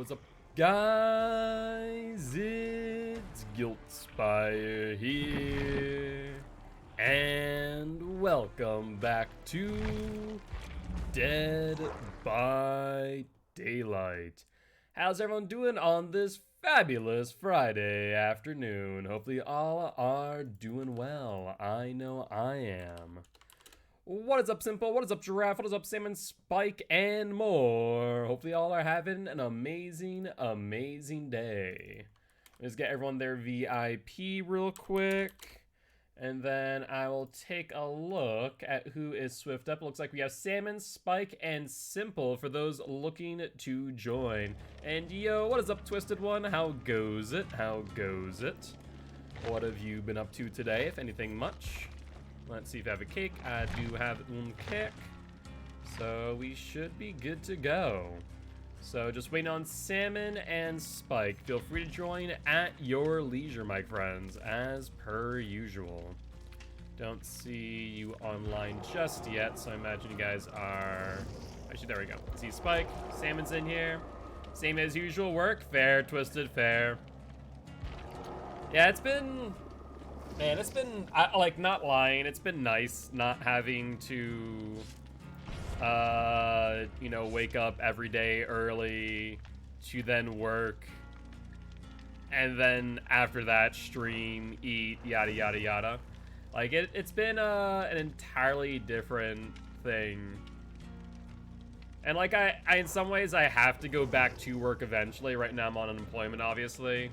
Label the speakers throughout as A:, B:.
A: What is up, guys? It's Gilty here, and welcome back to Dead by Daylight. How's everyone doing on this fabulous Friday afternoon? Hopefully all are doing well. I know I am. What is up, Simple? What is up, Giraffe? What is up, Salmon, Spike, and more? Hopefully all are having an amazing, amazing day. Let's get everyone their VIP real quick. And then I will take a look at who is Swift up. It looks like we have Salmon, Spike, and Simple for those looking to join. And yo, what is up, Twisted One? How goes it? How goes it? What have you been up to today, if anything much? Let's see if I have a cake. I do have cake. So we should be good to go. So just waiting on Salmon and Spike. Feel free to join at your leisure, my friends, as per usual. Don't see you online just yet, so I imagine you guys are... Actually, there we go. See Spike, Salmon's in here. Same as usual, work, fair, Twisted, fair. Yeah, it's been... Man, it's been, like, not lying, it's been nice not having to, you know, wake up every day early to then work, and then after that stream, eat, yada, yada, yada. Like, it's been, an entirely different thing. And, like, I in some ways, I have to go back to work eventually. Right now, I'm on unemployment, obviously.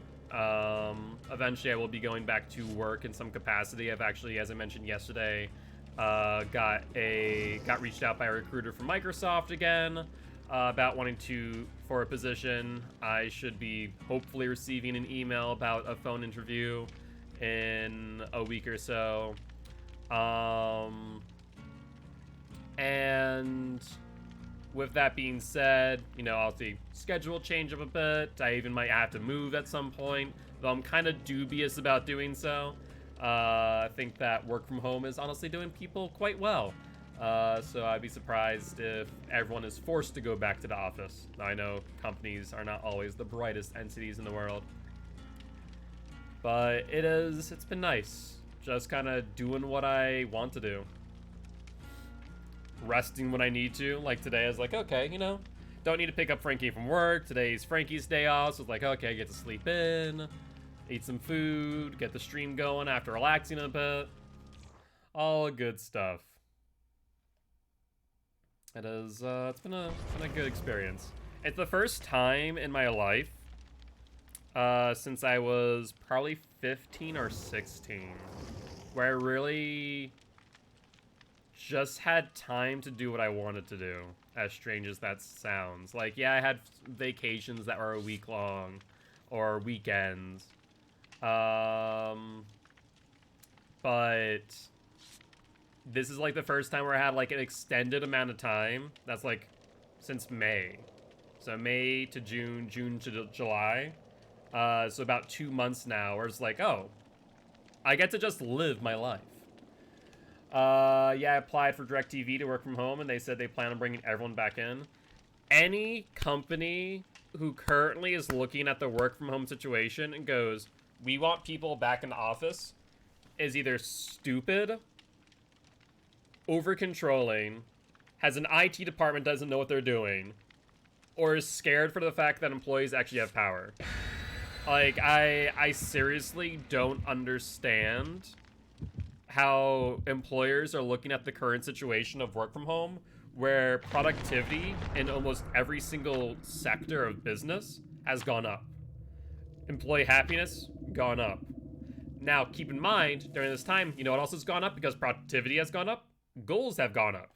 A: Eventually I will be going back to work in some capacity. I've actually, as I mentioned yesterday, got reached out by a recruiter from Microsoft again, about wanting for a position. I should be hopefully receiving an email about a phone interview in a week or so. And with that being said, you know, I'll see schedule change up a bit. I even might have to move at some point, though I'm kind of dubious about doing so. I think that work from home is honestly doing people quite well. So I'd be surprised if everyone is forced to go back to the office. I know companies are not always the brightest entities in the world. But it's been nice. Just kind of doing what I want to do. Resting when I need to. Like today, I was like, okay, you know, don't need to pick up Frankie from work. Today's Frankie's day off, so it's like, okay, get to sleep in, eat some food, get the stream going after relaxing a bit. All good stuff. It's been a good experience. It's the first time in my life since I was probably 15 or 16 where I really just had time to do what I wanted to do, as strange as that sounds. Like, yeah, I had vacations that were a week long, or weekends. But this is like the first time where I had like an extended amount of time. That's like since May. So May to June, June to July. So about 2 months now, where it's like, oh, I get to just live my life. Yeah, I applied for DirecTV to work from home, and they said they plan on bringing everyone back in. Any company who currently is looking at the work from home situation and goes, we want people back in the office, is either stupid, over-controlling, has an IT department doesn't know what they're doing, or is scared for the fact that employees actually have power. Like, I seriously don't understand how employers are looking at the current situation of work from home, where productivity in almost every single sector of business has gone up. Employee happiness, gone up. Now, keep in mind, during this time, you know what else has gone up because productivity has gone up? Goals have gone up.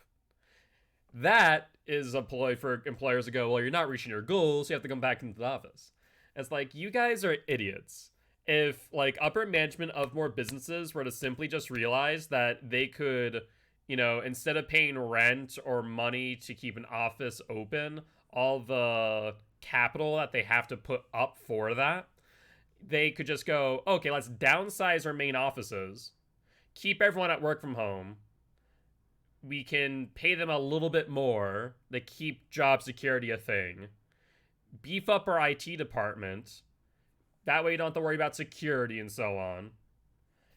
A: That is a ploy for employers to go, well, you're not reaching your goals, so you have to come back into the office. It's like, you guys are idiots. If, like, upper management of more businesses were to simply just realize that they could, you know, instead of paying rent or money to keep an office open, all the capital that they have to put up for that, they could just go, okay, let's downsize our main offices, keep everyone at work from home, we can pay them a little bit more to keep job security a thing, beef up our IT department. That way you don't have to worry about security and so on.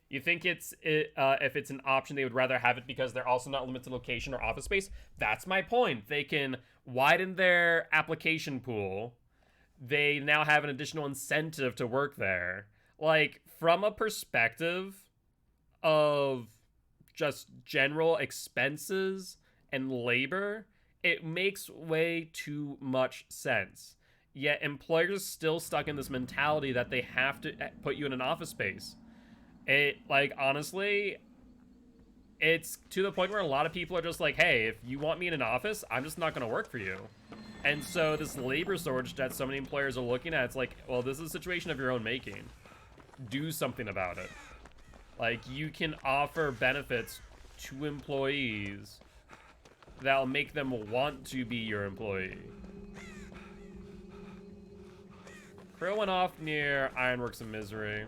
A: You think if it's an option, they would rather have it because they're also not limited to location or office space? That's my point. They can widen their application pool. They now have an additional incentive to work there. Like, from a perspective of just general expenses and labor, it makes way too much sense. Yet employers still stuck in this mentality that they have to put you in an office space. It, like, honestly, it's to the point where a lot of people are just like, hey, if you want me in an office, I'm just not going to work for you. And so this labor shortage that so many employers are looking at, it's like, well, this is a situation of your own making. Do something about it. Like, you can offer benefits to employees that'll make them want to be your employee. Crow went off near Ironworks of Misery.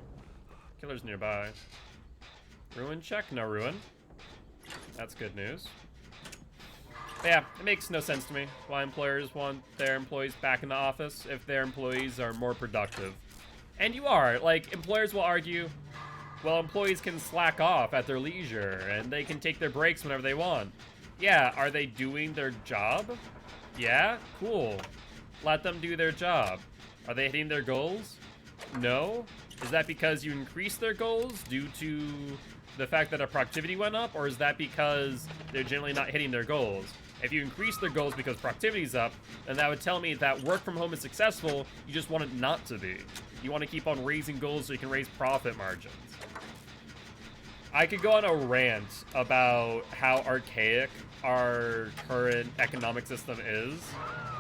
A: Killer's nearby. Ruin check? No ruin. That's good news. But yeah, it makes no sense to me why employers want their employees back in the office if their employees are more productive. And you are. Like, employers will argue, well, employees can slack off at their leisure and they can take their breaks whenever they want. Yeah, are they doing their job? Yeah? Cool. Let them do their job. Are they hitting their goals? No? Is that because you increased their goals due to the fact that their productivity went up, or is that because they're generally not hitting their goals? If you increase their goals because productivity's up, then that would tell me that work from home is successful, you just want it not to be. You want to keep on raising goals so you can raise profit margins. I could go on a rant about how archaic our current economic system is,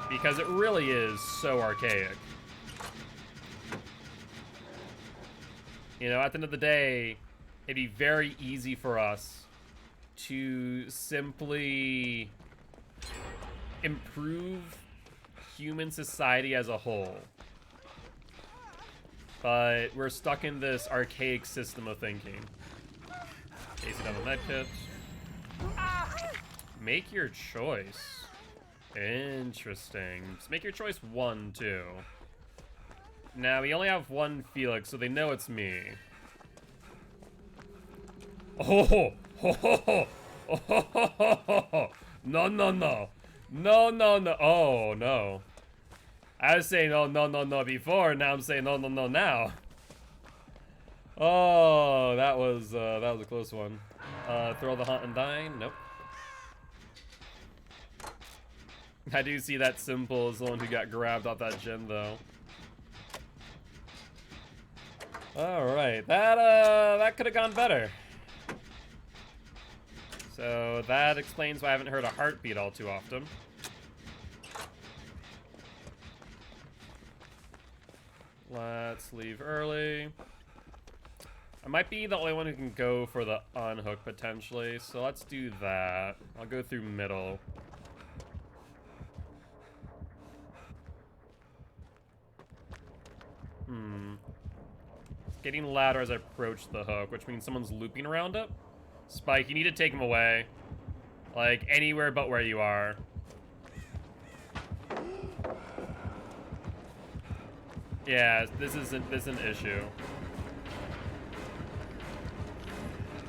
A: because it really is so archaic. You know, at the end of the day, it'd be very easy for us to simply improve human society as a whole. But we're stuck in this archaic system of thinking. Casey down the medkit. Make your choice. Interesting. Just make your choice 1, 2. Now, we only have one Felix, so they know it's me. Oh, ho, ho, ho, ho, ho, ho, ho, ho. No, no, no. No, no, no. Oh, no. I was saying, oh, no, no, no before, now I'm saying, no, no, no now. Oh, that was a close one. Throw the hunt and dine? Nope. I do see that Simple as the one who got grabbed off that gen, though. Alright, that could have gone better. So that explains why I haven't heard a heartbeat all too often. Let's leave early. I might be the only one who can go for the unhook potentially, so let's do that. I'll go through middle. It's getting louder as I approach the hook, which means someone's looping around it. Spike, you need to take him away. Like, anywhere but where you are. Yeah, this is an issue.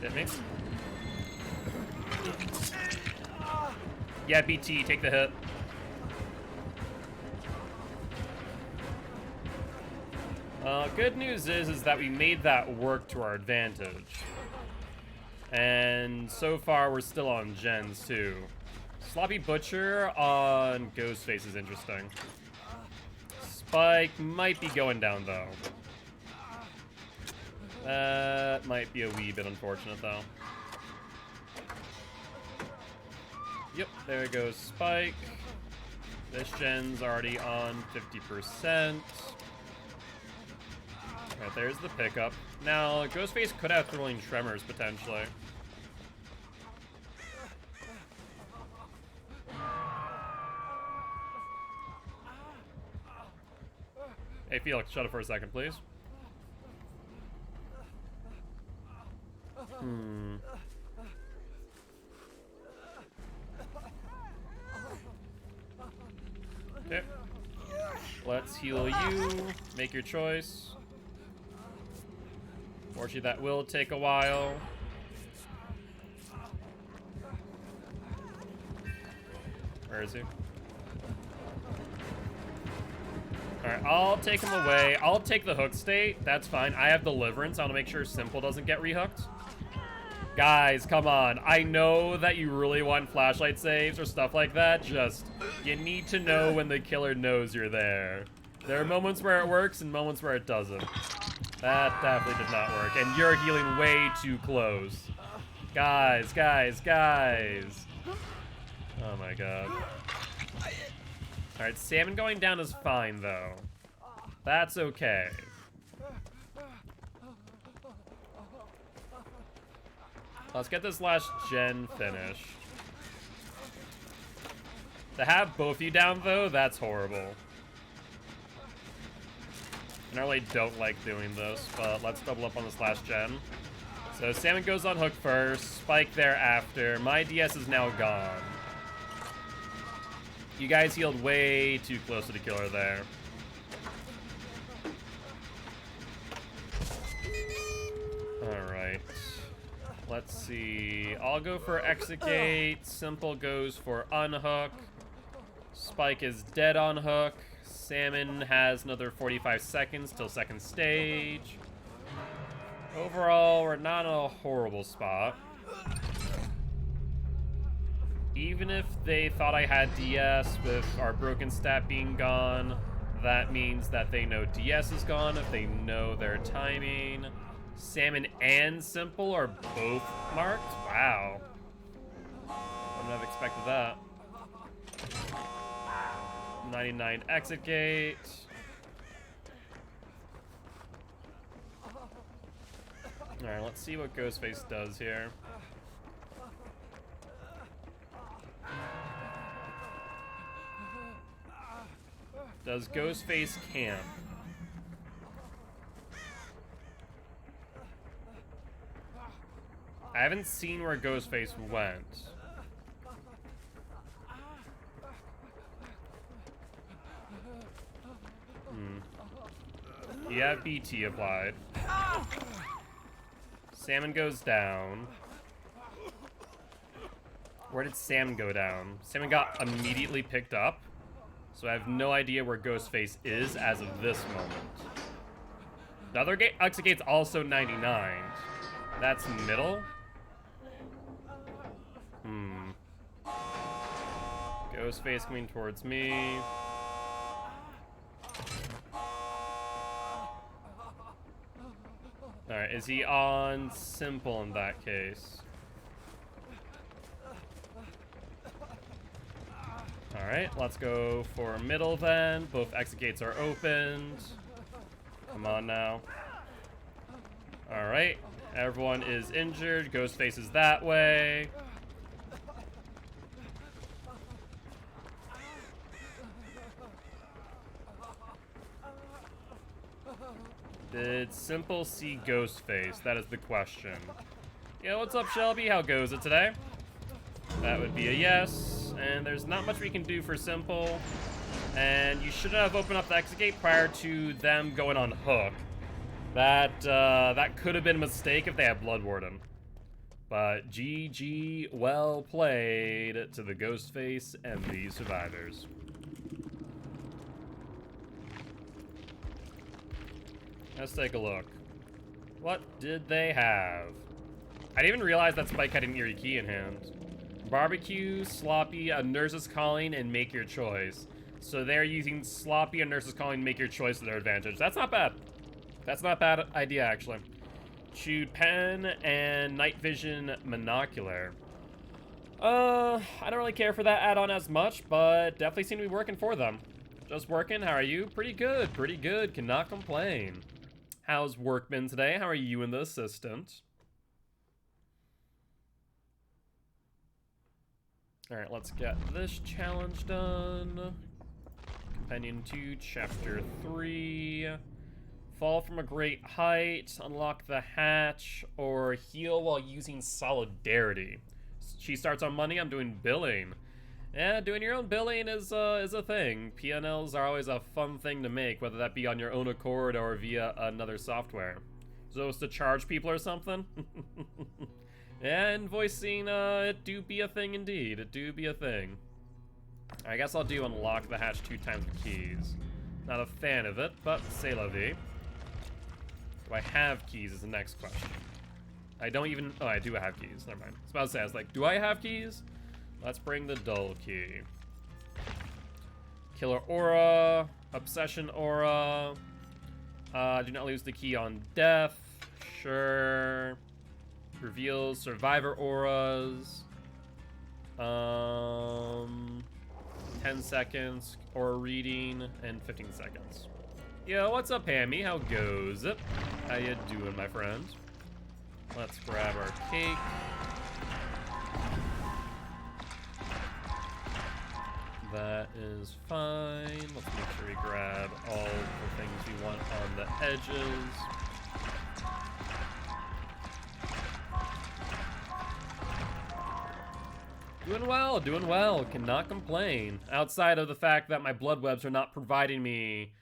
A: Hit me? Yeah, BT, take the hit. Good news is that we made that work to our advantage. And so far, we're still on gens, too. Sloppy Butcher on Ghostface is interesting. Spike might be going down, though. That might be a wee bit unfortunate, though. Yep, there goes Spike. This gen's already on 50%. Right, there's the pickup. Now, Ghostface could have Thrilling Tremors, potentially. Hey, Felix, shut up for a second, please. Okay. heal you. Make your choice. Fortunately, that will take a while. Where is he? Alright, I'll take him away. I'll take the hook state. That's fine. I have deliverance. I want to make sure Simple doesn't get rehooked. Guys, come on. I know that you really want flashlight saves or stuff like that. Just, you need to know when the killer knows you're there. There are moments where it works and moments where it doesn't. That definitely did not work. And you're healing way too close. Guys, guys, guys. Oh my god. Alright, Salmon going down is fine, though. That's okay. Let's get this last gen finished. To have both of you down, though, that's horrible. And I really don't like doing this, but let's double up on this last gen. So Salmon goes on hook first, Spike thereafter. My DS is now gone. You guys healed way too close to the killer there. Alright. Let's see. I'll go for exit gate. Simple goes for unhook. Spike is dead on hook. Salmon has another 45 seconds till second stage. Overall, we're not in a horrible spot. Even if they thought I had DS with our broken stat being gone, that means that they know DS is gone if they know their timing. Salmon and Simple are both marked? Wow. I wouldn't have expected that. 99 exit gate. Alright, let's see what Ghostface does here. Does Ghostface camp? I haven't seen where Ghostface went. You have BT applied. Salmon goes down. Where did Salmon go down? Salmon got immediately picked up. So I have no idea where Ghostface is as of this moment. The other exit gate's also 99. That's middle? Ghostface coming towards me. Alright, is he on Simple in that case? Alright, let's go for middle then. Both exit gates are opened. Come on now. Alright, everyone is injured. Ghostface is that way. Did Simple see Ghostface? That is the question. Yeah, what's up, Shelby? How goes it today? That would be a yes. And there's not much we can do for Simple. And you shouldn't have opened up the exit gate prior to them going on hook. That could have been a mistake if they had Blood Warden. But GG, well played to the Ghostface and the survivors. Let's take a look. What did they have? I didn't even realize that Spike had an eerie key in hand. Barbecue, Sloppy, a Nurse's Calling, and Make Your Choice. So they're using Sloppy and Nurse's Calling, Make Your Choice to their advantage. That's not bad. That's not a bad idea, actually. Chewed Pen and Night Vision Monocular. I don't really care for that add-on as much, but definitely seem to be working for them. Just working. How are you? Pretty good. Pretty good. Cannot complain. How's work been today? How are you and the assistant? Alright, let's get this challenge done. Companion 2, Chapter 3. Fall from a great height, unlock the hatch, or heal while using solidarity. She starts on money, I'm doing billing. Yeah, doing your own billing is a thing. P&Ls are always a fun thing to make, whether that be on your own accord or via another software. So it's to charge people or something? Yeah, invoicing, it do be a thing indeed. It do be a thing. I guess I'll do unlock the hatch 2 times with keys. Not a fan of it, but c'est la vie. Do I have keys is the next question. I don't even... Oh, I do have keys. Never mind. I was about to say, I was like, do I have keys? Let's bring the dull key. Killer aura. Obsession aura. Do not lose the key on death. Sure. Reveals survivor auras. 10 seconds. Aura reading. And 15 seconds. Yo, what's up, Hammy? How goes it? How you doing, my friend? Let's grab our cake. That is fine. Let's make sure we grab all the things we want on the edges. Doing well, doing well. Cannot complain. Outside of the fact that my blood webs are not providing me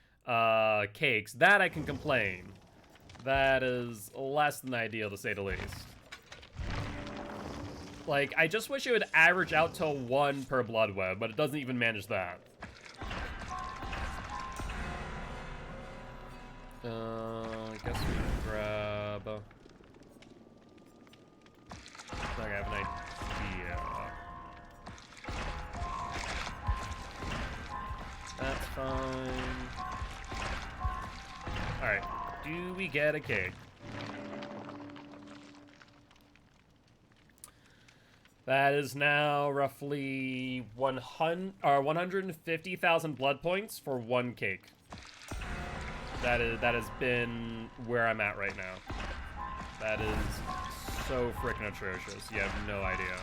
A: cakes. That I can complain. That is less than ideal, to say the least. Like, I just wish it would average out to 1 per blood web, but it doesn't even manage that. I guess we can grab... I have an idea. That's fine. Alright, do we get a cake? That is now roughly 150,000 blood points for 1 cake. That has been where I'm at right now. That is so freaking atrocious. You have no idea.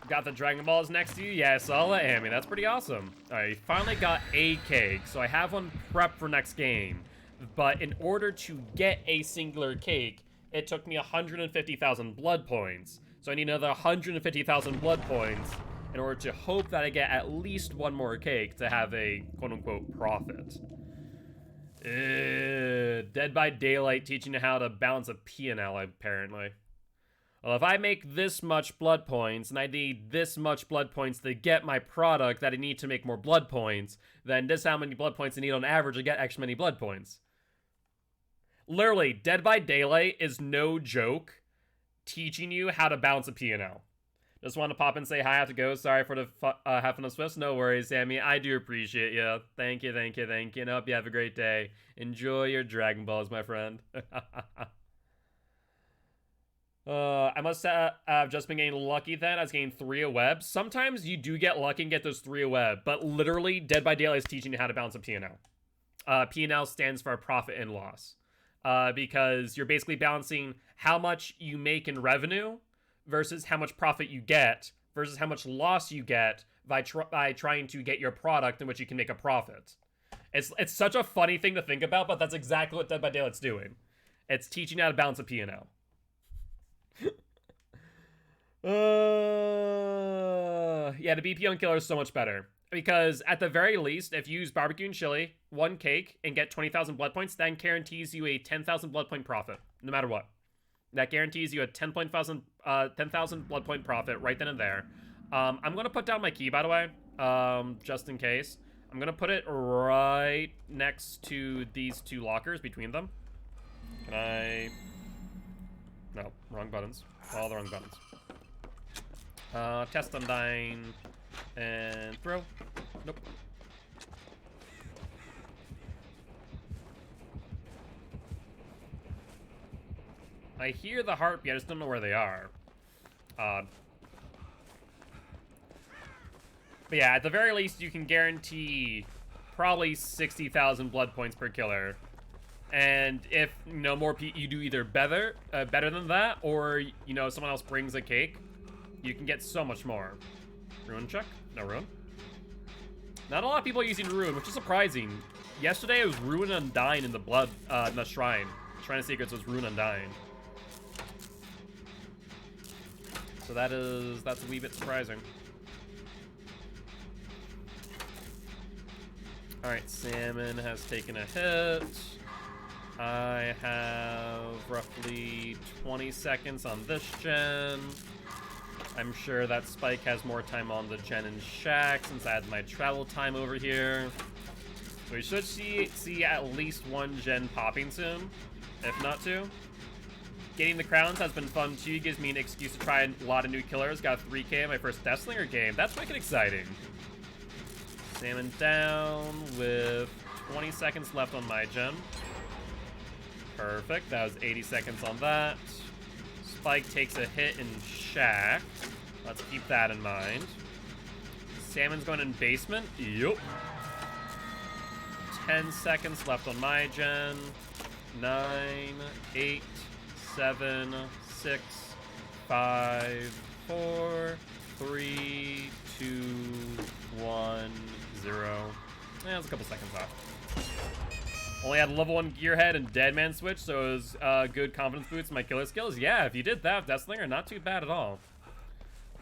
A: Got the Dragon Balls next to you? Yeah, I saw that, Hammy. That's pretty awesome. Alright, finally got a cake, so I have one prepped for next game. But in order to get a singular cake, it took me 150,000 blood points. So I need another 150,000 blood points in order to hope that I get at least 1 more cake to have a quote-unquote profit. Dead by Daylight teaching you how to balance a P&L, apparently. Well, if I make this much blood points, and I need this much blood points to get my product that I need to make more blood points, then this is how many blood points I need on average to get extra many blood points. Literally, Dead by Daylight is no joke teaching you how to balance a P&L. Just want to pop and say hi, I have to go. Sorry for the having a Swiss. No worries, Sammy. I do appreciate you. Thank you, thank you, thank you. And I hope you have a great day. Enjoy your Dragon Balls, my friend. I must have just been getting lucky then. I was getting 3 a web. Sometimes you do get lucky and get those 3 a web, but literally Dead by Daylight is teaching you how to balance a P&L. P&L stands for profit and loss. Because you're basically balancing how much you make in revenue versus how much profit you get versus how much loss you get by trying to get your product in which you can make a profit. It's such a funny thing to think about, but that's exactly what Dead by Daylight's doing. It's teaching you how to balance a P&L. Yeah, the BP on Killer is so much better. Because at the very least, if you use barbecue and chili, 1 cake, and get 20,000 blood points, that guarantees you a 10,000 blood point profit, no matter what. That guarantees you a 10,000 blood point profit right then and there. I'm going to put down my key, by the way, just in case. I'm going to put it right next to these 2 lockers between them. Can I... No, wrong buttons. All the wrong buttons. Test undying. And throw. Nope. I hear the heartbeat, I just don't know where they are. But yeah, at the very least, you can guarantee probably 60,000 blood points per killer. And if, you know, you do either better than that, or, you know, someone else brings a cake, you can get so much more. Ruin check? No ruin. Not a lot of people are using ruin, which is surprising. Yesterday it was ruin undying in the blood, in the shrine. Shrine of Secrets was ruin undying. So that's a wee bit surprising. Alright, Salmon has taken a hit. I have roughly 20 seconds on this gen. I'm sure that Spike has more time on the gen and Shack since I had my travel time over here. So we should see at least one gen popping soon, if not two. Getting the crowns has been fun too. Gives me an excuse to try a lot of new killers. Got 3K in my first Deathslinger game. That's wicked exciting. Salmon down with 20 seconds left on my gen. Perfect. That was 80 seconds on that. Spike takes a hit in Shack. Let's keep that in mind. Salmon's going in basement. Yup. 10 seconds left on my gen. 9, 8, 7, 6, 5, 4, 3, 2, 1, 0. Yeah, there's a couple seconds off. Only had level 1 Gearhead and Deadman switch, so it was good confidence boost in my killer skills. Yeah, if you did that, Deathslinger, not too bad at all.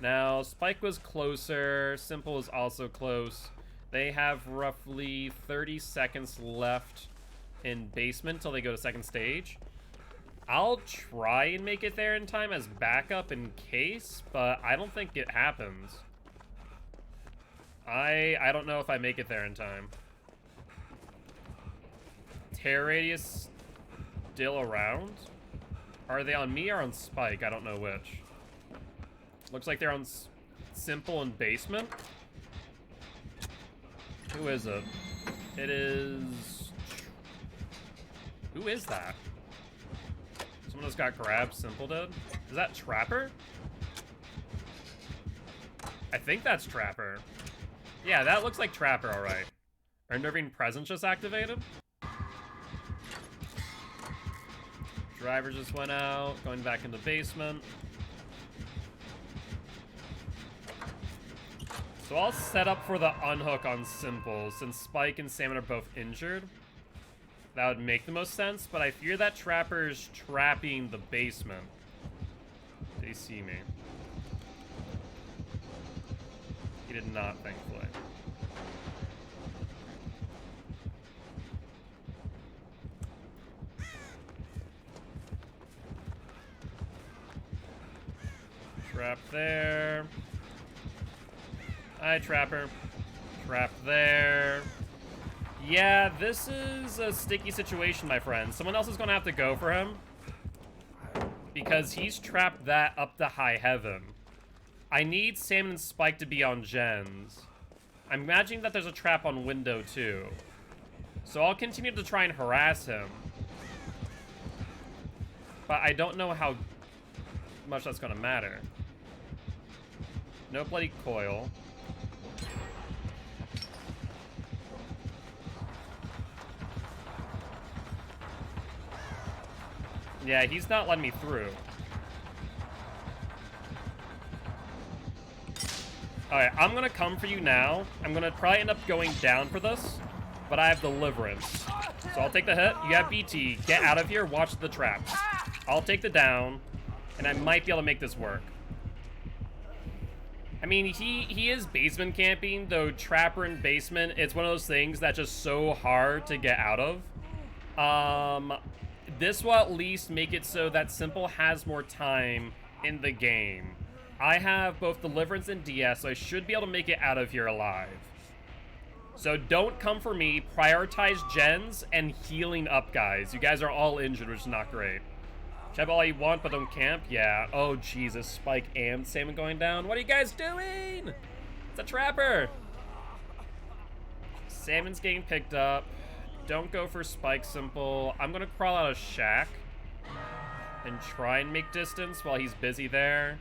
A: Now, Spike was closer. Simple is also close. They have roughly 30 seconds left in basement till they go to second stage. I'll try and make it there in time as backup in case, but I don't think it happens. I don't know if I make it there in time. Tear radius still around? Are they on me or on Spike? I don't know which. Looks like they're on Simple and basement. Who is it? It is... Who is that? Someone just got grabbed, Simple did. Is that Trapper? I think that's Trapper. Yeah, that looks like Trapper, alright. Unnerving Presence just activated. Driver just went out, going back in the basement. So I'll set up for the unhook on Simple, since Spike and Salmon are both injured. That would make the most sense, but I fear that Trapper's trapping the basement. Did he see me? He did not, thankfully. Trap there. Hi, Trapper. Trap there. Yeah, this is a sticky situation, my friend. Someone else is going to have to go for him. Because he's trapped that up to high heaven. I need Salmon and Spike to be on gens. I'm imagining that there's a trap on window, too. So I'll continue to try and harass him. But I don't know how much that's going to matter. No bloody coil. Yeah, he's not letting me through. Alright, I'm gonna come for you now. I'm gonna probably end up going down for this, but I have Deliverance. So I'll take the hit. You have BT. Get out of here. Watch the traps. I'll take the down, and I might be able to make this work. I mean, he is basement camping, though Trapper in basement, it's one of those things that's just so hard to get out of. This will at least make it so that Simple has more time in the game. I have both Deliverance and DS, so I should be able to make it out of here alive. So don't come for me. Prioritize gens and healing up, guys. You guys are all injured, which is not great. Cheb all you want, but don't camp? Yeah. Oh, Jesus. Spike and Salmon going down. What are you guys doing? It's a Trapper. Salmon's getting picked up. Don't go for Spike, Simple. I'm going to crawl out of Shack and try and make distance while he's busy there.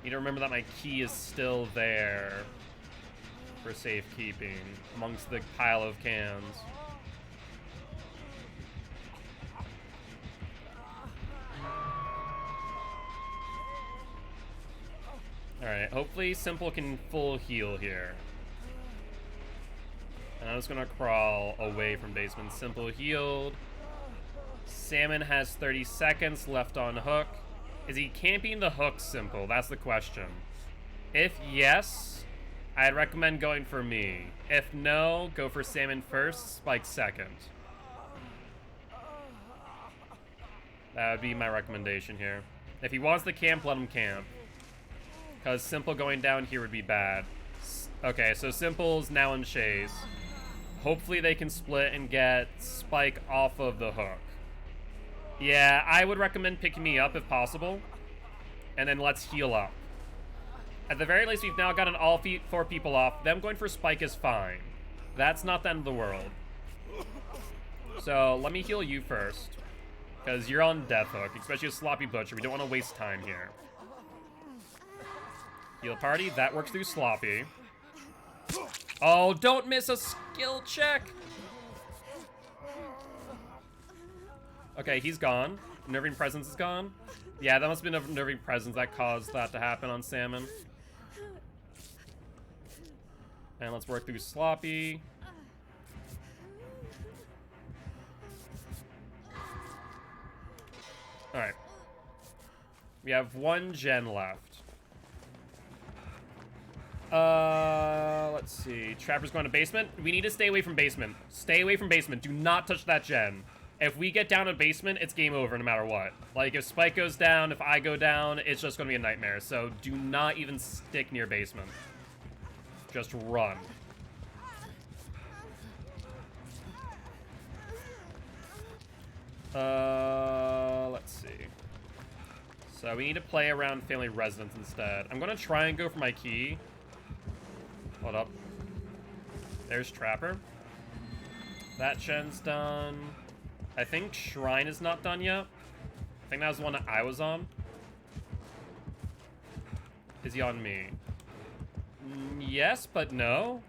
A: Need to remember that my key is still there for safekeeping amongst the pile of cans. Alright, hopefully Simple can full heal here. And I'm just gonna crawl away from basement. Simple healed. Salmon has 30 seconds left on hook. Is he camping the hook simple? That's the question. If yes, I'd recommend going for me. If no, go for salmon first, spike second. That would be my recommendation here. If he wants to camp, let him camp. Because simple going down here would be bad. Okay, so simple's now in Shays. Hopefully they can split and get spike off of the hook. Yeah, I would recommend picking me up if possible. And then let's heal up. At the very least, we've now gotten all 4 people off. Them going for spike is fine. That's not the end of the world. So let me heal you first. Because you're on death hook, especially a sloppy butcher. We don't want to waste time here. Heal party, that works through sloppy. Oh, don't miss a skill check. Okay, he's gone. Nerving presence is gone. Yeah, that must have been a nerving presence that caused that to happen on salmon. And let's work through sloppy. Alright. We have 1 gen left. Let's see. Trapper's going to basement. We need to stay away from basement. Stay away from basement. Do not touch that gen. If we get down to basement, it's game over no matter what. Like, if Spike goes down, if I go down, it's just going to be a nightmare. So do not even stick near basement. Just run. Let's see. So we need to play around family residence instead. I'm going to try and go for my key. Hold up. There's Trapper. That gen's done. I think Shrine is not done yet. I think that was the one that I was on. Is he on me? Yes, but no.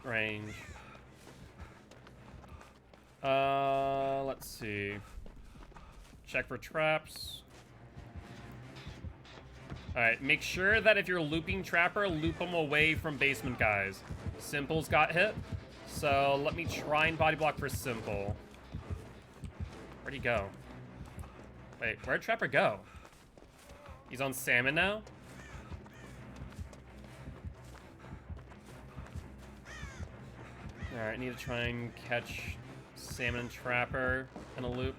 A: Strange. Let's see. Check for traps. Alright, make sure that if you're looping Trapper, loop him away from basement guys. Simple's got hit. So let me try and body block for Simple. Where'd he go? Wait, where'd Trapper go? He's on Salmon now? Alright, need to try and catch Salmon and Trapper in a loop.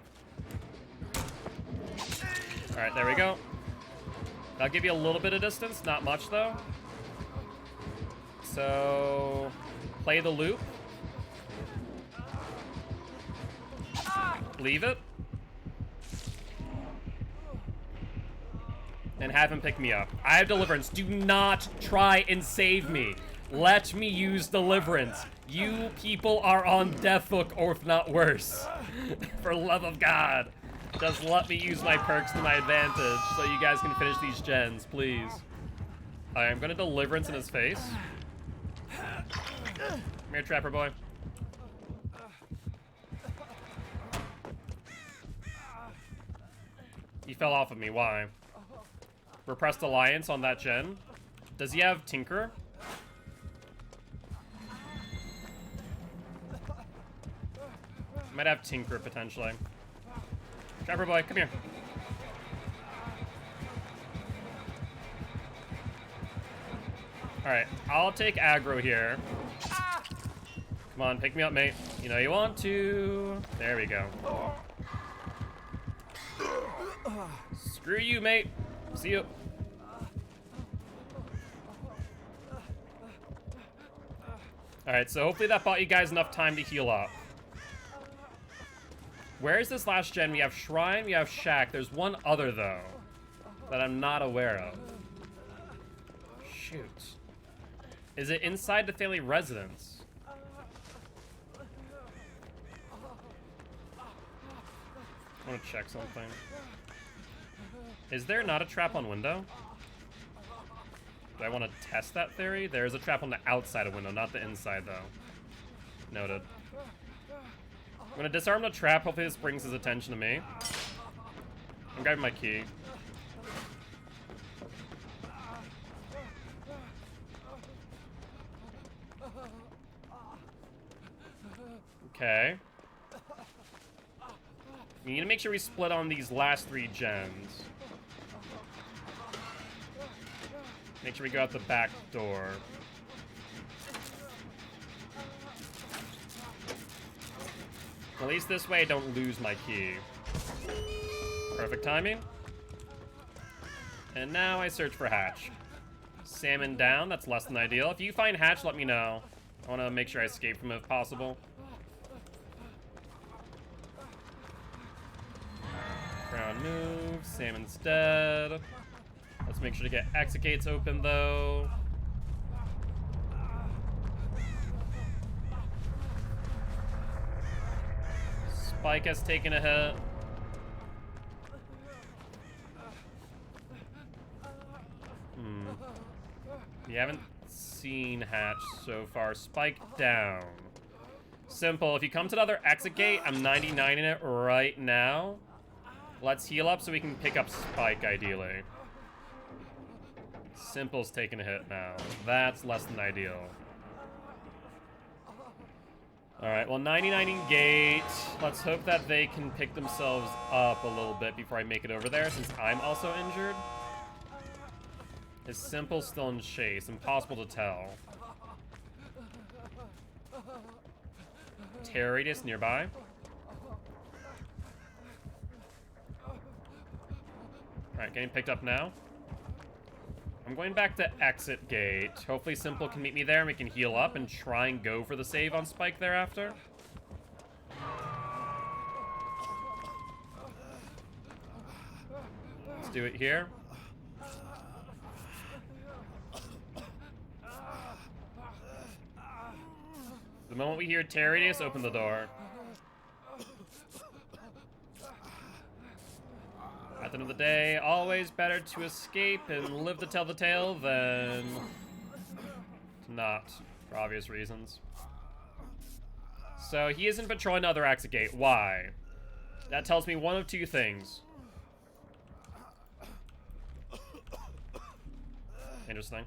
A: Alright, there we go. That'll give you a little bit of distance, not much though. So, play the loop. Leave it. And have him pick me up. I have Deliverance. Do not try and save me. Let me use Deliverance. You people are on death hook, or if not worse. For love of God. Just let me use my perks to my advantage so you guys can finish these gens, please. Alright, I'm gonna Deliverance in his face. Come here, Trapper boy. He fell off of me, why? Repressed Alliance on that gen. Does he have Tinker? Might have Tinker, potentially. Trapper boy, come here. Alright, I'll take aggro here. Come on, pick me up, mate. You know you want to. There we go. Screw you, mate. See you. Alright, so hopefully that bought you guys enough time to heal up. Where is this last gen? We have Shrine, we have Shack. There's one other, though, that I'm not aware of. Shoot. Is it inside the family residence? I want to check something. Is there not a trap on window? Do I want to test that theory? There is a trap on the outside of window, not the inside, though. Noted. I'm gonna disarm the trap. Hopefully this brings his attention to me. I'm grabbing my key. Okay. We need to make sure we split on these last 3 gens. Make sure we go out the back door. At least this way I don't lose my key. Perfect timing. And now I search for hatch. Salmon down, that's less than ideal. If you find hatch, let me know. I want to make sure I escape from it if possible. Crown move, salmon's dead. Let's make sure to get exit gates open though. Spike has taken a hit. We haven't seen hatch so far. Spike down. Simple. If you come to the other exit gate, I'm 99 in it right now. Let's heal up so we can pick up Spike, ideally. Simple's taking a hit now. That's less than ideal. Alright, well, 99 in gate. Let's hope that they can pick themselves up a little bit before I make it over there, since I'm also injured. Is Simple still in chase? Impossible to tell. Terror radius nearby. Alright, getting picked up now. I'm going back to exit gate. Hopefully Simple can meet me there and we can heal up and try and go for the save on Spike thereafter. Let's do it here. The moment we hear Terror Radius, open the door. At the end of the day, always better to escape and live to tell the tale than to not, for obvious reasons. So he isn't patrolling the other exit gate. Why? That tells me one of 2 things. Interesting.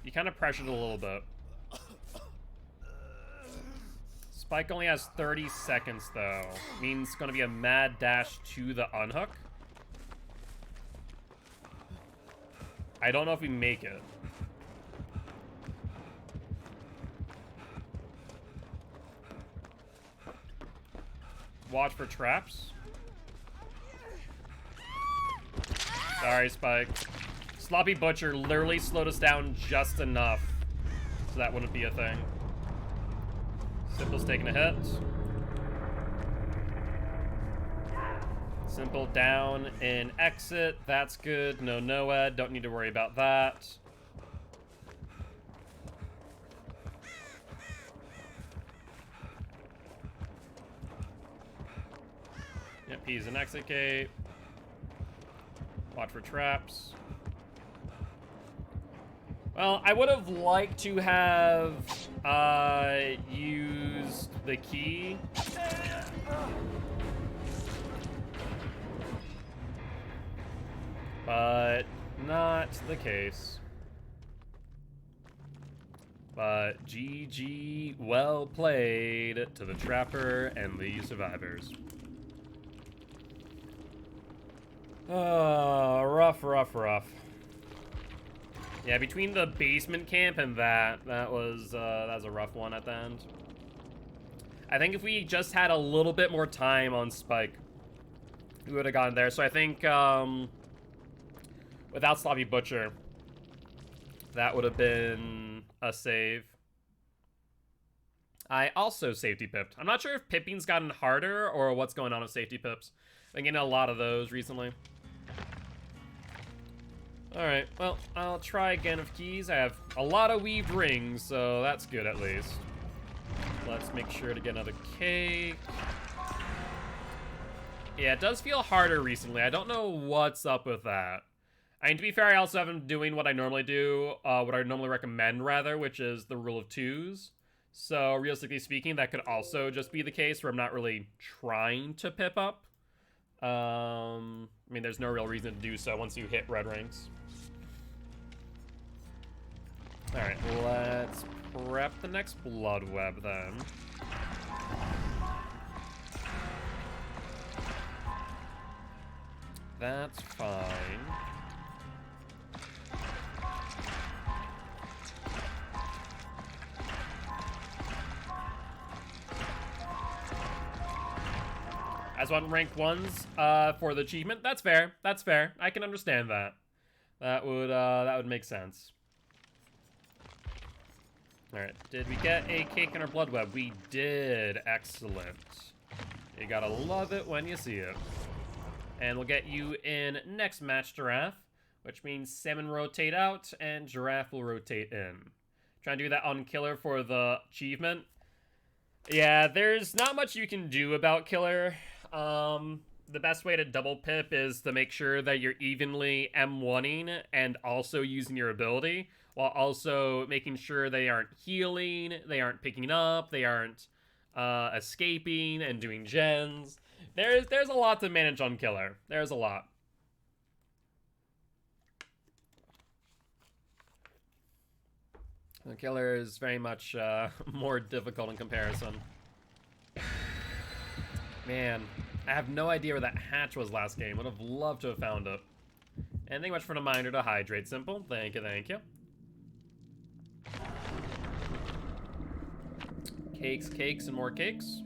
A: You kind of pressured a little bit. Spike only has 30 seconds, though. Means it's going to be a mad dash to the unhook. I don't know if we make it. Watch for traps. Sorry, Spike. Sloppy Butcher literally slowed us down just enough so that wouldn't be a thing. Simple's taking a hit. Simple down and exit. That's good. No NOED. Don't need to worry about that. Yep, he's an exit gate. Watch for traps. Well, I would have liked to have used the key. But not the case. But GG, well played to the Trapper and the survivors. Oh, rough. Yeah, between the basement camp and that was a rough one at the end. I think if we just had a little bit more time on Spike, we would have gotten there. So I think without Sloppy Butcher, that would have been a save. I also safety pipped. I'm not sure if pipping's gotten harder or what's going on with safety pips. I'm getting a lot of those recently. Alright, well, I'll try again with keys. I have a lot of weaved rings, so that's good at least. Let's make sure to get another cake. Yeah, it does feel harder recently. I don't know what's up with that. I mean, to be fair, I also haven't been doing what I normally do, what I normally recommend, rather, which is the rule of 2s. So, realistically speaking, that could also just be the case where I'm not really trying to pip up. I mean, there's no real reason to do so once you hit red rings. Alright, let's prep the next blood web then. That's fine. I just want rank 1s for the achievement. That's fair. That's fair. I can understand that. That would make sense. Alright, did we get a cake in our blood web? We did. Excellent. You gotta love it when you see it. And we'll get you in next match, Giraffe, which means Salmon rotate out and Giraffe will rotate in. Try and do that on Killer for the achievement. Yeah, there's not much you can do about Killer. The best way to double pip is to make sure that you're evenly M1ing and also using your ability, while also making sure they aren't healing, they aren't picking up, they aren't escaping and doing gens. There's a lot to manage on Killer. There's a lot. The Killer is very much more difficult in comparison. Man, I have no idea where that hatch was last game. Would have loved to have found it. And thank you much for the reminder to hydrate. Simple. Thank you, thank you. Cakes, cakes, and more cakes.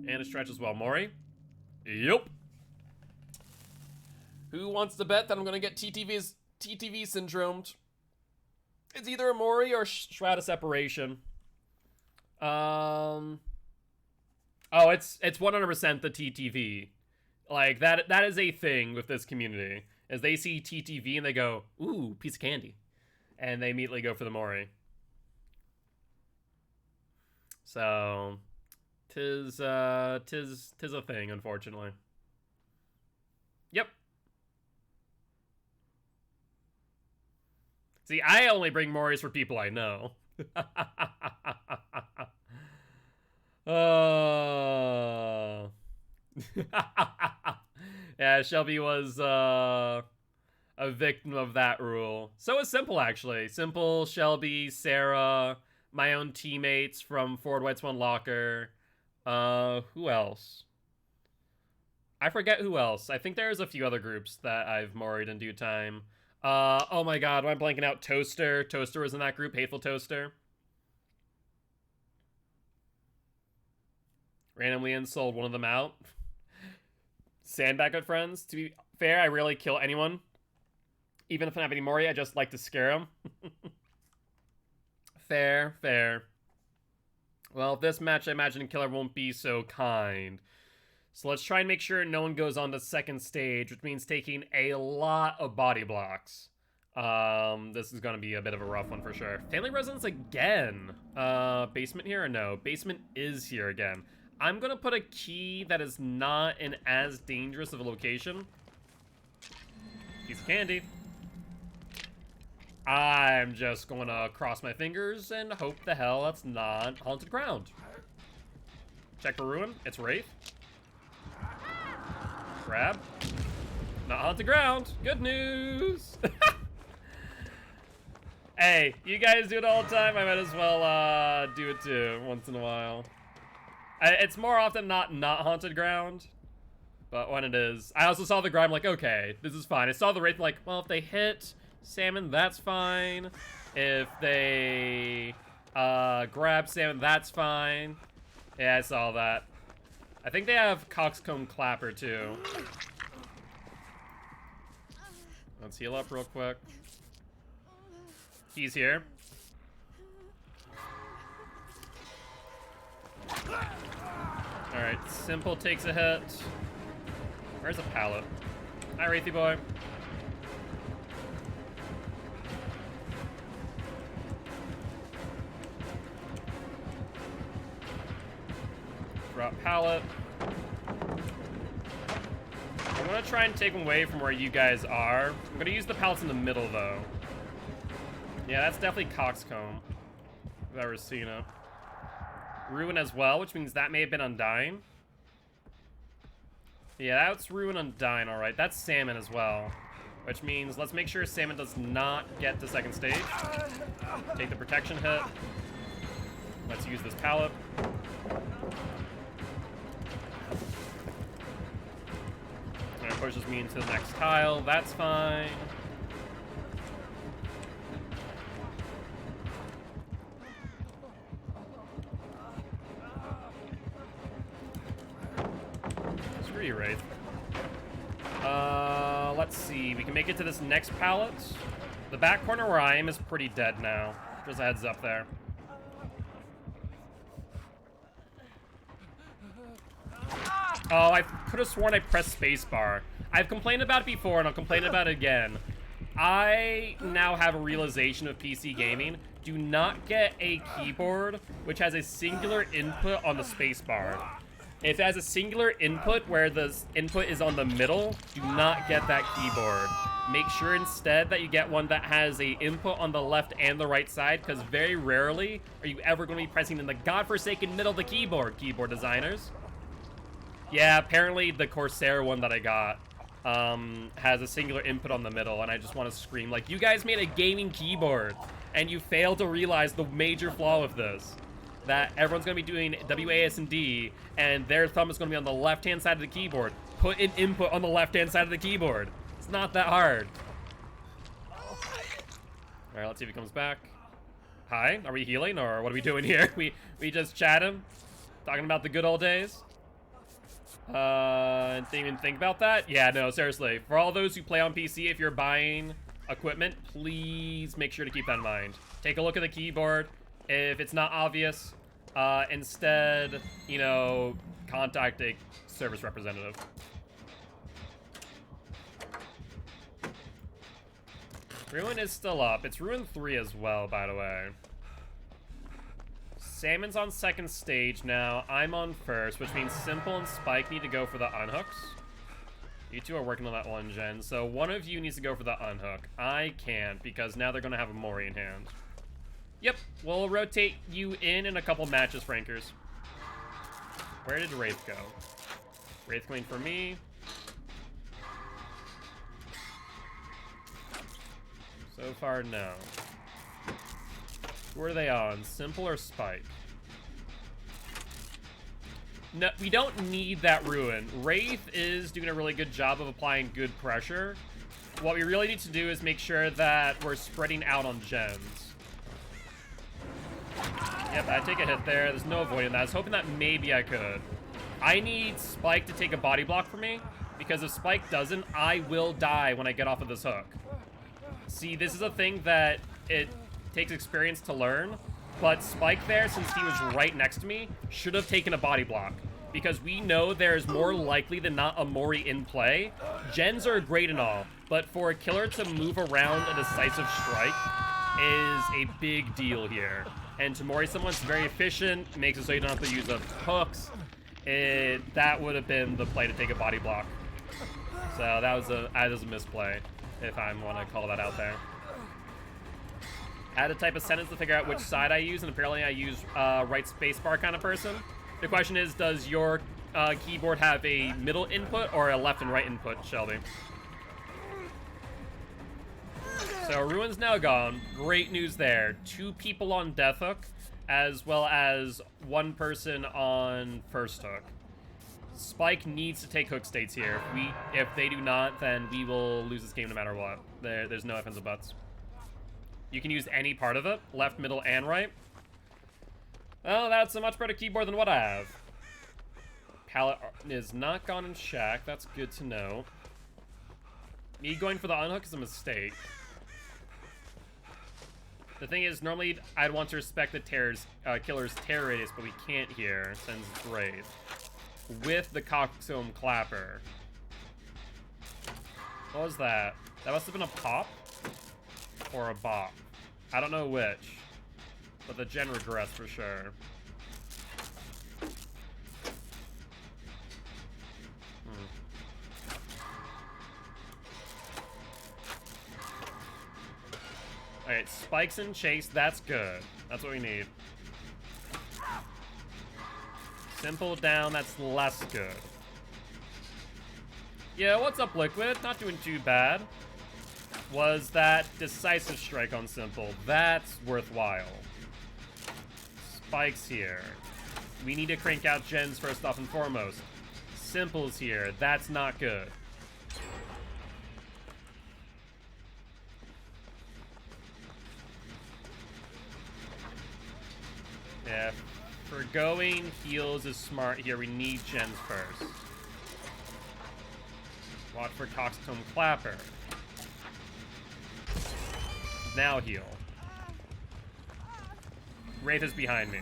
A: And a stretch as well. Maury? Yup. Who wants to bet that I'm going to get TTV syndromed? It's either a Maury or Shroud of Separation. Oh, it's 100% the TTV. Like, that is a thing with this community. Is they see TTV and they go, ooh, piece of candy. And they immediately go for the Mori. So, tis a thing, unfortunately. Yep. See, I only bring Moris for people I know. Yeah, Shelby was a victim of that rule. So is Simple, actually. Simple, Shelby, Sarah, my own teammates from Forward White Swan Locker. Who else? I forget who else. I think there's a few other groups that I've moried in due time. Oh my god, I'm blanking out. Toaster. Toaster was in that group. Hateful Toaster. Randomly unsold one of them out. Sandbag good friends. To be fair, I rarely kill anyone. Even if I don't have any Mori, I just like to scare them. Fair, fair. Well, this match, I imagine Killer won't be so kind. So let's try and make sure no one goes on to second stage, which means taking a lot of body blocks. This is gonna be a bit of a rough one for sure. Family residence again. Basement here or no? Basement is here again. I'm gonna put a key that is not in as dangerous of a location. Piece of candy. I'm just gonna cross my fingers and hope the hell that's not haunted ground. Check for ruin. It's Wraith. Grab. Not haunted ground. Good news. Hey, you guys do it all the time. I might as well do it too once in a while. It's more often not haunted ground, but when it is, I also saw the ground. I'm like, okay, this is fine. I saw the Wraith. Like, well, if they hit Salmon, that's fine. If they grab Salmon, that's fine. Yeah, I saw that. I think they have Coxcomb Clapper too. Let's heal up real quick. He's here. Alright, Simple takes a hit. Where's a pallet? Hi, Wraithy boy. Drop pallet. I'm gonna try and take them away from where you guys are. I'm gonna use the pallets in the middle, though. Yeah, that's definitely Coxcomb. If I've ever seen it. Ruin as well, which means that may have been Undying. Yeah, that's Ruin Undying, alright. That's Salmon as well. Which means let's make sure Salmon does not get to second stage. Take the protection hit. Let's use this pallet. I'm gonna push pushes me into the next tile. That's fine. Screw you, Wraith. Let's see. We can make it to this next pallet. The back corner where I am is pretty dead now. Just a heads up there. Oh, I could have sworn I pressed spacebar. I've complained about it before, and I'll complain about it again. I now have a realization of PC gaming. Do not get a keyboard which has a singular input on the spacebar. If it has a singular input where the input is on the middle, do not get that keyboard. Make sure instead that you get one that has a input on the left and the right side, because very rarely are you ever going to be pressing in the godforsaken middle of the keyboard, keyboard designers. Yeah, apparently the Corsair one that I got has a singular input on the middle, and I just want to scream, like, you guys made a gaming keyboard, and you failed to realize the major flaw of this. That everyone's going to be doing WASD, and their thumb is going to be on the left-hand side of the keyboard. Put an input on the left-hand side of the keyboard. It's not that hard. Alright, let's see if he comes back. Hi, are we healing, or what are we doing here? We just chat him? Talking about the good old days? Didn't even think about that? Yeah, no, seriously. For all those who play on PC, if you're buying equipment, please make sure to keep that in mind. Take a look at the keyboard. If it's not obvious, instead, you know, contact a service representative. Ruin is still up. It's Ruin 3 as well, by the way. Salmon's on second stage now. I'm on first, which means Simple and Spike need to go for the unhooks. You two are working on that one, Jen. So one of you needs to go for the unhook. I can't, because now they're going to have a Mori in hand. Yep, we'll rotate you in a couple matches, Frankers. Where did Wraith go? Wraith coming for me. So far, no. Who are they on? Simple or Spike? No, we don't need that Ruin. Wraith is doing a really good job of applying good pressure. What we really need to do is make sure that we're spreading out on gens. Yep, I take a hit there. There's no avoiding that. I was hoping that maybe I could. I need Spike to take a body block for me, because if Spike doesn't, I will die when I get off of this hook. See, this is a thing that it takes experience to learn, but Spike there, since he was right next to me, should have taken a body block, because we know there's more likely than not a Mori in play. Gens are great and all, but for a killer to move around a decisive strike is a big deal here. And to Mori someone's very efficient, makes it so you don't have to use up hooks. That would have been the play to take a body block. So that was a misplay, if I want to call that out there. I had to type a sentence to figure out which side I use, and apparently I use right spacebar kind of person. The question is, does your keyboard have a middle input or a left and right input, Shelby? So Ruin's now gone. Great news there. 2 people on Death Hook, as well as 1 person on First Hook. Spike needs to take hook states here. If they do not, then we will lose this game no matter what. There's no ifs and buts. You can use any part of it, left, middle, and right. Well, that's a much better keyboard than what I have. Pallet is not gone in Shack. That's good to know. Me going for the unhook is a mistake. The thing is, normally I'd want to respect the killer's tear radius, but we can't here, since it's Wraith. With the Coxcomb Clapper. What was that? That must have been a pop? Or a bop. I don't know which. But the gen regrets for sure. Alright, spikes and chase, that's good. That's what we need. Simple down, that's less good. Yeah, what's up, Liquid? Not doing too bad. Was that decisive strike on Simple? That's worthwhile. Spikes here. We need to crank out gens first off and foremost. Simple's here. That's not good. Yeah, forgoing heals is smart here. We need gens first. Watch for Coxcomb Clapper. Now heal. Wraith is behind me.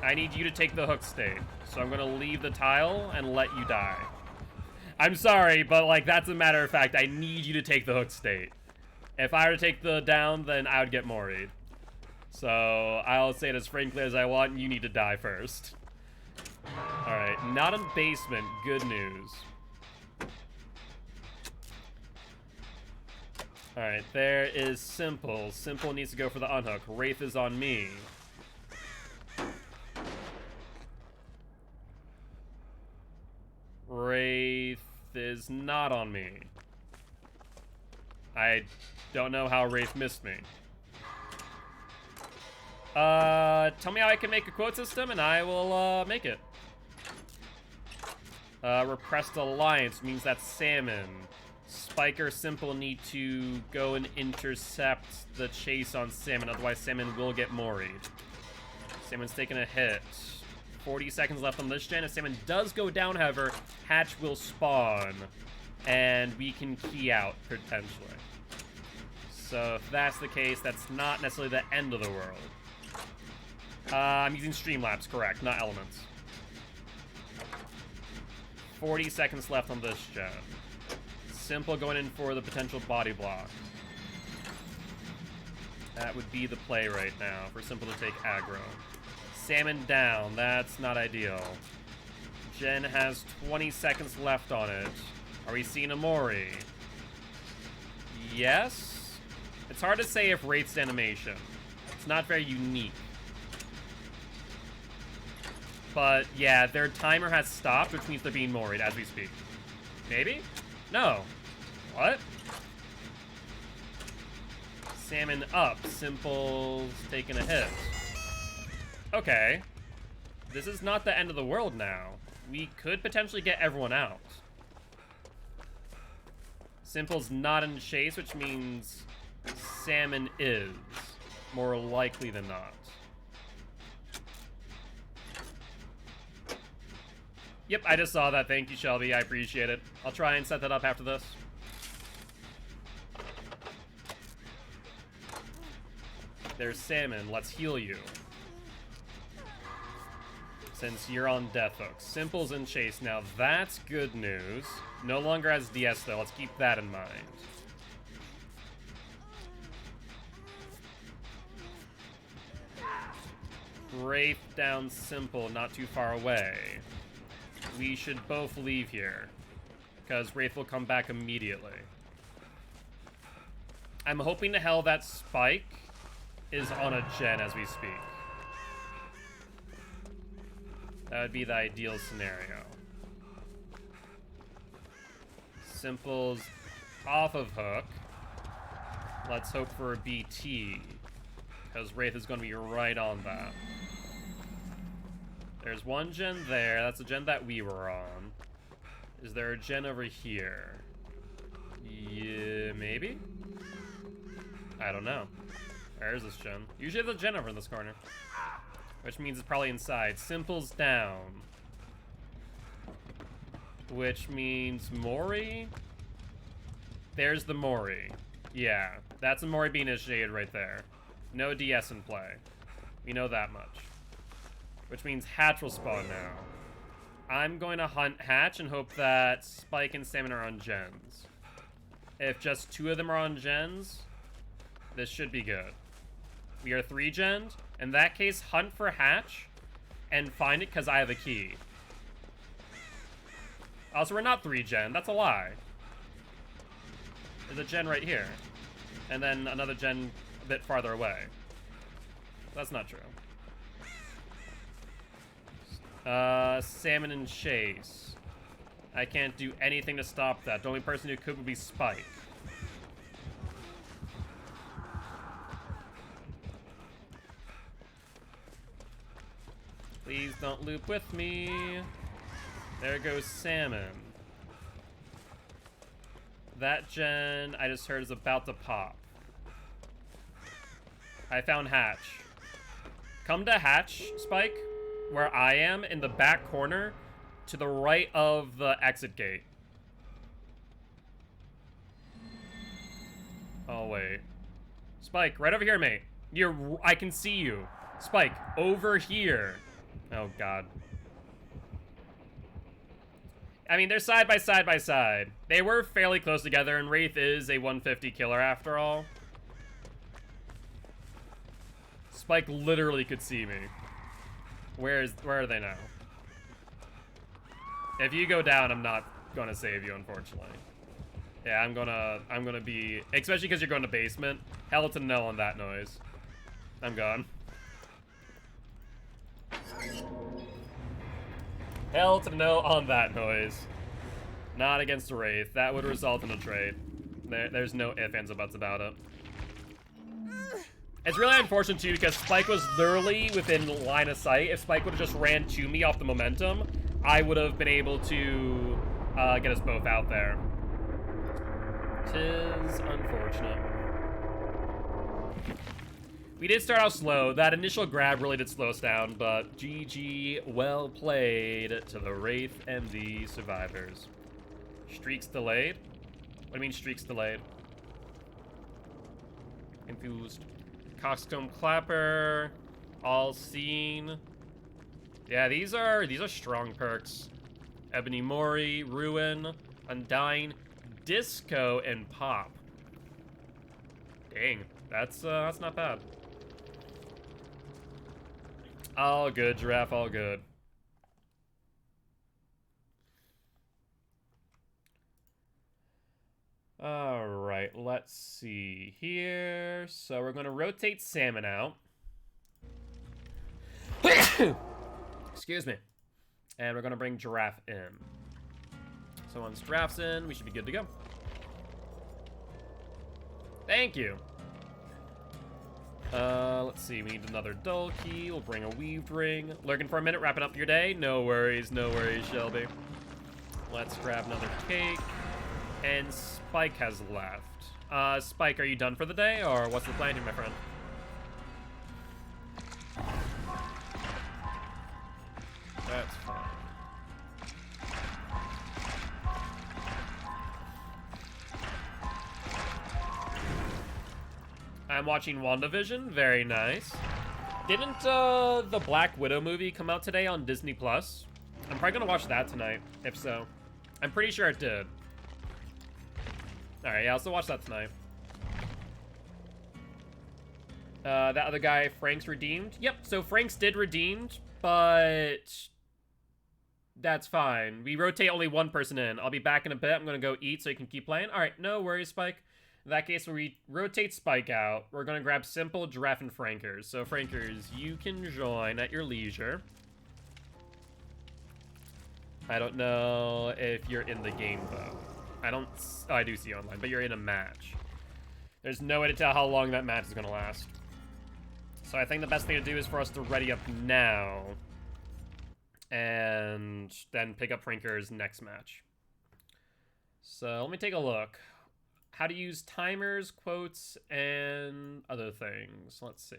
A: I need you to take the hook state. So I'm gonna leave the tile and let you die. I'm sorry, but like that's a matter of fact. I need you to take the hook state. If I were to take the down, then I would get moried. So I'll say it as frankly as I want. You need to die first. All right, not in basement. Good news. All right, there is Simple. Simple needs to go for the unhook. Wraith is on me. Wraith is not on me. I don't know how Wraith missed me. Tell me how I can make a quote system and I will, make it. Repressed Alliance means that Salmon. Spike or Simple need to go and intercept the chase on Salmon, otherwise Salmon will get moried. Salmon's taking a hit. 40 seconds left on this gen. If Salmon does go down, however, Hatch will spawn, and we can key out, potentially. So if that's the case, that's not necessarily the end of the world. I'm using Streamlabs, correct, not Elements. 40 seconds left on this gen. Simple going in for the potential body block. That would be the play right now, for Simple to take aggro. Salmon down, that's not ideal. Gen has 20 seconds left on it. Are we seeing a Mori? Yes? It's hard to say if Wraith's animation. It's not very unique. But yeah, their timer has stopped, which means they're being Moried as we speak. Maybe? No. What? Salmon up. Simple's taking a hit. Okay. This is not the end of the world now. We could potentially get everyone out. Simple's not in chase, which means Salmon is. More likely than not. Yep, I just saw that. Thank you, Shelby. I appreciate it. I'll try and set that up after this. There's Salmon. Let's heal you. Since you're on death hook. Simple's in chase now. That's good news. No longer has DS though. Let's keep that in mind. Wraith down Simple, not too far away. We should both leave here, because Wraith will come back immediately. I'm hoping to hell that Spike is on a gen as we speak. That would be the ideal scenario. Simple's off of hook. Let's hope for a BT, because Wraith is going to be right on that. There's one gen there. That's a gen that we were on. Is there a gen over here? Yeah, maybe? I don't know. Where is this gen? Usually there's a gen over in this corner. Which means it's probably inside. Simple's down. Which means Mori? There's the Mori. Yeah, that's a Mori being initiated right there. No DS in play. We know that much. Which means Hatch will spawn now. I'm going to hunt Hatch and hope that Spike and Salmon are on gens. If just 2 of them are on gens, this should be good. We are 3 gens. In that case, hunt for Hatch and find it because I have a key. Also, we're not 3 gen. That's a lie. There's a gen right here. And then another gen a bit farther away. That's not true. Salmon and Chase. I can't do anything to stop that. The only person who could would be Spike. Please don't loop with me. There goes Salmon. That gen I just heard is about to pop. I found hatch. Come to hatch, Spike, where I am, in the back corner, to the right of the exit gate. Oh, wait. Spike, right over here, mate. I can see you. Spike, over here. Oh, God. I mean, they're side by side by side. They were fairly close together, and Wraith is a 150 killer after all. Spike literally could see me. Where are they now? If you go down, I'm not gonna save you, unfortunately. Yeah, I'm gonna be, especially because you're going to basement. Hell to no on that noise. I'm gone. Hell to no on that noise. Not against a Wraith. That would result in a trade. There's no ifs, ands, or buts about it. It's really unfortunate too because Spike was literally within line of sight. If Spike would have just ran to me off the momentum, I would have been able to get us both out there. 'Tis unfortunate. We did start out slow. That initial grab really did slow us down, but GG, well played to the Wraith and the survivors. Streaks delayed? What do you mean streaks delayed? Confused. Coxcomb Clapper, All Seen. Yeah, these are strong perks. Ebony Mori, Ruin, Undying, Disco, and Pop. Dang, that's not bad. All good, Giraffe, all good. All right, let's see here. So we're gonna rotate Salmon out. Excuse me. And we're gonna bring Giraffe in. So once Giraffe's in, we should be good to go. Thank you. Let's see, we need another dull key. We'll bring a weaved ring. Lurking for a minute, wrapping up your day. No worries, Shelby. Let's grab another cake. And Spike has left. Spike, are you done for the day, or what's the plan here, my friend? That's fine. I'm watching WandaVision. Very nice. Didn't the Black Widow movie come out today on Disney Plus? I'm probably gonna watch that tonight, if so. I'm pretty sure it did. Alright, yeah, I'll also watch that tonight. That other guy, Frank's redeemed. Yep, so Frank's did redeemed, but that's fine. We rotate only one person in. I'll be back in a bit. I'm gonna go eat so you can keep playing. Alright, no worries, Spike. In that case, when we rotate Spike out, we're gonna grab Simple, Giraffe, and Frankers. So, Frankers, you can join at your leisure. I don't know if you're in the game, though. Oh, I do see you online, but you're in a match. There's no way to tell how long that match is gonna last. So I think the best thing to do is for us to ready up now. And then pick up Franker's next match. So let me take a look. How to use timers, quotes, and other things. Let's see.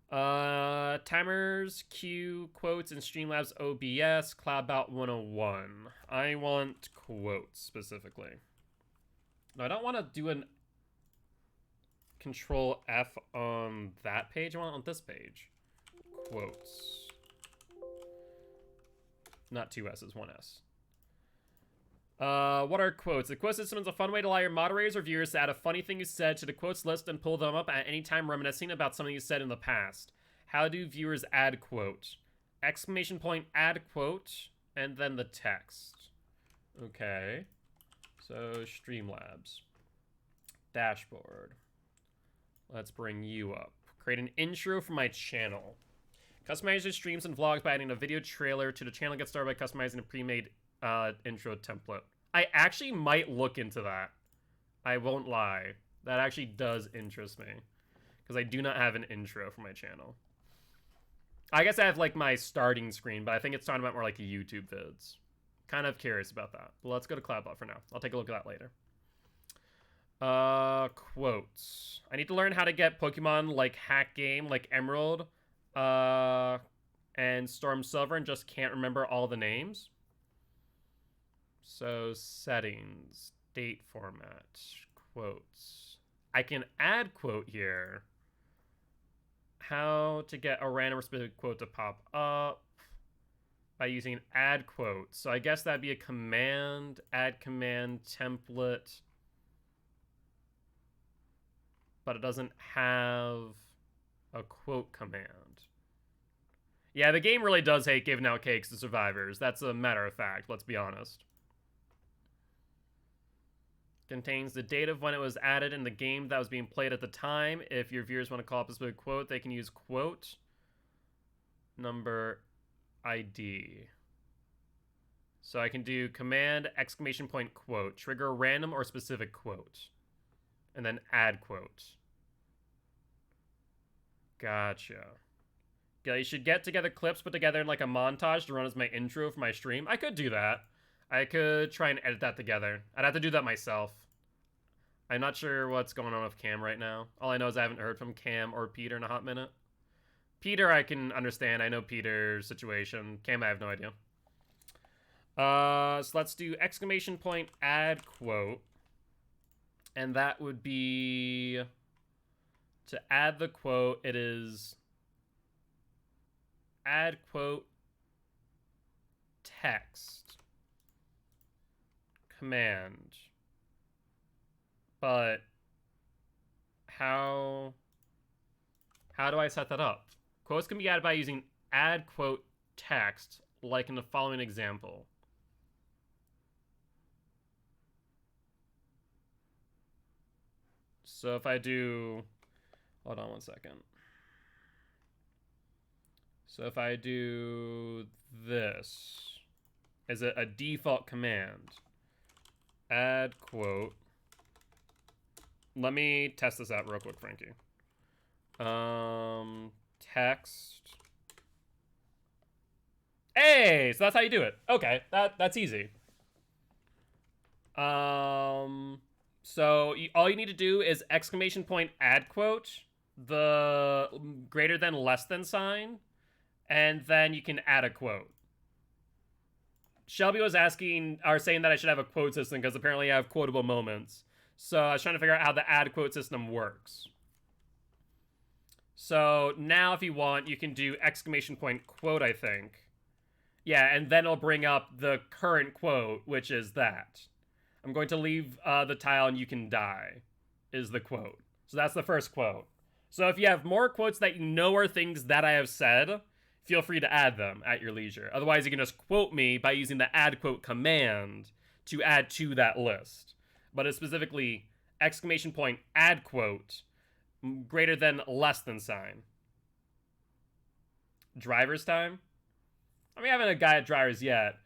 A: Timers, Q, quotes, and Streamlabs OBS, Cloudbot 101. I want quotes, specifically. No, I don't want to do an Control F on that page. I want it on this page. Quotes. Not two S's, one S. What are quotes? The quote system is a fun way to allow your moderators or viewers to add a funny thing you said to the quotes list and pull them up at any time reminiscing about something you said in the past. How do viewers add quote? Exclamation point, add quote, and then the text. Okay. So, Streamlabs. Dashboard. Let's bring you up. Create an intro for my channel. Customize your streams and vlogs by adding a video trailer to the channel. Get started by customizing a pre-made intro template. I actually might look into that. I won't lie. That actually does interest me. Because I do not have an intro for my channel. I guess I have like my starting screen, but I think it's talking about more like the YouTube vids. Kind of curious about that. But let's go to Cloudbot for now. I'll take a look at that later. Quotes. I need to learn how to get Pokemon like Hack Game, like Emerald, and Storm Silver, and just can't remember all the names. So settings, date format, quotes. I can add quote here. How to get a random or specific quote to pop up by using add quote. So I guess that'd be a command, add command, template. But it doesn't have a quote command. Yeah, the game really does hate giving out cakes to survivors. That's a matter of fact, let's be honest. Contains the date of when it was added in the game that was being played at the time. If your viewers want to call up a specific quote, they can use quote number ID. So I can do command exclamation point quote, trigger a random or specific quote, and then add quote. Gotcha. Yeah, you should get together clips put together in like a montage to run as my intro for my stream. I could do that. I could try and edit that together. I'd have to do that myself. I'm not sure what's going on with Cam right now. All I know is I haven't heard from Cam or Peter in a hot minute. Peter, I can understand. I know Peter's situation. Cam, I have no idea. So let's do exclamation point add quote. And that would be... To add the quote, it is... Add quote text. Command. But how do I set that up? Quotes can be added by using add quote text, like in the following example. So if I do, hold on one second. So if I do this, is it a default command? Add quote. Let me test this out real quick, Frankie. Text. Hey, so that's how you do it. Okay, that's easy. So all you need to do is exclamation point add quote, the greater than less than sign, and then you can add a quote. Shelby was asking, or saying that I should have a quote system because apparently I have quotable moments. So I was trying to figure out how the add quote system works. So now if you want, you can do exclamation point quote, I think. Yeah, and then it'll bring up the current quote, which is that. I'm going to leave the tile and you can die, is the quote. So that's the first quote. So if you have more quotes that you know are things that I have said, feel free to add them at your leisure. Otherwise, you can just quote me by using the add quote command to add to that list. But it's specifically exclamation point add quote greater than less than sign. Driver's time? I mean, I haven't a guy at drivers yet.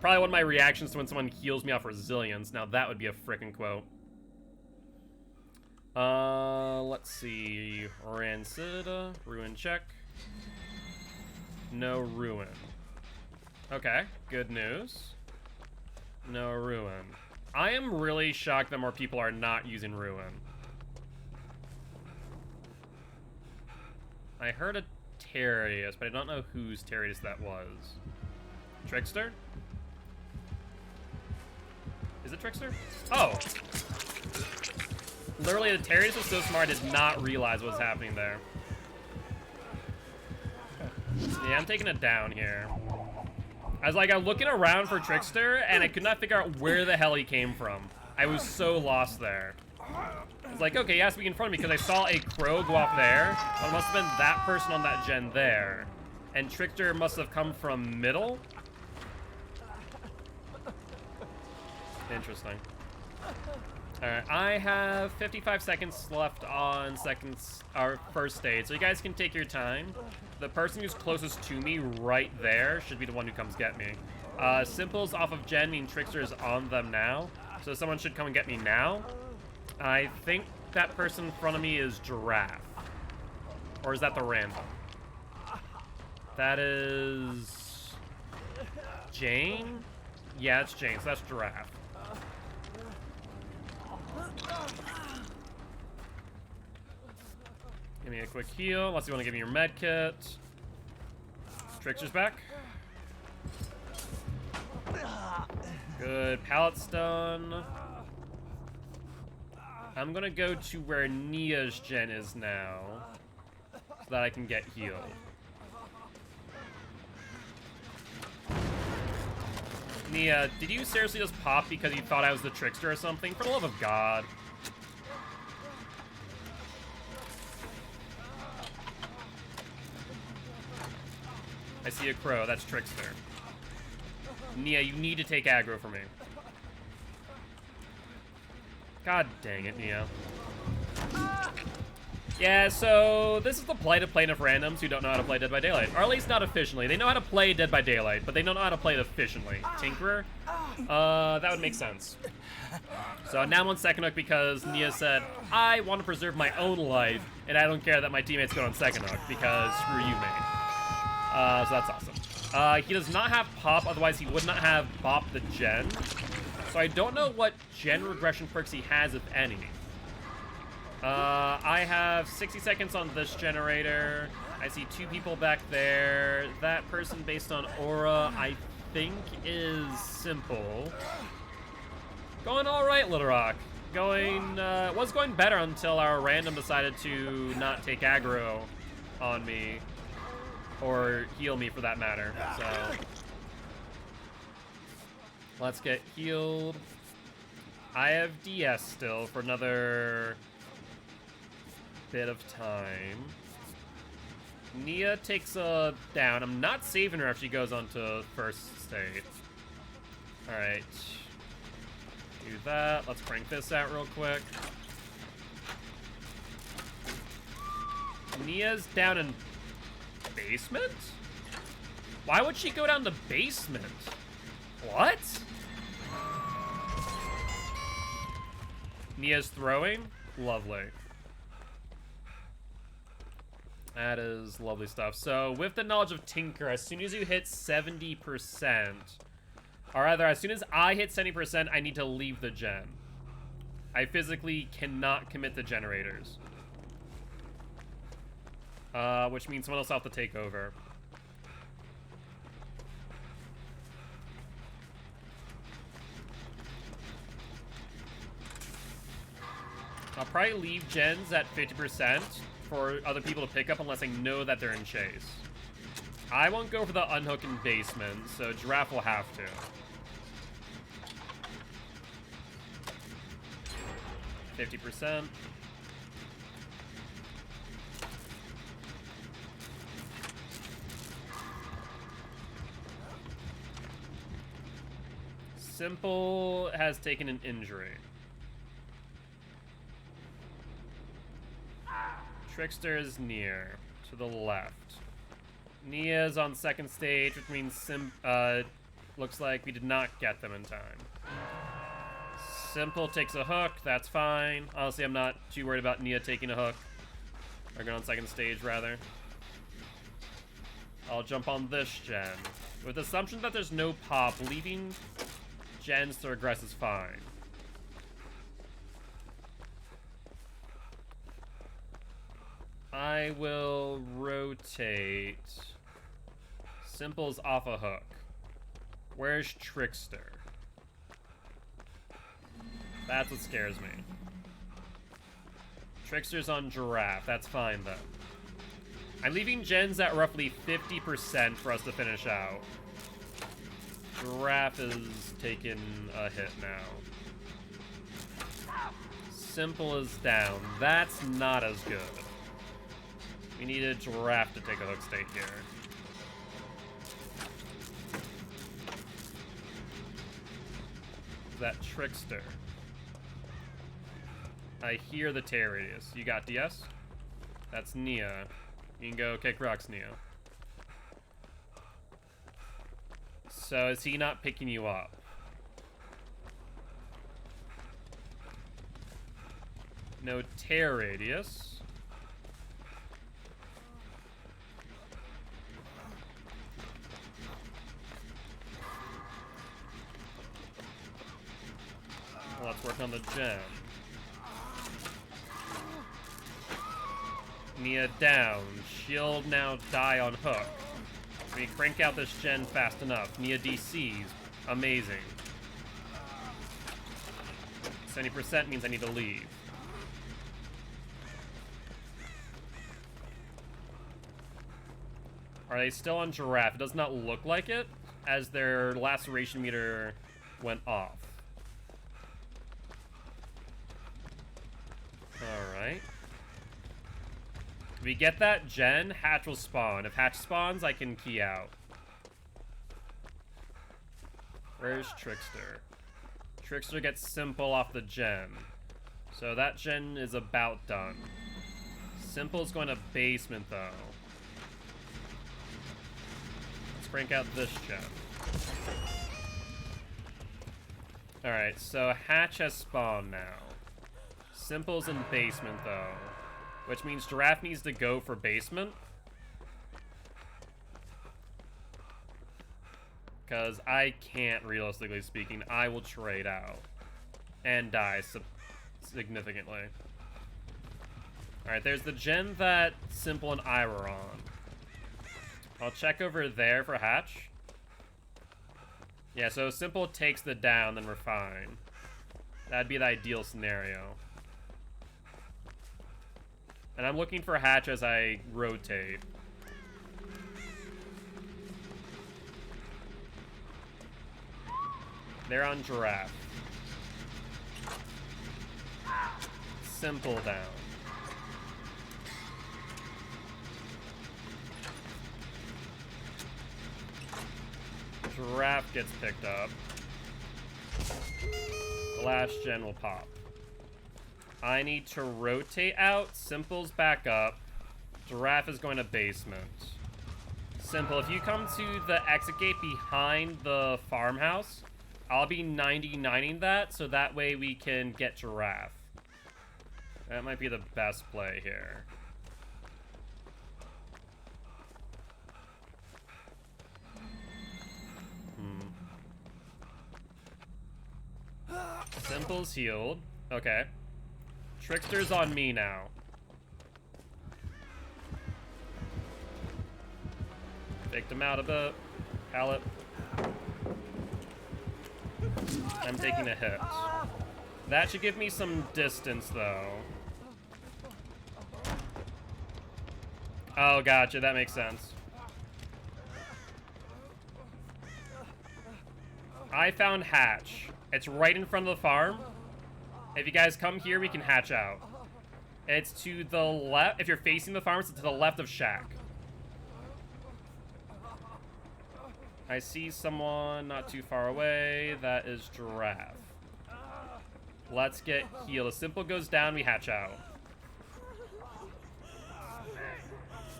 A: Probably one of my reactions to when someone heals me off resilience. Now that would be a frickin' quote. Let's see. Rancid, ruin check. No ruin. Okay, good news. No ruin. I am really shocked that more people are not using ruin. I heard a Terius, but I don't know whose Terius that was. Trickster? Is it Trickster? Oh! Literally, the Terius was so smart, I did not realize what was happening there. Yeah, I'm taking it down here. I was looking around for Trickster, and I could not figure out where the hell he came from. I was so lost there. It's like, okay, he has to be in front of me because I saw a crow go off there. Well, it must have been that person on that gen there. And Trickster must have come from middle. Interesting. Alright, I have 55 seconds left on our first stage, so you guys can take your time. The person who's closest to me right there should be the one who comes get me. Simples off of gen mean Trickster is on them now, so someone should come and get me now. I think that person in front of me is Giraffe. Or is that the random? That is... Jane? Yeah, it's Jane, so that's Giraffe. Give me a quick heal, unless you want to give me your med kit. Trickster's back. Good, pallet's done. I'm gonna go to where Nia's gen is now, so that I can get healed. Nia, did you seriously just pop because you thought I was the trickster or something? For the love of God. I see a crow, that's Trickster. Nia, you need to take aggro for me. God dang it, Nia. Yeah, so this is the plight of plaintiff randoms who don't know how to play Dead by Daylight. Or at least not efficiently. They know how to play Dead by Daylight, but they don't know how to play it efficiently. Tinkerer? That would make sense. So now I'm on second hook because Nia said, I want to preserve my own life, and I don't care that my teammates go on second hook because screw you, mate. So that's awesome. He does not have pop, otherwise he would not have bop the gen. So I don't know what gen regression perks he has, if any. I have 60 seconds on this generator. I see 2 people back there. That person based on aura, I think is simple. Going all right, Little Rock. Was going better until our random decided to not take aggro on me. Or heal me, for that matter. So let's get healed. I have DS still for another bit of time. Nia takes a down. I'm not saving her if she goes on to first state. Alright. Do that. Let's crank this out real quick. Nia's down in basement? Why would she go down the basement? What? Nia's throwing? Lovely. That is lovely stuff. So, with the knowledge of Tinker, as soon as you hit 70%, or rather, as soon as I hit 70%, I need to leave the gen. I physically cannot commit the generators. Which means someone else will have to take over. I'll probably leave gens at 50% for other people to pick up unless I know that they're in chase. I won't go for the unhook in basement, so Giraffe will have to. %. Simple has taken an injury. Trickster is near, to the left. Nia's on second stage, which means looks like we did not get them in time. Simple takes a hook, that's fine. Honestly, I'm not too worried about Nia taking a hook. Or going on second stage, rather. I'll jump on this gen. With the assumption that there's no pop, leaving gens to regress is fine. I will rotate. Simple's off a hook. Where's Trickster? That's what scares me. Trickster's on Giraffe. That's fine, though. I'm leaving gens at roughly 50% for us to finish out. Giraffe is taking a hit now. Simple is down. That's not as good. We needed Giraffe to take a hook state here. That Trickster. I hear the tear radius. You got DS? That's Nia. You can go kick rocks, Nia. So is he not picking you up? No tear radius. Let's work on the gem. Nia down. She'll now die on hook. We crank out this gen fast enough. Nia DCs. Amazing. 70% means I need to leave. Are they still on Giraffe? It does not look like it, as their laceration meter went off. Alright. If we get that gen, Hatch will spawn. If Hatch spawns, I can key out. Where's Trickster? Trickster gets Simple off the gen. So that gen is about done. Simple's going to basement, though. Let's crank out this gen. Alright, so Hatch has spawned now. Simple's in basement, though. Which means Giraffe needs to go for basement. Because I can't, realistically speaking. I will trade out. And die significantly. Alright, there's the gen that Simple and I were on. I'll check over there for Hatch. Yeah, so Simple takes the down, then we're fine. That'd be the ideal scenario. And I'm looking for Hatch as I rotate. They're on Giraffe. Simple down. Giraffe gets picked up. The last gen will pop. I need to rotate out. Simple's back up. Giraffe is going to basement. Simple, if you come to the exit gate behind the farmhouse, I'll be 99ing that, so that way we can get Giraffe. That might be the best play here. Simple's healed. Okay. Trickster's on me now. Faked him out a bit. Pallet. I'm taking a hit. That should give me some distance, though. Oh, gotcha. That makes sense. I found Hatch. It's right in front of the farm. If you guys come here, we can hatch out. It's to the left. If you're facing the farm, it's to the left of Shack. I see someone not too far away. That is Giraffe. Let's get healed. If Simple goes down, we hatch out.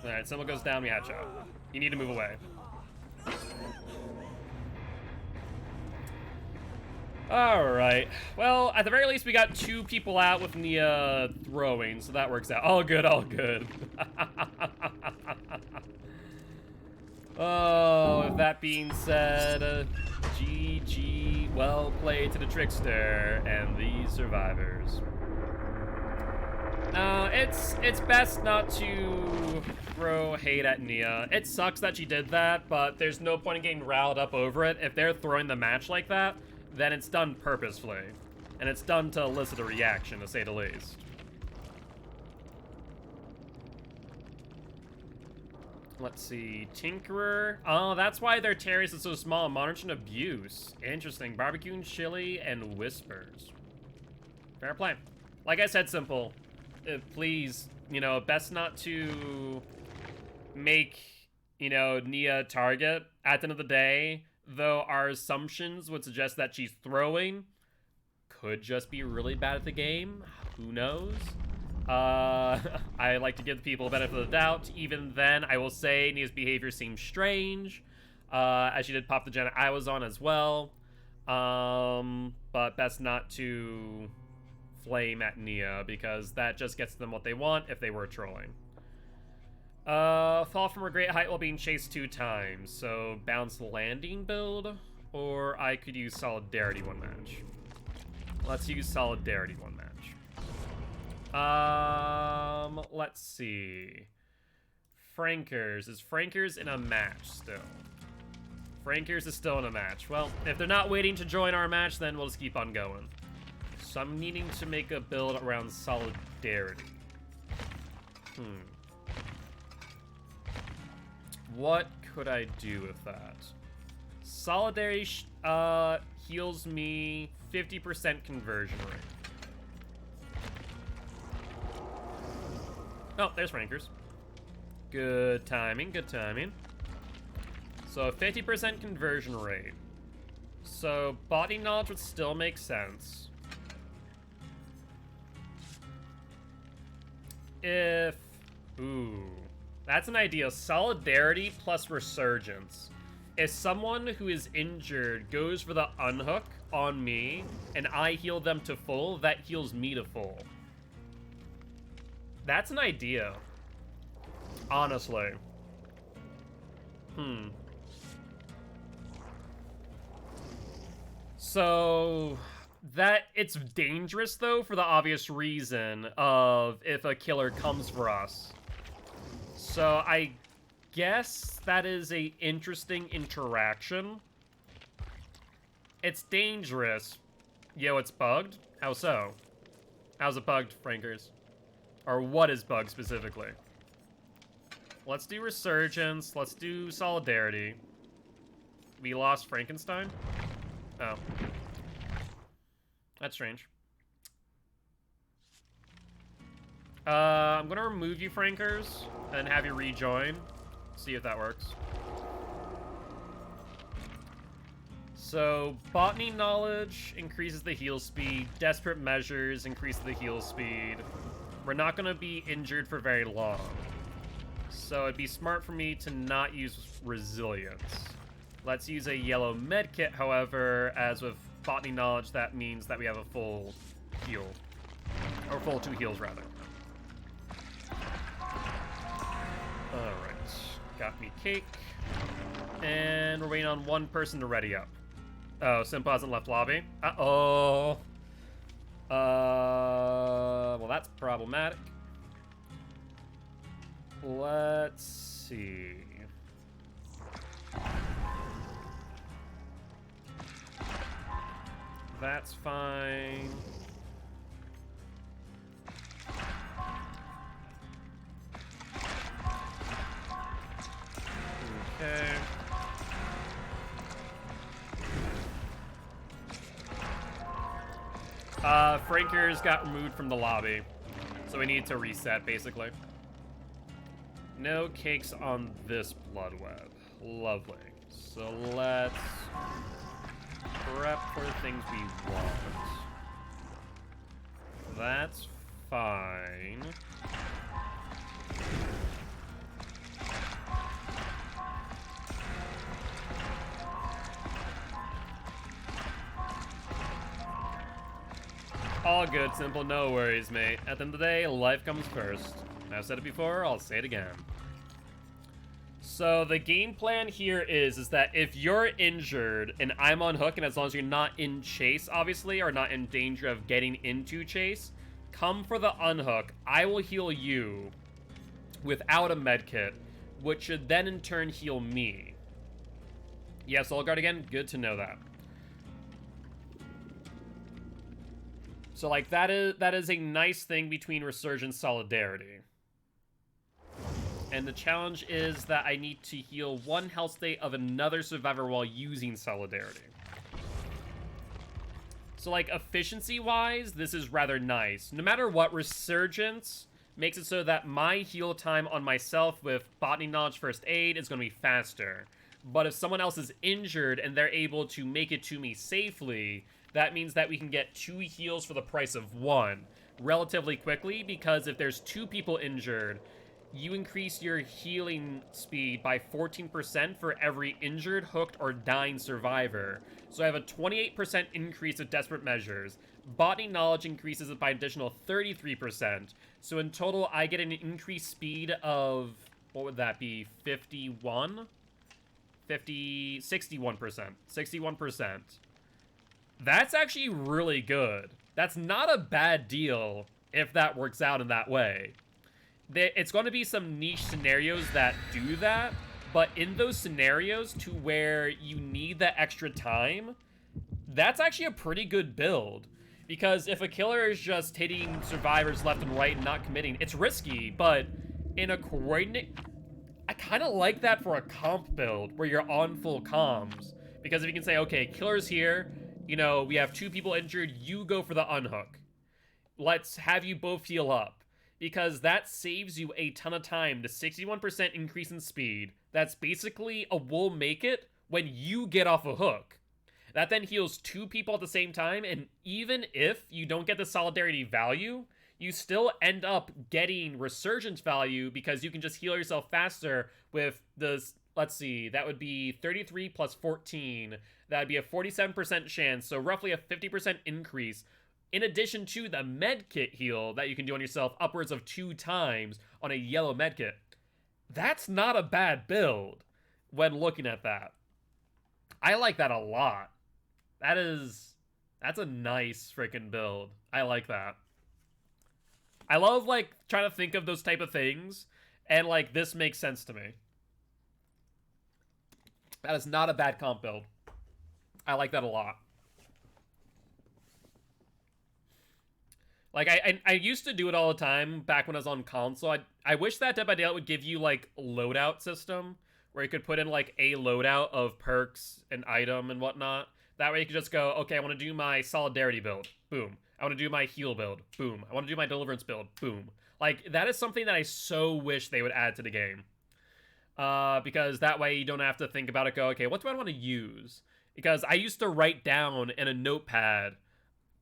A: Alright, Simple goes down, we hatch out. You need to move away. Alright. Well, at the very least, we got 2 people out with Nia throwing, so that works out. All good, all good. Oh, with that being said, GG, well played to the Trickster and the survivors. It's best not to throw hate at Nia. It sucks that she did that, but there's no point in getting riled up over it. If they're throwing the match like that, then it's done purposefully. And it's done to elicit a reaction, to say the least. Let's see, Tinkerer. Oh, that's why their terrace is so small. Monitoring abuse. Interesting. Barbecue and chili and whispers. Fair play. Like I said, Simple. Please, you know, best not to make, you know, Nia target at the end of the day. Though our assumptions would suggest that she's throwing. Could just be really bad at the game. Who knows? I like to give the people the benefit of the doubt. Even then, I will say Nia's behavior seems strange. As she did pop the gen I was on as well. But best not to flame at Nia, because that just gets them what they want if they were trolling. Fall from a great height while being chased 2 times. So, bounce landing build, or I could use Solidarity one match. Let's use Solidarity one match. let's see. Frankers. Is Frankers in a match still? Frankers is still in a match. Well, if they're not waiting to join our match, then we'll just keep on going. So I'm needing to make a build around solidarity. What could I do with that? Solidarity heals me 50% conversion rate. Oh, there's Frankers. Good timing, good timing. So 50% conversion rate. So body knowledge would still make sense. If... Ooh. That's an idea. Solidarity plus resurgence. If someone who is injured goes for the unhook on me, and I heal them to full, that heals me to full. That's an idea. Honestly. So... that it's dangerous, though, for the obvious reason of if a killer comes for us. So I guess that is a interesting interaction. It's dangerous. Yo, it's bugged? How so? How's it bugged, Frankers? Or what is bugged specifically? Let's do Resurgence. Let's do Solidarity. We lost Frankenstein? Oh. That's strange. I'm gonna remove you, Frankers, and have you rejoin. See if that works. So, Botany Knowledge increases the heal speed. Desperate Measures increase the heal speed. We're not gonna be injured for very long. So it'd be smart for me to not use Resilience. Let's use a yellow medkit, however, as with Botany Knowledge, that means that we have a full heal. Or full 2 heals, rather. Alright. Got me cake. And we're waiting on one person to ready up. Oh, Simple hasn't left lobby. Uh-oh. Well, that's problematic. Let's see. That's fine. Okay. Frankers got removed from the lobby, so we need to reset, basically. No cakes on this blood web. Lovely. So let's prep for the things we want. That's fine. All good, Simple. No worries, mate. At the end of the day, life comes first. I've said it before, I'll say it again. So the game plan here is that if you're injured and I'm on hook, and as long as you're not in chase, obviously, or not in danger of getting into chase, come for the unhook. I will heal you without a medkit, which should then in turn heal me. Yes, Soul Guard again? Good to know that. So, like, that is a nice thing between Resurgence Solidarity. And the challenge is that I need to heal 1 health state of another survivor while using Solidarity. So, like, efficiency-wise, this is rather nice. No matter what, Resurgence makes it so that my heal time on myself with Botany Knowledge First Aid is going to be faster. But if someone else is injured and they're able to make it to me safely, that means that we can get 2 heals for the price of 1 relatively quickly, because if there's 2 people injured, you increase your healing speed by 14% for every injured, hooked, or dying survivor. So I have a 28% increase of Desperate Measures. Botany Knowledge increases it by an additional 33%. So in total, I get an increased speed of, what would that be, 61%? 61%. 61%. That's actually really good. That's not a bad deal if that works out in that way. it's going to be some niche scenarios that do that, but in those scenarios to where you need that extra time, that's actually a pretty good build. Because if a killer is just hitting survivors left and right and not committing, it's risky, but in a coordinate... I kind of like that for a comp build where you're on full comms. Because if you can say, okay, killer's here, you know, we have 2 people injured, you go for the unhook. Let's have you both heal up. Because that saves you a ton of time, the 61% increase in speed. That's basically a we'll make it when you get off a hook. That then heals 2 people at the same time, and even if you don't get the solidarity value, you still end up getting resurgence value because you can just heal yourself faster with the, let's see, that would be 33 plus 14. That would be a 47% chance, so roughly a 50% increase, in addition to the medkit heal that you can do on yourself upwards of 2 times on a yellow medkit. That's not a bad build when looking at that. I like that a lot. That's a nice freaking build. I like that. I love, like, trying to think of those type of things, and, like, this makes sense to me. That is not a bad comp build. I like that a lot. Like, I used to do it all the time back when I was on console. I wish that Dead by Daylight would give you, like, loadout system, where you could put in, like, a loadout of perks and item and whatnot. That way you could just go, okay, I want to do my solidarity build. Boom. I want to do my heal build. Boom. I want to do my deliverance build. Boom. Like, that is something that I so wish they would add to the game. Because that way you don't have to think about it, go, okay, what do I want to use? Because I used to write down in a notepad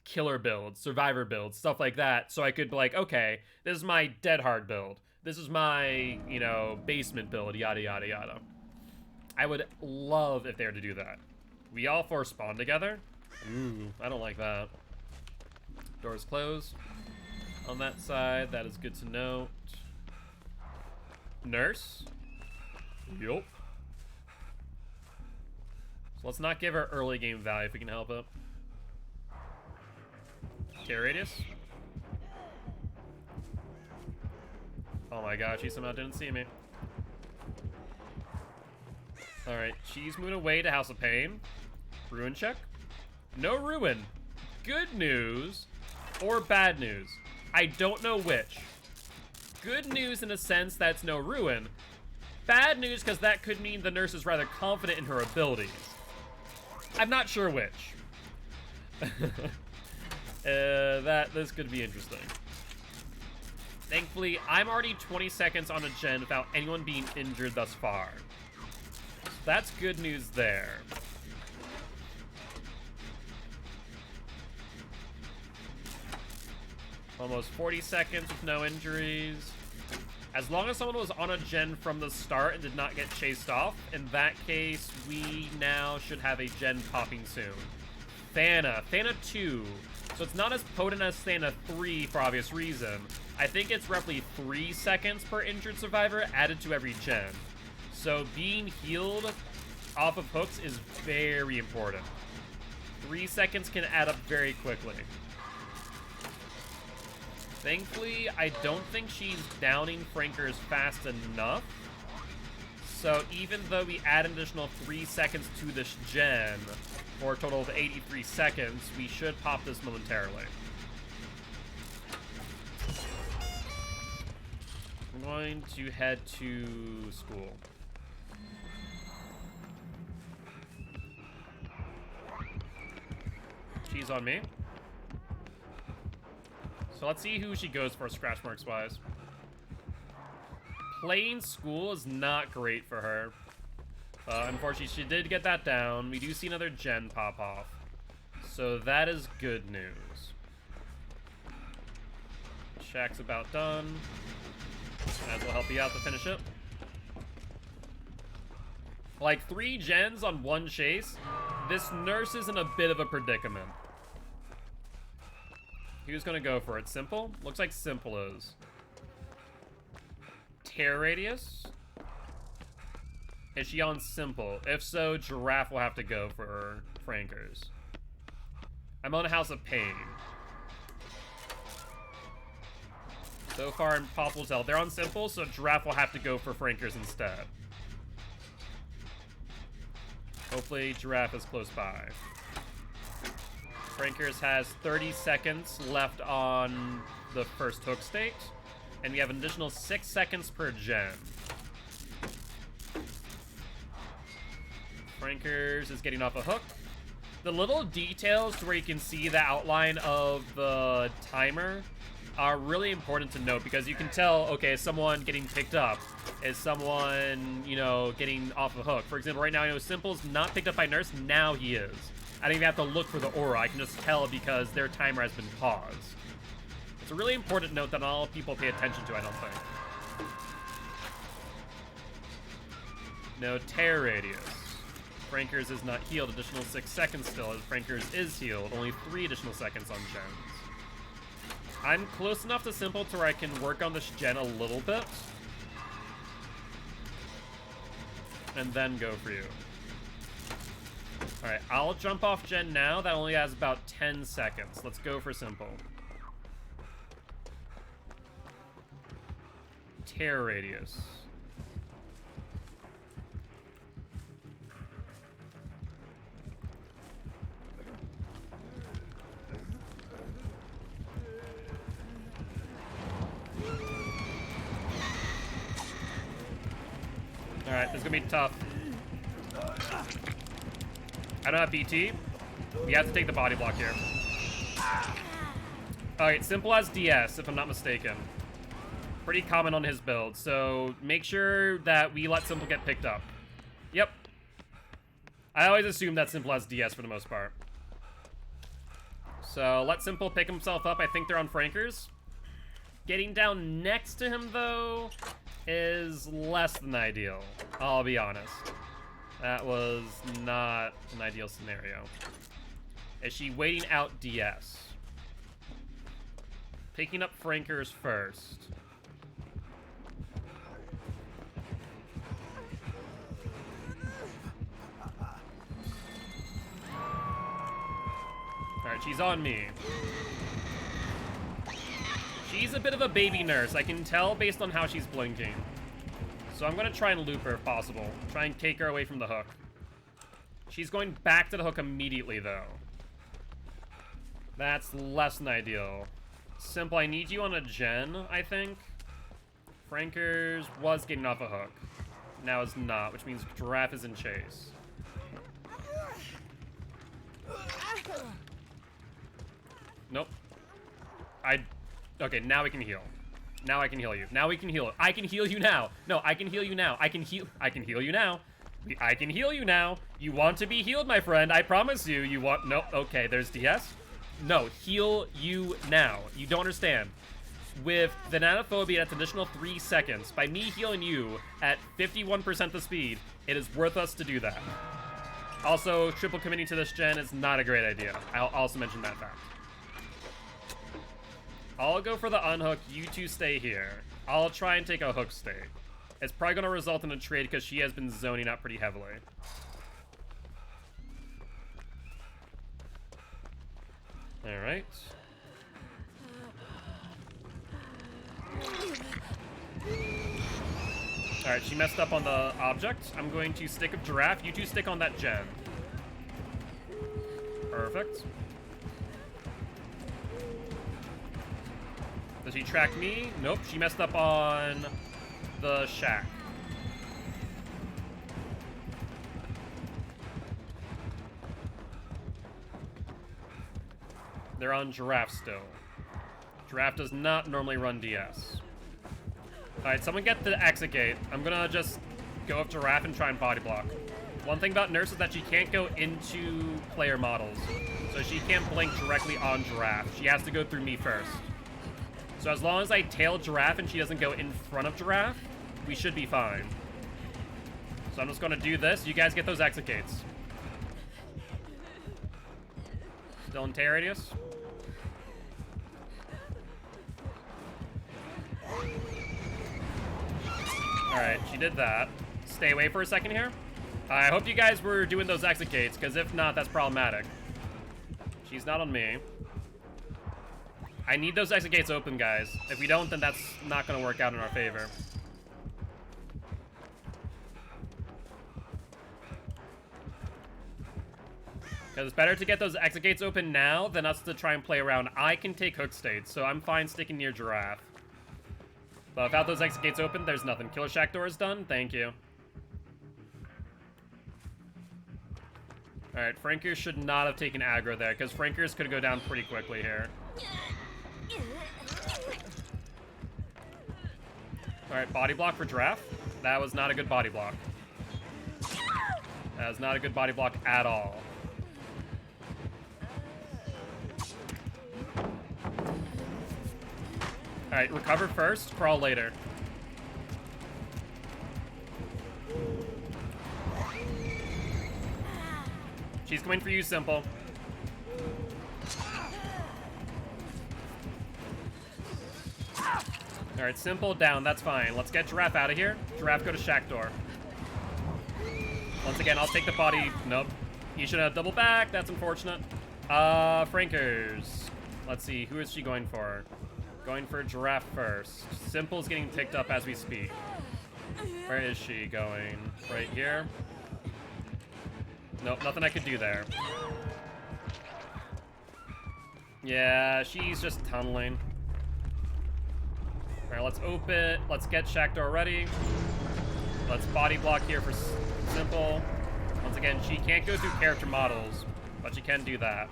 A: killer builds, survivor builds, stuff like that, so I could be like, okay, this is my dead hard build. This is my, you know, basement build, yada, yada, yada. I would love if they were to do that. We all 4 spawn together? Ooh, I don't like that. Doors closed. On that side, that is good to note. Nurse? Yup. So let's not give her early game value if we can help it. Care radius? Oh my god, she somehow didn't see me. Alright, she's moving away to House of Pain. Ruin check? No ruin. Good news or bad news? I don't know which. Good news in a sense that's no ruin. Bad news because that could mean the nurse is rather confident in her abilities. I'm not sure which. This could be interesting. Thankfully, I'm already 20 seconds on a gen without anyone being injured thus far. So that's good news there. Almost 40 seconds with no injuries. As long as someone was on a gen from the start and did not get chased off, in that case, we now should have a gen popping soon. Thana 2. So it's not as potent as Thana 3 for obvious reason. I think it's roughly 3 seconds per injured survivor added to every gen. So being healed off of hooks is very important. 3 seconds can add up very quickly. Thankfully, I don't think she's downing Frankers fast enough. So even though we add an additional 3 seconds to this gen, for a total of 83 seconds, we should pop this momentarily. I'm going to head to school. She's on me. So let's see who she goes for scratch marks wise. Playing school is not great for her. Unfortunately, she did get that down. We do see another gen pop off. So that is good news. Shack's about done. Might as well help you out to finish it. Like 3 gens on 1 chase. This nurse is in a bit of a predicament. Who's gonna go for it? Simple? Looks like Simple is. Tear radius? Is she on Simple? If so, Giraffe will have to go for Frankers. I'm on House of Pain. So far, impossible to tell. They're on simple, so Giraffe will have to go for Frankers instead. Hopefully, Giraffe is close by. Frankers has 30 seconds left on the first hook state, and we have an additional 6 seconds per gen. Frankers is getting off a hook. The little details to where you can see the outline of the timer are really important to note, because you can tell, okay, is someone getting picked up? Is someone, you know, getting off a hook? For example, right now, I know Simple's not picked up by Nurse. Now he is. I don't even have to look for the aura. I can just tell because their timer has been paused. It's a really important note that not all people pay attention to, I don't think. No tear radius. Frankers is not healed. Additional 6 seconds still, as Frankers is healed. Only 3 additional seconds on gens. I'm close enough to Simple to where I can work on this gen a little bit. And then go for you. Alright, I'll jump off gen now. That only has about 10 seconds. Let's go for Simple. Tear radius. Alright, this is gonna be tough. I don't have BT. We have to take the body block here. Alright, Simple has DS, if I'm not mistaken. Pretty common on his build, so make sure that we let Simple get picked up. Yep. I always assume that Simple has DS for the most part. So let Simple pick himself up. I think they're on Frankers. Getting down next to him, though, is less than ideal. I'll be honest. That was not an ideal scenario. Is she waiting out DS? Picking up Frankers first. Alright, she's on me. She's a bit of a baby nurse. I can tell based on how she's blinking. So I'm going to try and loop her if possible. Try and take her away from the hook. She's going back to the hook immediately, though. That's less than ideal. Simple, I need you on a gen, I think. Frankers was getting off a hook. Now is not, which means Giraffe is in chase. Nope. Okay, now we can heal. Now I can heal you. Now we can heal. I can heal you now. No, I can heal you now. I can heal you now. I can heal you now. You want to be healed, my friend. I promise you. You want... No, okay, there's DS. No, heal you now. You don't understand. With the nanophobia, that's an additional 3 seconds. By me healing you at 51% the speed, it is worth us to do that. Also, triple committing to this gen is not a great idea. I'll also mention that fact. I'll go for the unhook. You two stay here. I'll try and take a hook state. It's probably going to result in a trade because she has been zoning out pretty heavily. Alright. Alright, she messed up on the object. I'm going to stick with Giraffe. You two stick on that gen. Perfect. Does she track me? Nope, she messed up on the shack. They're on Giraffe still. Giraffe does not normally run DS. Alright, someone get the exit gate. I'm gonna just go up Giraffe and try and body block. One thing about Nurse is that she can't go into player models. So she can't blink directly on Giraffe. She has to go through me first. So as long as I tail Giraffe and she doesn't go in front of Giraffe, we should be fine. So I'm just gonna do this. You guys get those exit gates. Still in tear radius. Alright, she did that. Stay away for a second here. I hope you guys were doing those exit gates, because if not, that's problematic. She's not on me. I need those exit gates open, guys. If we don't, then that's not going to work out in our favor. Because it's better to get those exit gates open now than us to try and play around. I can take hook states, so I'm fine sticking near Giraffe. But without those exit gates open, there's nothing. Killer Shack door is done. Thank you. Alright, Frankers should not have taken aggro there, because Frankers could go down pretty quickly here. Alright, body block for Giraffe. That was not a good body block. That was not a good body block at all. Alright, recover first, crawl later. She's coming for you, Simple. Alright, Simple down, that's fine. Let's get Giraffe out of here. Giraffe, go to Shack door. Once again, I'll take the body. Nope. You should have double back, that's unfortunate. Frankers. Let's see, who is she going for? Going for Giraffe first. Simple's getting ticked up as we speak. Where is she going? Right here? Nope, nothing I could do there. Yeah, she's just tunneling. Alright, let's open. Let's get Shack door ready. Let's body block here for Simple. Once again, she can't go through character models, but she can do that.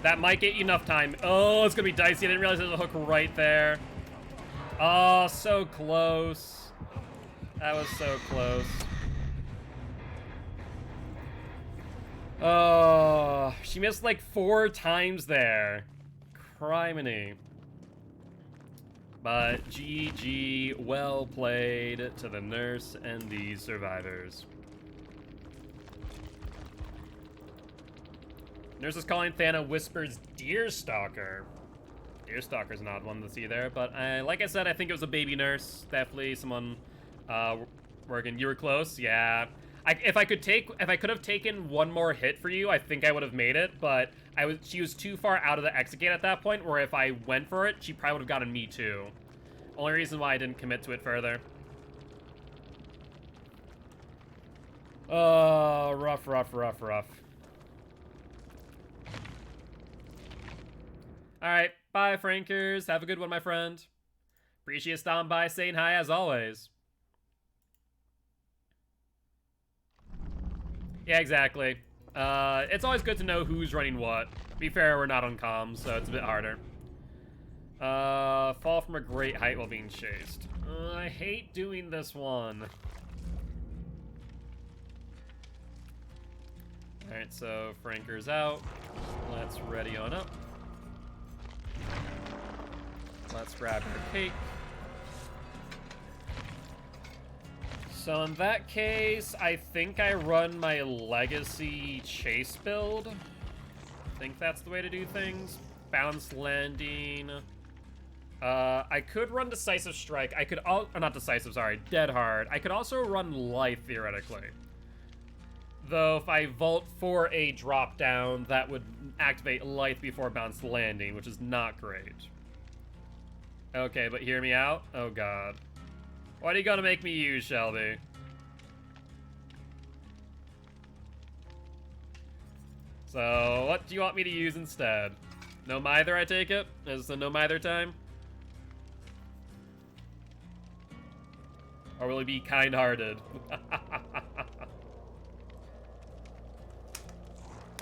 A: That might get you enough time. Oh, it's gonna be dicey. I didn't realize there's a hook right there. Oh, so close. That was so close. Oh, she missed like 4 times there. Criminy. But GG, well played to the nurse and the survivors. Nurse is calling. Thana whispers Deerstalker. Deerstalker's an odd one to see there, but like I said, I think it was a baby nurse. Definitely someone working. You were close, yeah. If I could have taken one more hit for you, I think I would have made it. But she was too far out of the exit gate at that point. Where if I went for it, she probably would have gotten me too. Only reason why I didn't commit to it further. Oh, rough, rough, rough, rough. Alright, bye, Frankers. Have a good one, my friend. Appreciate stopping by, saying hi as always. Yeah, exactly. It's always good to know who's running what. To be fair, we're not on comms, so it's a bit harder. Fall from a great height while being chased. I hate doing this one. Alright, so Franker's out. Let's ready on up. Let's grab her cake. So in that case, I think I run my legacy chase build. I think that's the way to do things. Bounce landing. I could run decisive strike. I could not decisive, sorry, dead hard. I could also run life theoretically. Though if I vault for a drop down, that would activate life before bounce landing, which is not great. Okay, but hear me out. Oh god. What are you gonna make me use, Shelby? So, what do you want me to use instead? No Mither, I take it? Is the no Mither time? Or will he be kind-hearted?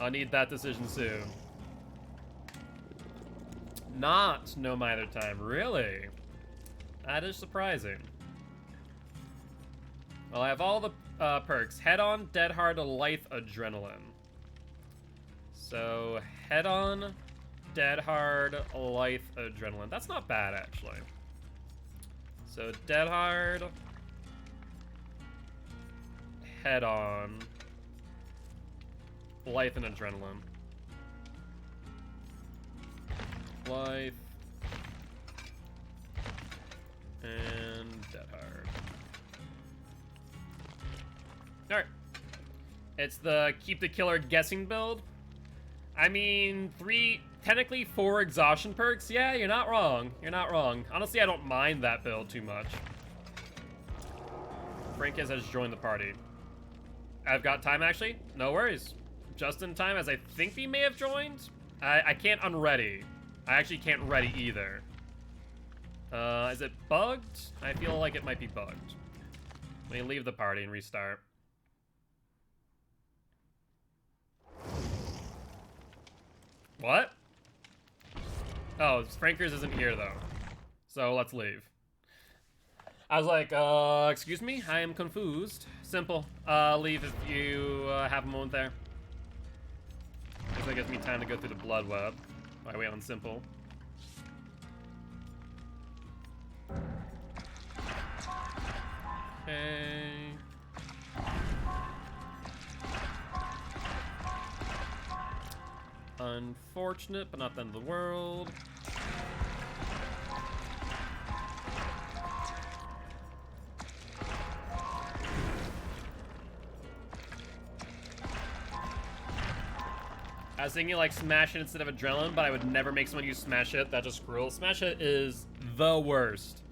A: I'll need that decision soon. Not no Mither time, really? That is surprising. Well, I have all the perks. Head on, dead hard, lithe, adrenaline. So, head on, dead hard, lithe, adrenaline. That's not bad, actually. So, dead hard, head on, life and adrenaline. Life. And dead hard. Alright. It's the keep the killer guessing build. I mean, technically 4 exhaustion perks. Yeah, you're not wrong. You're not wrong. Honestly, I don't mind that build too much. Franquez has joined the party. I've got time, actually. No worries. Just in time, as I think he may have joined. I can't unready. I actually can't ready either. Is it bugged? I feel like it might be bugged. Let me leave the party and restart. What? Oh, Frankers isn't here, though. So, let's leave. I was like, excuse me? I am confused. Simple. Leave if you have a moment there. Guess that gives me time to go through the blood web. While I wait on Simple. Okay. Unfortunate, but not the end of the world. I was thinking like Smash It instead of Adrenaline, but I would never make someone use Smash It. That's just cruel. Smash It is the worst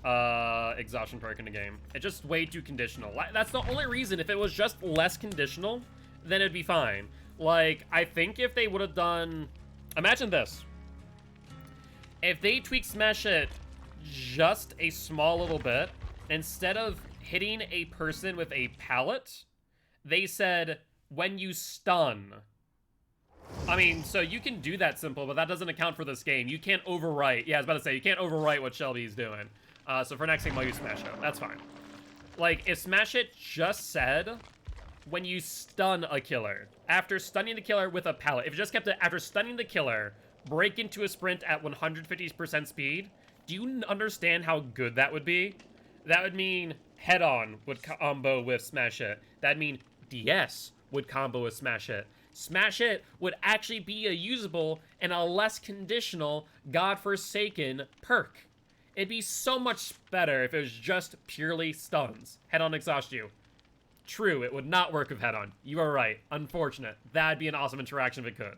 A: exhaustion perk in the game. It's just way too conditional. That's the only reason. If it was just less conditional, then it'd be fine. Like, I think if they would have done... Imagine this. If they tweaked Smash It just a small little bit, instead of hitting a person with a pallet, they said, when you stun... I mean, so you can do that Simple, but that doesn't account for this game. You can't overwrite. Yeah, I was about to say, you can't overwrite what Shelby's doing. So for next game, I'll use Smash It. That's fine. Like, if Smash It just said, when you stun a killer, after stunning the killer with a pallet, if it just kept it, after stunning the killer, break into a sprint at 150% speed, do you understand how good that would be? That would mean head-on would combo with Smash It. That'd mean DS would combo with Smash It. Smash It would actually be a usable and a less conditional, godforsaken perk. It'd be so much better if it was just purely stuns. Head-on exhaust you. True, it would not work with head-on. You are right. Unfortunate. That'd be an awesome interaction if it could.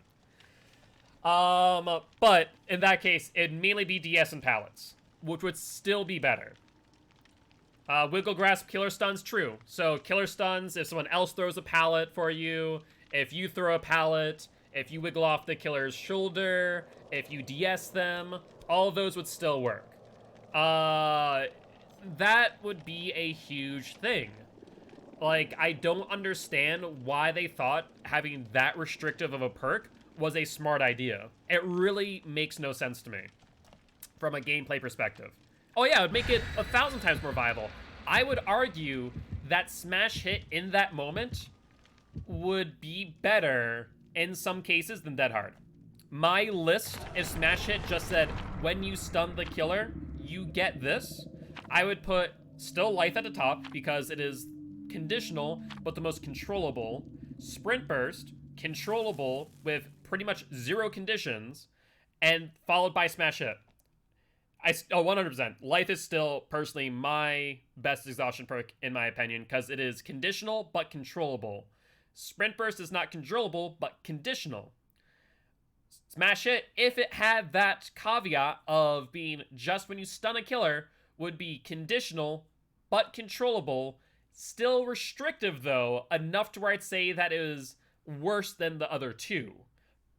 A: But in that case, it'd mainly be DS and pallets, which would still be better. Wiggle Grasp, Killer Stuns, true. So Killer Stuns, if someone else throws a pallet for you, if you throw a pallet, if you wiggle off the killer's shoulder, if you DS them, all of those would still work. That would be a huge thing. Like, I don't understand why they thought having that restrictive of a perk was a smart idea. It really makes no sense to me from a gameplay perspective. Oh yeah, it would make it 1,000 times more viable. I would argue that Smash Hit in that moment would be better in some cases than Dead Hard. My list, if Smash Hit just said, when you stun the killer, you get this, I would put still Life at the top because it is conditional, but the most controllable. Sprint Burst, controllable with pretty much 0 conditions, and followed by Smash Hit. 100%. Life is still, personally, my best exhaustion perk, in my opinion, because it is conditional, but controllable. Sprint Burst is not controllable, but conditional. Smash Hit, if it had that caveat of being just when you stun a killer, would be conditional, but controllable. Still restrictive, though, enough to where I'd say that it is worse than the other two.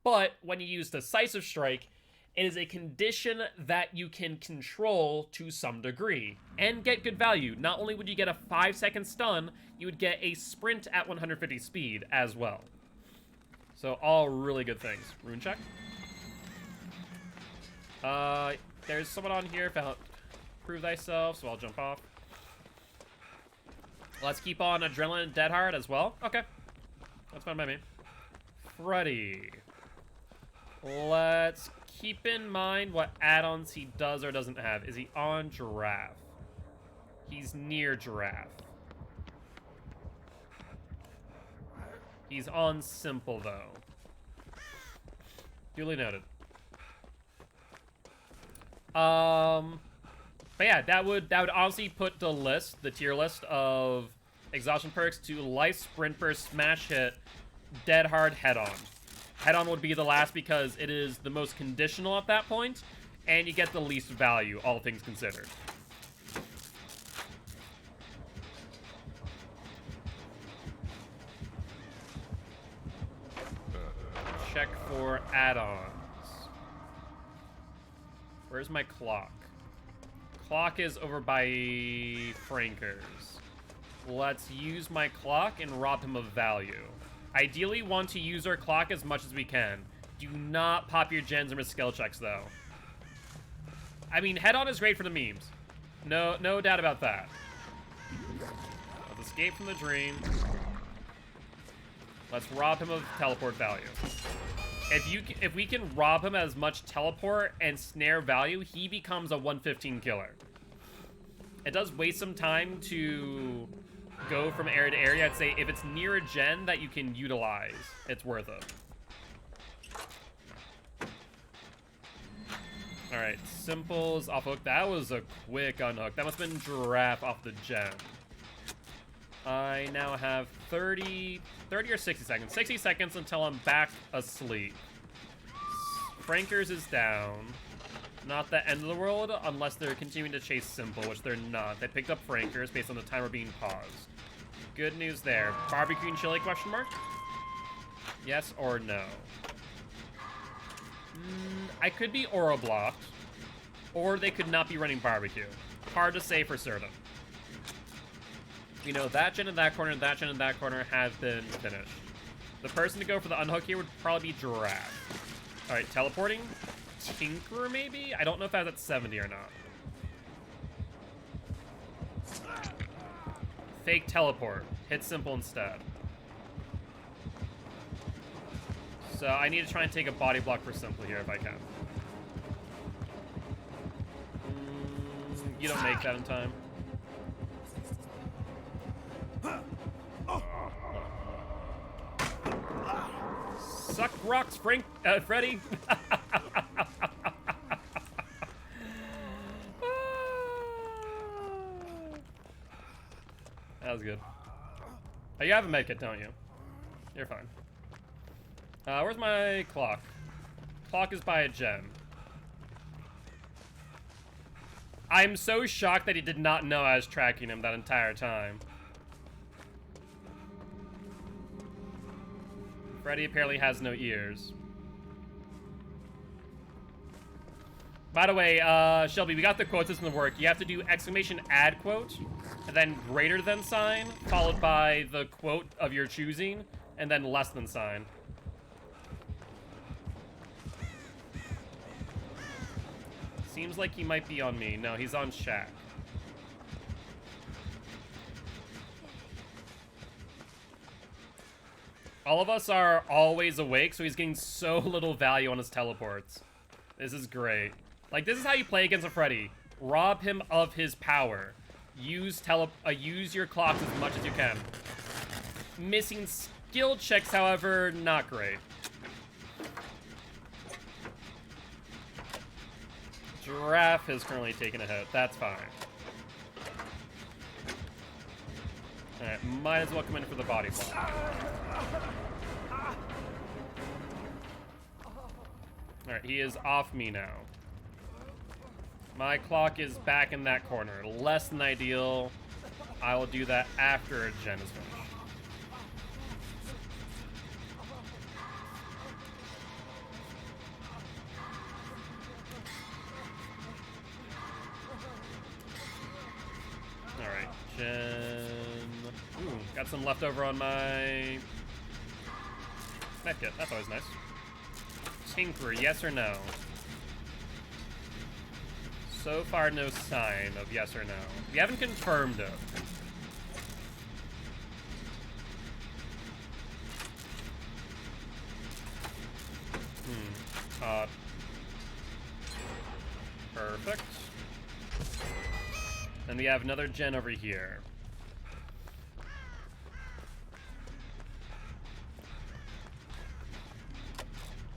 A: But when you use Decisive Strike, it is a condition that you can control to some degree and get good value. Not only would you get a 5-second stun, you would get a sprint at 150 speed as well. So all really good things. Rune check. There's someone on here found Prove Thyself, so I'll jump off. Let's keep on Adrenaline and Dead Hard as well. Okay. That's fine by me. Freddy. Let's keep in mind what add-ons he does or doesn't have. Is he on Giraffe? He's near Giraffe. He's on simple, though. Duly noted. But yeah, that would honestly put the tier list of exhaustion perks to life, sprint burst, smash hit, dead hard, head on. Head on would be the last because it is the most conditional at that point, and you get the least value, all things considered. Check for add-ons. Where's my clock? Clock is over by Frankers. Let's use my clock and rob him of value. Ideally, want to use our clock as much as we can. Do not pop your gens or miss skill checks, though. I mean, head-on is great for the memes. No doubt about that. Let's escape from the dream. Let's rob him of teleport value. If we can rob him as much teleport and snare value, he becomes a 115 killer. It does waste some time to go from area to area. I'd say if it's near a gen that you can utilize, it's worth it. Alright, Simple's off hook. That was a quick unhook. That must have been Giraffe off the gen. I now have 30 or 60 seconds. 60 seconds until I'm back asleep. Frankers is down. Not the end of the world, unless they're continuing to chase Simple, which they're not. They picked up Frankers based on the timer being paused. Good news there. Barbecue and chili, question mark? Yes or no? I could be aura blocked, or they could not be running barbecue. Hard to say for certain. You know, that gen in that corner, that gen in that corner have been finished. The person to go for the unhook here would probably be Giraffe. Alright, teleporting. Tinkerer, maybe? I don't know if that's at 70 or not. Fake teleport. Hit Simple instead. So I need to try and take a body block for Simple here if I can. You don't make that in time. Suck rocks, Freddy. That was good. Oh, you have a medkit, don't you? You're fine. Where's my clock? Clock is by a gen. I'm so shocked that he did not know I was tracking him that entire time. Freddy apparently has no ears. By the way, Shelby, we got the quote system to work. You have to do exclamation add quote, and then greater than sign, followed by the quote of your choosing, and then less than sign. Seems like he might be on me. No, he's on Shaq. All of us are always awake, so he's getting so little value on his teleports. This is great. Like, this is how you play against a Freddy. Rob him of his power. Use your clocks as much as you can. Missing skill checks, however, not great. Giraffe is currently taking a hit. That's fine. Alright, might as well come in for the body block. Alright, he is off me now. My clock is back in that corner. Less than ideal. I will do that after a gen is finished. Alright, gen... Ooh, got some leftover on my... medkit, that's always nice. Tinkerer, yes or no? So far, no sign of yes or no. We haven't confirmed it. Perfect. Then we have another gen over here.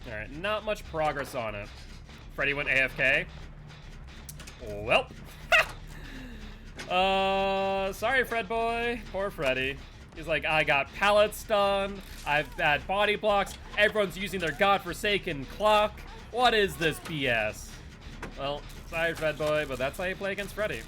A: Alright, not much progress on it. Freddy went AFK. Well. Sorry, Fred boy. Poor Freddy. He's like, I got pallets done. I've had body blocks. Everyone's using their godforsaken clock. What is this BS? Well, sorry, Fred boy, but that's how you play against Freddy.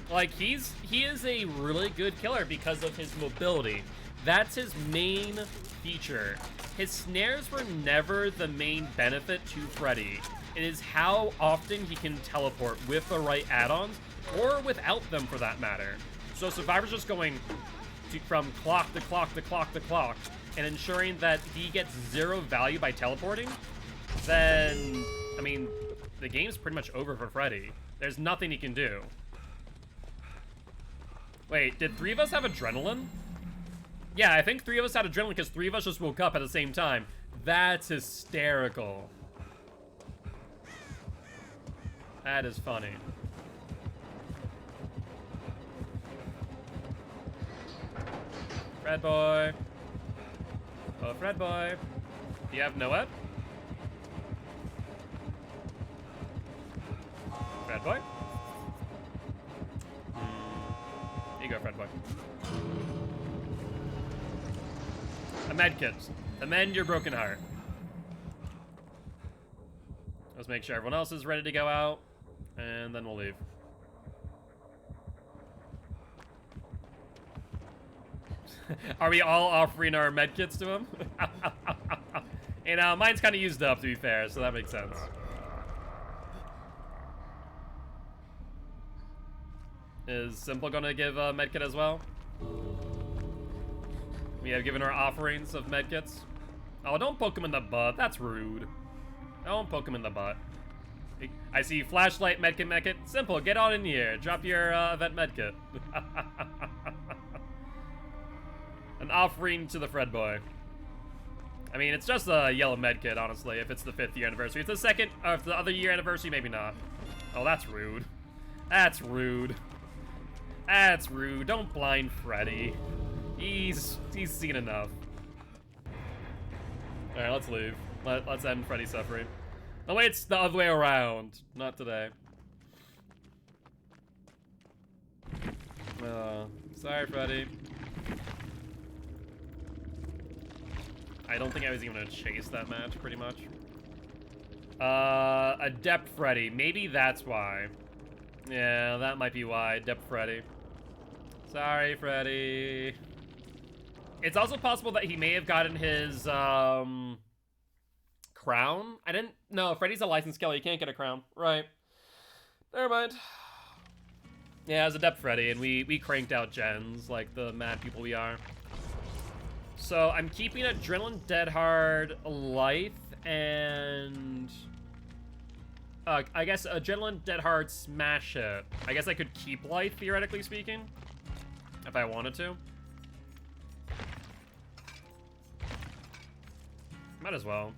A: Like, he is a really good killer because of his mobility. That's his main feature. His snares were never the main benefit to Freddy. It is how often he can teleport with the right add-ons, or without them for that matter. So Survivor's just going from clock to clock to clock to clock, and ensuring that he gets 0 value by teleporting, then, I mean, the game's pretty much over for Freddy. There's nothing he can do. Wait, did 3 of us have adrenaline? Yeah, I think 3 of us had adrenaline because 3 of us just woke up at the same time. That's hysterical. That is funny. Fred boy. Oh, Fred boy. Do you have Noah? Fred boy? Here you go, Fred boy. A medkit. Amend your broken heart. Let's make sure everyone else is ready to go out, and then we'll leave. Are we all offering our medkits to him? You know, mine's kind of used up, to be fair, so that makes sense. Is Simple gonna give a medkit as well? We have given our offerings of medkits. Oh, don't poke him in the butt. That's rude. Don't poke him in the butt. I see flashlight, medkit. Simple, get on in here. Drop your event medkit. An offering to the Fred boy. I mean, it's just a yellow medkit, honestly, if it's the 5th year anniversary. If it's the 2nd, or if the other year anniversary, maybe not. Oh, that's rude. That's rude. That's rude. Don't blind Freddy. He's seen enough. Alright, let's leave. Let's end Freddy's suffering. No, wait, it's the other way around. Not today. Sorry, Freddy. I don't think I was even gonna chase that match, pretty much. Adept Freddy. Maybe that's why. Yeah, that might be why. Adept Freddy. Sorry, Freddy. It's also possible that he may have gotten his, crown? I didn't... No, Freddy's a licensed killer. You can't get a crown. Right. Never mind. Yeah, it was Adept Freddy, and we cranked out gens like the mad people we are. So, I'm keeping Adrenaline Dead Hard, Life, and... I guess Adrenaline Dead Hard Smash It. I guess I could keep Life, theoretically speaking, if I wanted to. Might as well.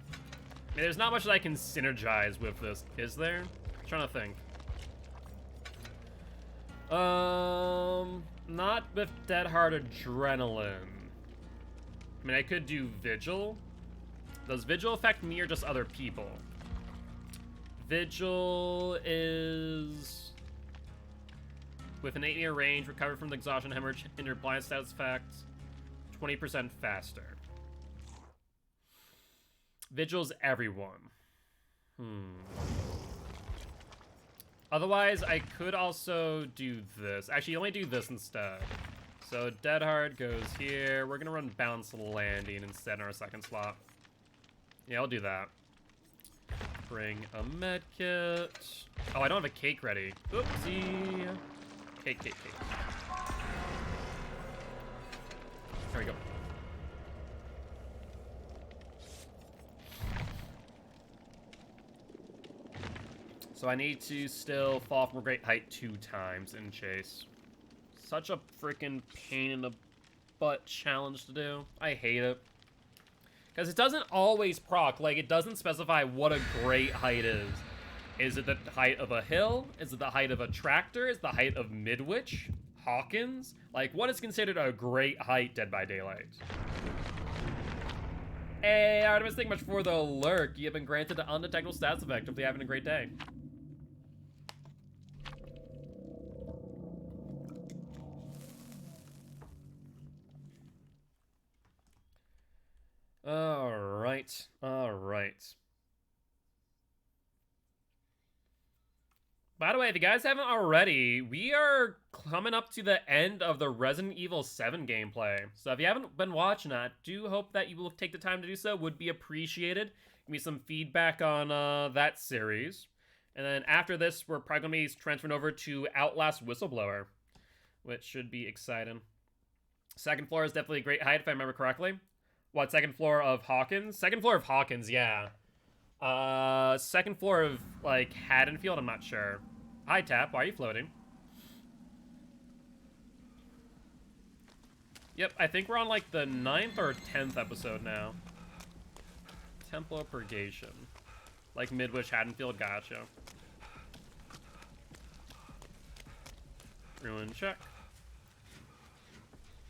A: I mean, there's not much that I can synergize with this, is there? I'm trying to think. Not with Dead Hard Adrenaline. I mean, I could do Vigil. Does Vigil affect me or just other people? Vigil is... With an 8-meter range, recover from the exhaustion hemorrhage, hinder blind status effect, 20% faster. Vigil's everyone. Otherwise, I could also do this. Actually, only do this instead. So, Dead Hard goes here. We're gonna run Bounce Landing instead in our 2nd slot. Yeah, I'll do that. Bring a medkit. Oh, I don't have a cake ready. Oopsie. Cake. There we go. So I need to still fall from a great height 2 times in chase. Such a freaking pain in the butt challenge to do. I hate it. Because it doesn't always proc. Like, it doesn't specify what a great height is. Is it the height of a hill? Is it the height of a tractor? Is it the height of Midwich? Hawkins? Like, what is considered a great height, Dead by Daylight? Hey, Artemis, thank you much for the lurk. You have been granted an undetectable status effect. Hopefully you're having a great day. Alright, alright. By the way, if you guys haven't already, we are coming up to the end of the Resident Evil 7 gameplay. So if you haven't been watching that, do hope that you will take the time to do so. Would be appreciated. Give me some feedback on that series. And then after this, we're probably going to be transferring over to Outlast Whistleblower, which should be exciting. Second floor is definitely a great height, if I remember correctly. What, second floor of Hawkins? Second floor of Hawkins, yeah. Second floor of, like, Haddonfield, I'm not sure. Hi, Tap, why are you floating? Yep, I think we're on, like, the 9th or 10th episode now. Temple of Purgation. Like, Midwich, Haddonfield, gotcha. Ruin check.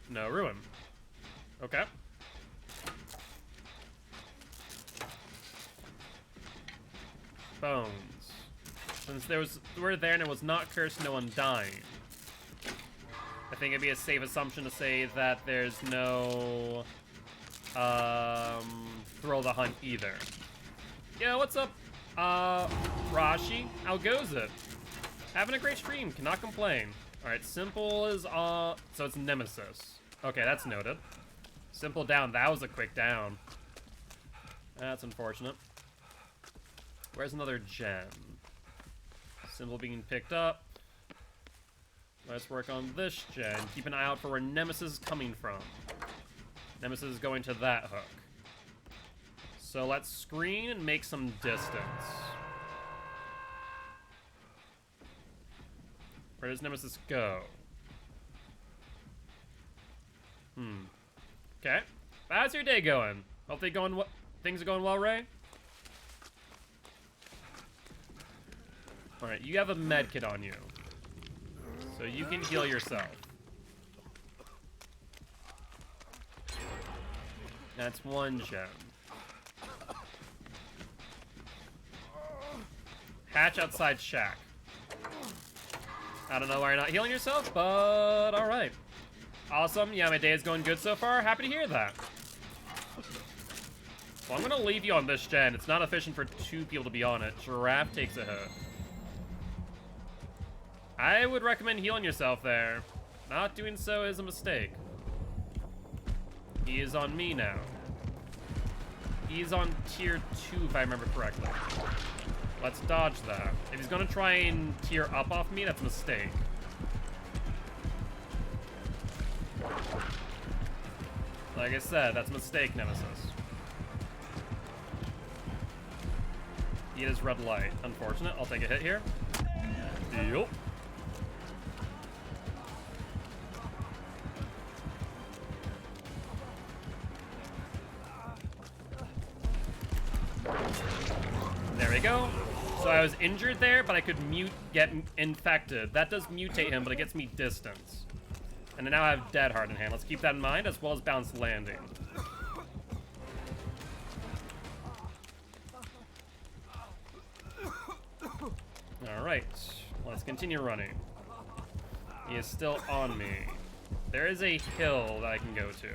A: No ruin. Okay. Bones. Since we're there and it was not cursed, no one dying. I think it'd be a safe assumption to say that there's no throw the hunt either. Yeah, what's up, Rashi? How goes it? Having a great stream, cannot complain. Alright, simple is so it's Nemesis. Okay, that's noted. Simple down, that was a quick down. That's unfortunate. Where's another gem? Symbol being picked up. Let's work on this gen. Keep an eye out for where Nemesis is coming from. Nemesis is going to that hook. So let's screen and make some distance. Where does Nemesis go? Okay. How's your day going? Hopefully things are going well, Ray? Alright, you have a med kit on you. So you can heal yourself. That's one gem. Hatch outside shack. I don't know why you're not healing yourself, but alright. Awesome, yeah, my day is going good so far. Happy to hear that. Well, I'm gonna leave you on this gen. It's not efficient for two people to be on it. Giraffe takes a hit. I would recommend healing yourself there. Not doing so is a mistake. He is on me now. He's on tier 2 if I remember correctly. Let's dodge that. If he's gonna try and tier up off me, that's a mistake. Like I said, that's a mistake, Nemesis. He is red light. Unfortunate. I'll take a hit here. Yup. There we go. So I was injured there, but I could get infected. That does mutate him, but it gets me distance. And now I have Dead Hard in hand. Let's keep that in mind, as well as Balanced Landing. Alright, let's continue running. He is still on me. There is a hill that I can go to.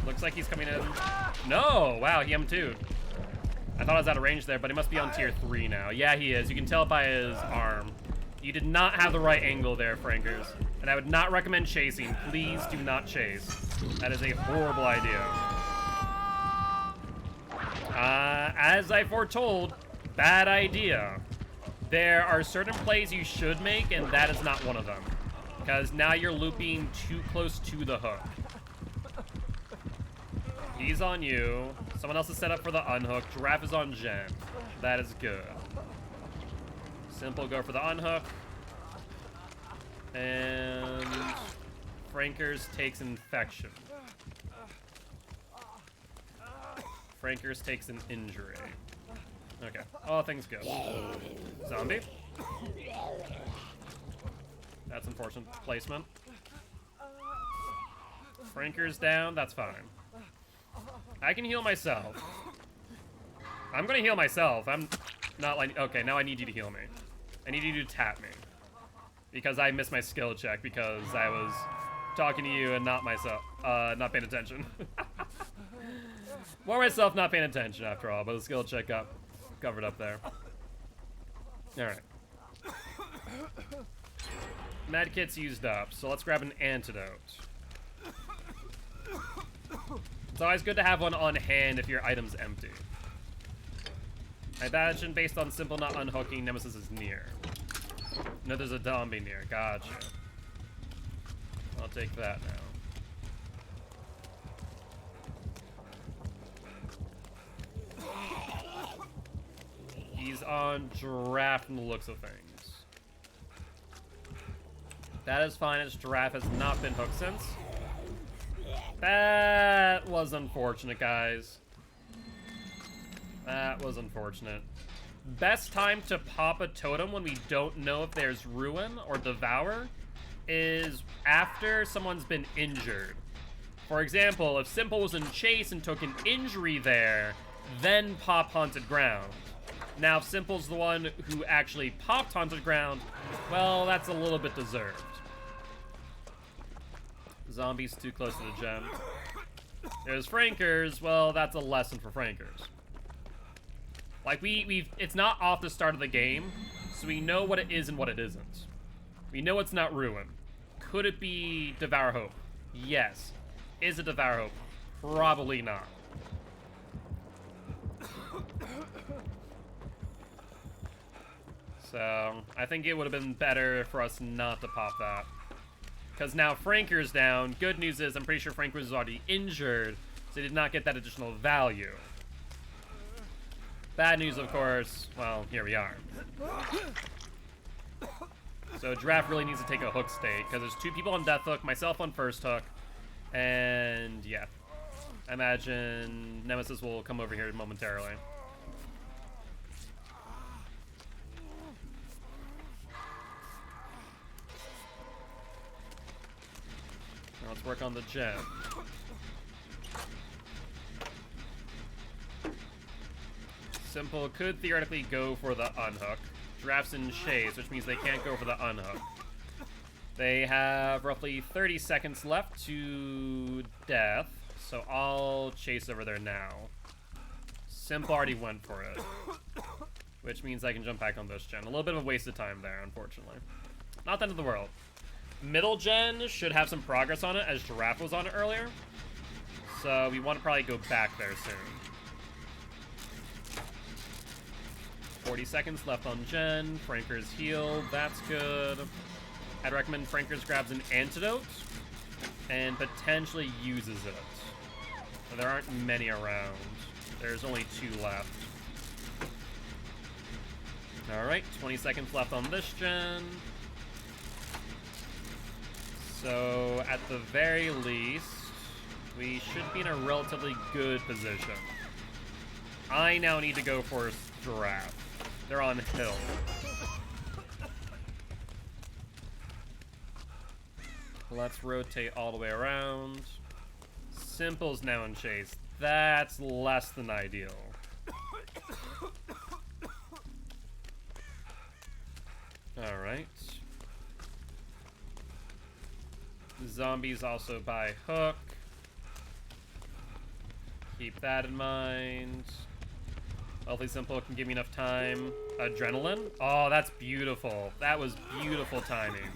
A: Looks like he's coming in. No! Wow, he M2'd. I thought I was out of range there, but he must be on tier 3 now. Yeah, he is. You can tell by his arm. You did not have the right angle there, Frankers. And I would not recommend chasing. Please do not chase. That is a horrible idea. As I foretold, bad idea. There are certain plays you should make, and that is not one of them. Because now you're looping too close to the hook. He's on you. Someone else is set up for the unhook. Giraffe is on Jen. That is good. Simple, go for the unhook. And Frankers takes infection. Frankers takes an injury. Okay, all things good. Zombie. That's unfortunate placement. Franker's down, that's fine. I can heal myself. I'm gonna heal myself. I'm not like, okay, now I need you to heal me. I need you to tap me. Because I missed my skill check because I was talking to you and not myself, not paying attention. More myself not paying attention after all, but the skill check got covered up there. Alright. Medkit's used up, so let's grab an antidote. It's always good to have one on hand if your item's empty. I imagine based on simple not unhooking, Nemesis is near. No, there's a zombie near. Gotcha. I'll take that now. He's on Giraffe from the looks of things. That is fine, as Giraffe has not been hooked since. That was unfortunate, guys. That was unfortunate. Best time to pop a totem when we don't know if there's Ruin or Devour is after someone's been injured. For example, if Simple was in Chase and took an injury there, then pop Haunted Ground. Now, if Simple's the one who actually popped Haunted Ground, well, that's a little bit deserved. Zombies too close to the gem. There's Frankers, well, that's a lesson for Frankers. Like, it's not off the start of the game, so we know what it is and what it isn't. We know it's not Ruin. Could it be Devour Hope? Yes. Is it Devour Hope? Probably not. So, I think it would have been better for us not to pop that. Because now Franker's down. Good news is I'm pretty sure Franker was already injured, so he did not get that additional value. Bad news, of course, well, here we are. So Giraffe really needs to take a hook state, because there's two people on death hook, myself on first hook, and yeah. I imagine Nemesis will come over here momentarily. Now let's work on the gem. Simple could theoretically go for the unhook. Giraffe's in Chase, which means they can't go for the unhook. They have roughly 30 seconds left to death, so I'll chase over there now. Simple already went for it, which means I can jump back on this gen. A little bit of a waste of time there, unfortunately. Not the end of the world. Middle gen should have some progress on it, as Giraffe was on it earlier. So we want to probably go back there soon. 40 seconds left on gen. Franker's healed. That's good. I'd recommend Franker's grabs an antidote and potentially uses it. But there aren't many around. There's only 2 left. Alright, 20 seconds left on this gen. So, at the very least, we should be in a relatively good position. I now need to go for Giraffe. They're on hill. Let's rotate all the way around. Simple's now in Chase. That's less than ideal. Alright. Zombies also by hook. Keep that in mind. Hopefully Simple can give me enough time. Adrenaline? Oh, that's beautiful. That was beautiful timing.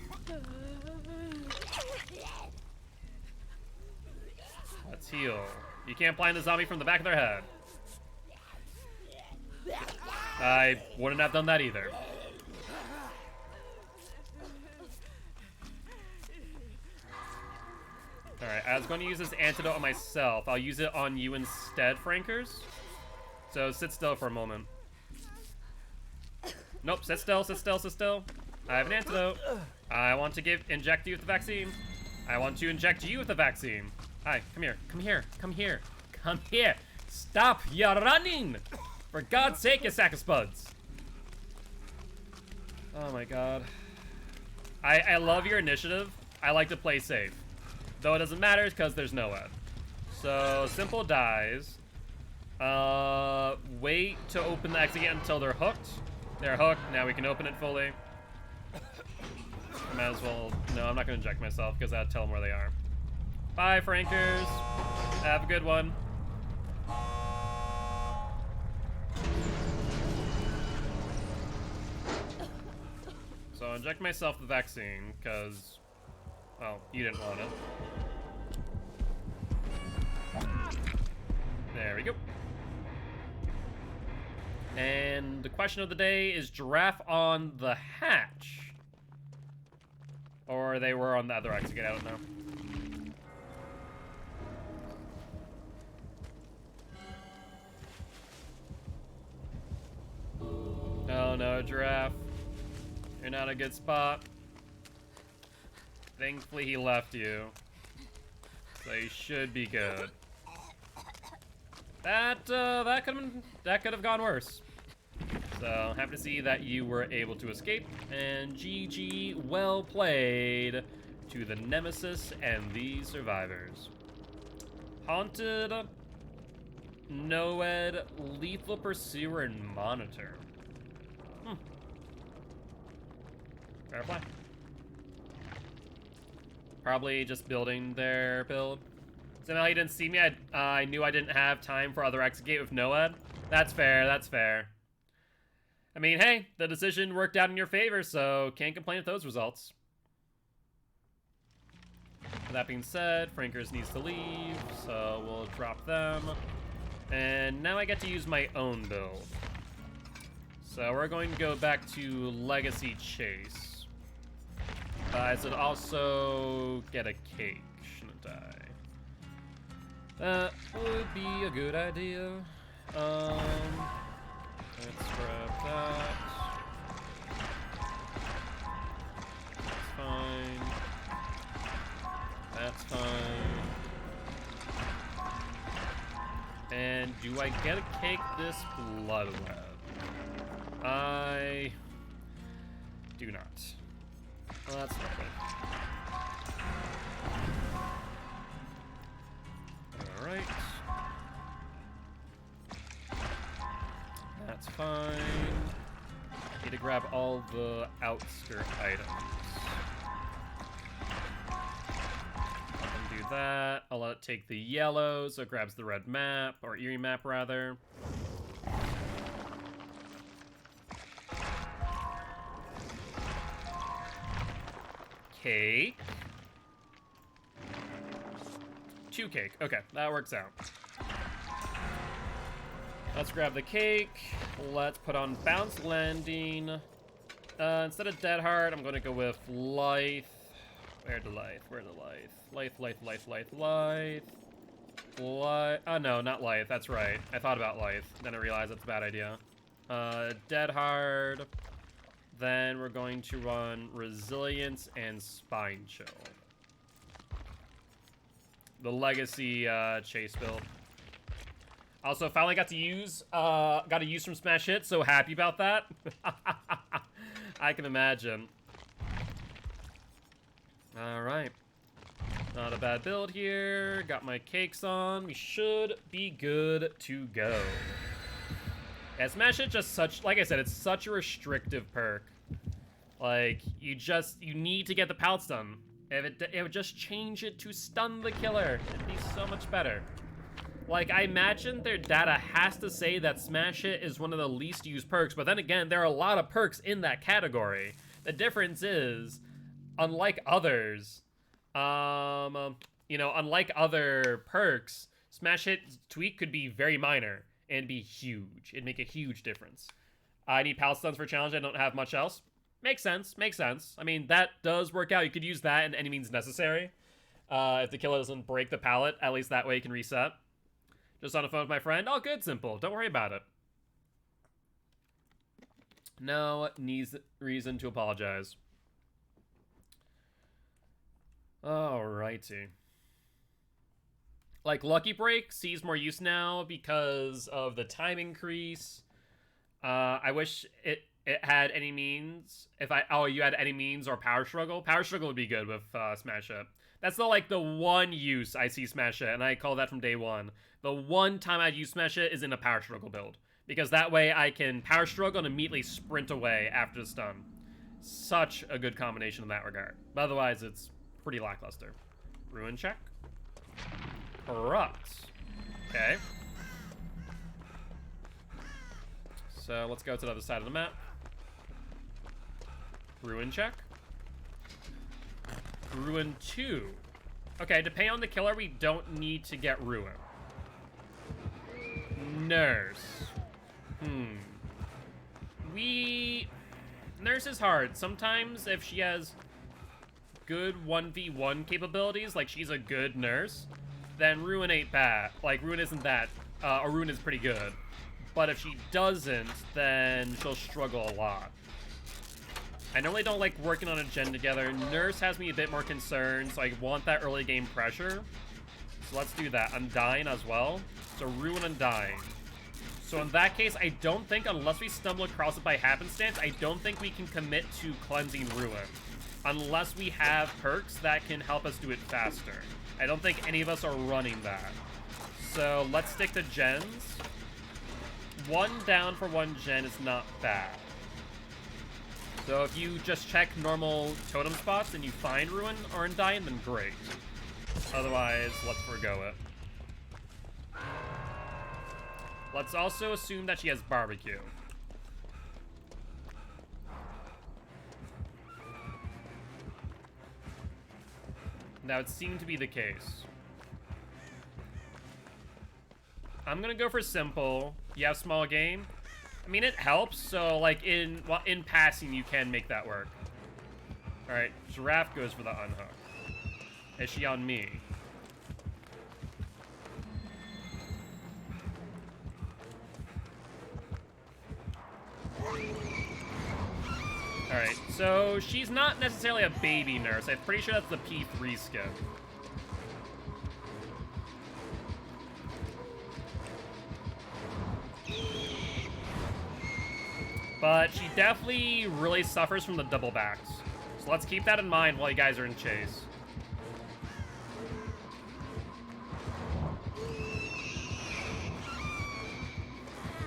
A: Let's heal. You can't blind the zombie from the back of their head. I wouldn't have done that either. Alright, I was going to use this antidote on myself. I'll use it on you instead, Frankers. So sit still for a moment. Nope, sit still, sit still, sit still. I have an antidote. I want to inject you with the vaccine. I want to inject you with the vaccine. Hi, come here, come here, come here, come here. Stop, you're running! For God's sake, you sack of spuds. Oh my God. I love your initiative. I like to play safe. Though it doesn't matter because there's no Ed. So, Simple dies. Wait to open the exit gate until they're hooked. They're hooked. Now we can open it fully. Might as well... No, I'm not going to inject myself because that'll tell them where they are. Bye, Frankers. Have a good one. So I'll inject myself the vaccine because... Well, you didn't want it. There we go. And the question of the day is giraffe on the hatch? Or they were on the other exit gate, I don't know. Oh no, giraffe. You're not a good spot. Thankfully he left you. So you should be good. That could have gone worse. So happy to see that you were able to escape, and GG, well played to the Nemesis and the survivors. Haunted, Noed, Lethal Pursuer, and Monitor. Fair play. Probably just building their build. Somehow he didn't see me. I knew I didn't have time for other exit gate with Noed. That's fair, that's fair. I mean, hey, the decision worked out in your favor, so can't complain with those results. With that being said, Frankers needs to leave, so we'll drop them. And now I get to use my own build. So we're going to go back to Legacy Chase. I should also get a cake, shouldn't I? That would be a good idea. Let's grab that. That's fine. That's fine. And do I get a cake this blood web? I do not. Well, that's lovely. Alright. That's fine. Need to grab all the outskirt items. Let them do that. I'll let it take the yellow, so it grabs the red map, or Eerie map rather. Cake. 2 cake. Okay, that works out. Let's grab the cake. Let's put on Bounce Landing. Instead of Dead Heart, I'm going to go with Lithe. Where's the Lithe? Where's the Lithe? Lithe, Lithe, Lithe, Lithe, Lithe. Lithe. Oh, no, not Lithe. That's right. I thought about Lithe. Then I realized that's a bad idea. Dead Hard. Then we're going to run Resilience and Spine Chill. The Legacy Chase build. Also, finally got to use from Smash Hit, so happy about that. I can imagine. All right. Not a bad build here. Got my cakes on. We should be good to go. Yeah, Smash Hit just such, like I said, it's such a restrictive perk. Like, you need to get the pallet stun. If it would just change it to stun the killer. It'd be so much better. Like, I imagine their data has to say that Smash Hit is one of the least used perks, but then again, there are a lot of perks in that category. The difference is, unlike others, unlike other perks, Smash Hit tweak could be very minor and be huge. It'd make a huge difference. I need pallet stuns for challenge. I don't have much else. Makes sense. Makes sense. I mean, that does work out. You could use that in any means necessary. If the killer doesn't break the pallet, at least that way you can reset. Just on the phone with my friend. Oh, good, Simple. Don't worry about it. No reason to apologize. Alrighty. Like, Lucky Break sees more use now because of the time increase. I wish it it had any means, oh, you had any means or power struggle? Power struggle would be good with Smash It. That's the one use I see Smash It, and I call that from day one. The one time I'd use Smash It is in a power struggle build, because that way I can power struggle and immediately sprint away after the stun. Such a good combination in that regard. But otherwise, it's pretty lackluster. Ruin check. Corrupt. Okay. So let's go to the other side of the map. Ruin check. Ruin 2. Okay, depending on the killer, we don't need to get Ruin. Nurse. Nurse is hard. Sometimes if she has good 1v1 capabilities, like she's a good nurse, then Ruin ain't bad. Like, Ruin isn't that, or Ruin is pretty good. But if she doesn't, then she'll struggle a lot. I normally don't like working on a gen together. Nurse has me a bit more concerned, so I want that early game pressure. So let's do that. Undying as well. So Ruin Undying. So in that case, I don't think, unless we stumble across it by happenstance, I don't think we can commit to cleansing Ruin. Unless we have perks that can help us do it faster. I don't think any of us are running that. So let's stick to gens. 1 down for 1 gen is not bad. So if you just check normal totem spots and you find Ruin or Undying, then great. Otherwise, let's forgo it. Let's also assume that she has barbecue. That would seem to be the case. I'm gonna go for simple. You have small game. I mean, it helps. So, like in passing, you can make that work. All right, Giraffe goes for the unhook. Is she on me? Alright, so she's not necessarily a baby nurse. I'm pretty sure that's the P3 skip. But she definitely really suffers from the double backs. So let's keep that in mind while you guys are in chase.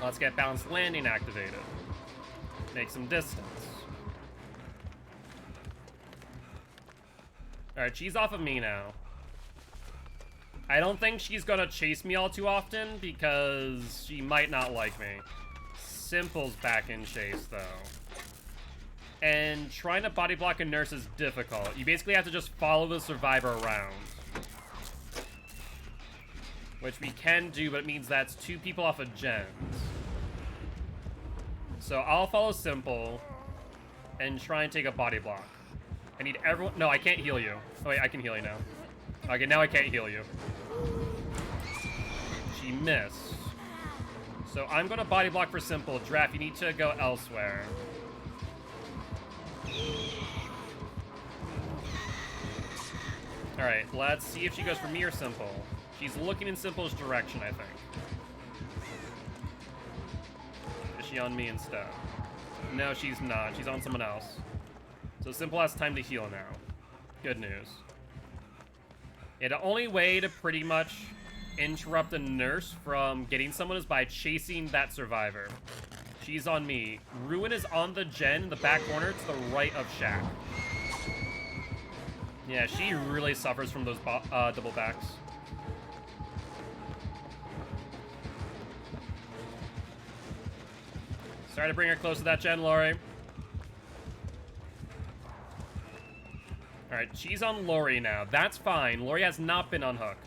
A: Let's get balanced landing activated. Make some distance. Alright, she's off of me now. I don't think she's gonna chase me all too often because she might not like me. Simple's back in chase, though. And trying to body block a nurse is difficult. You basically have to just follow the survivor around. Which we can do, but it means that's 2 people off of gens. So I'll follow Simple and try and take a body block. I need everyone. No, I can't heal you. Oh, wait, I can heal you now. Okay, now I can't heal you. She missed. So I'm going to body block for Simple. Giraffe, you need to go elsewhere. Alright, let's see if she goes for me or Simple. She's looking in Simple's direction, I think. Is she on me instead? No, she's not. She's on someone else. So Simple has time to heal now. Good news. Yeah, the only way to pretty much interrupt a nurse from getting someone is by chasing that survivor. She's on me. Ruin is on the gen in the back corner to the right of Shaq. Yeah, she really suffers from those double backs. Sorry to bring her close to that gen, Lori. Alright, she's on Lori now. That's fine. Lori has not been unhooked.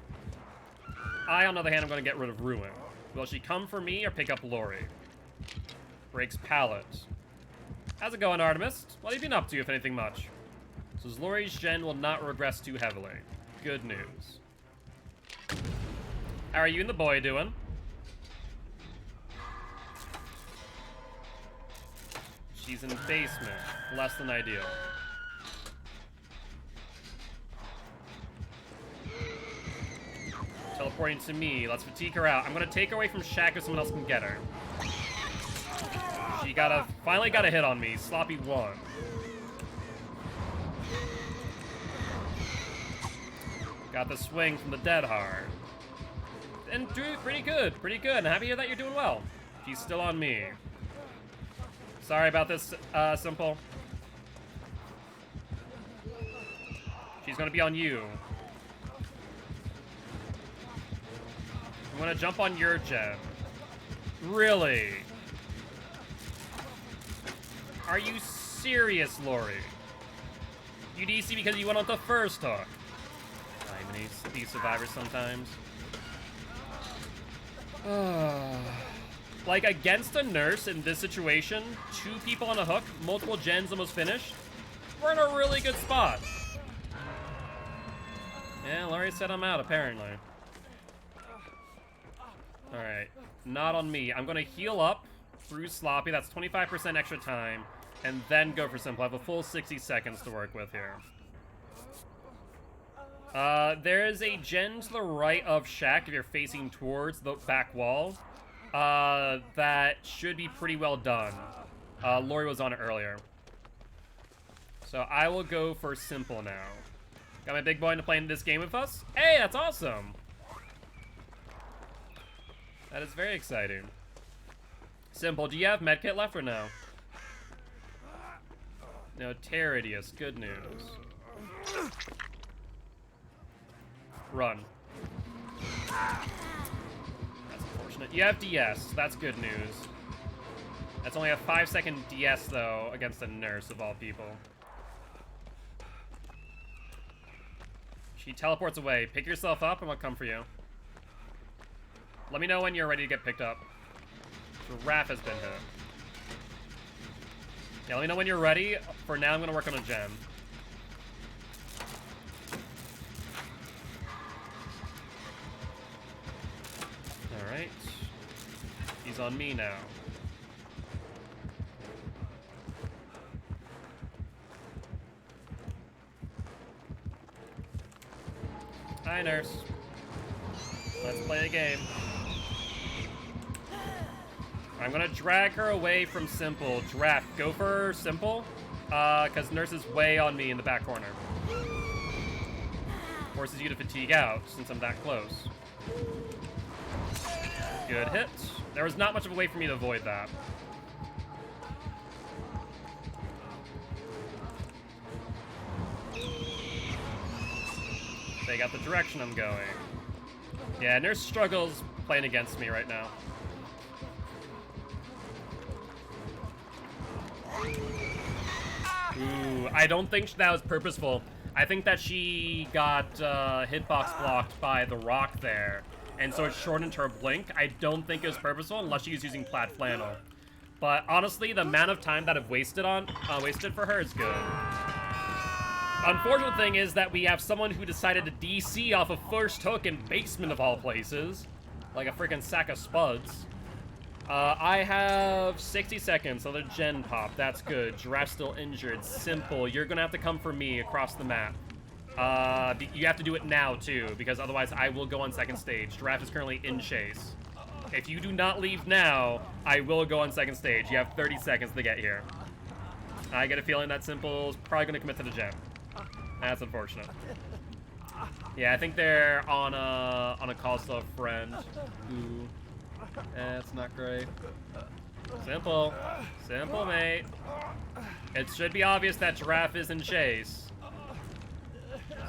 A: I, on the other hand, am going to get rid of Ruin. Will she come for me or pick up Lori? Breaks pallet. How's it going, Artemis? What have you been up to, if anything much? Says Lori's gen will not regress too heavily. Good news. How are you and the boy doing? She's in basement. Less than ideal. Teleporting to me. Let's fatigue her out. I'm going to take her away from Shaq so someone else can get her. She finally got a hit on me. Sloppy 1. Got the swing from the dead hard. And doing pretty good, pretty good. I'm happy that you're doing well. She's still on me. Sorry about this, Simple. She's gonna be on you. I'm gonna jump on your gen. Really? Are you serious, Lori? You DC because you went on the first hook. I mean, these survivors sometimes. Like, against a nurse in this situation, 2 people on a hook, multiple gens almost finished, we're in a really good spot. Yeah, Lori said I'm out, apparently. Alright, not on me. I'm gonna heal up through Sloppy, that's 25% extra time, and then go for Simple. I have a full 60 seconds to work with here. There is a gen to the right of Shaq if you're facing towards the back wall. That should be pretty well done. Lori was on it earlier. So I will go for Simple now. Got my big boy to play in this game with us. Hey, that's awesome. That is very exciting. Simple, do you have medkit left or no? No, Teridius, good news. Run. That's unfortunate. You have DS, that's good news. That's only a 5-second DS though, against a nurse of all people. She teleports away. Pick yourself up and I'll come for you. Let me know when you're ready to get picked up. Giraffe has been hit. Yeah, let me know when you're ready. For now, I'm gonna work on a gem. Alright. He's on me now. Hi, nurse. Let's play a game. I'm gonna drag her away from Simple. Giraffe, go for Simple, because nurse is way on me in the back corner. Forces you to fatigue out, since I'm that close. Good hit. There was not much of a way for me to avoid that. They got the direction I'm going. Yeah, nurse struggles playing against me right now. Ooh, I don't think that was purposeful. I think that she got hitbox blocked by the rock there, and so it shortened her blink. I don't think it was purposeful unless she was using plaid flannel. But honestly, the amount of time that I've wasted for her is good. Unfortunate thing is that we have someone who decided to DC off a first hook in basement of all places, like a freaking sack of spuds. I have 60 seconds, so the gen pop. That's good. Giraffe's still injured. Simple. You're gonna have to come for me across the map. You have to do it now, too, because otherwise I will go on second stage. Giraffe is currently in chase. If you do not leave now, I will go on second stage. You have 30 seconds to get here. I get a feeling that Simple's probably gonna commit to the gen. That's unfortunate. Yeah, I think they're on a call to a friend. Ooh. That's not great. Simple. Simple, mate. It should be obvious that Giraffe is in chase.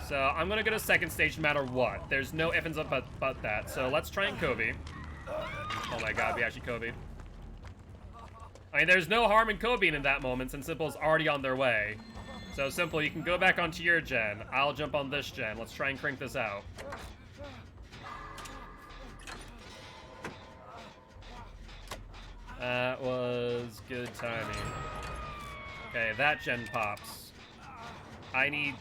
A: So I'm gonna go to second stage no matter what. There's no ifs and buts about that. So let's try and Kobe. Oh my god, we actually Kobe'd. I mean, there's no harm in Kobeing in that moment since Simple's already on their way. So Simple, you can go back onto your gen. I'll jump on this gen. Let's try and crank this out. That was good timing. Okay, that gen pops. I need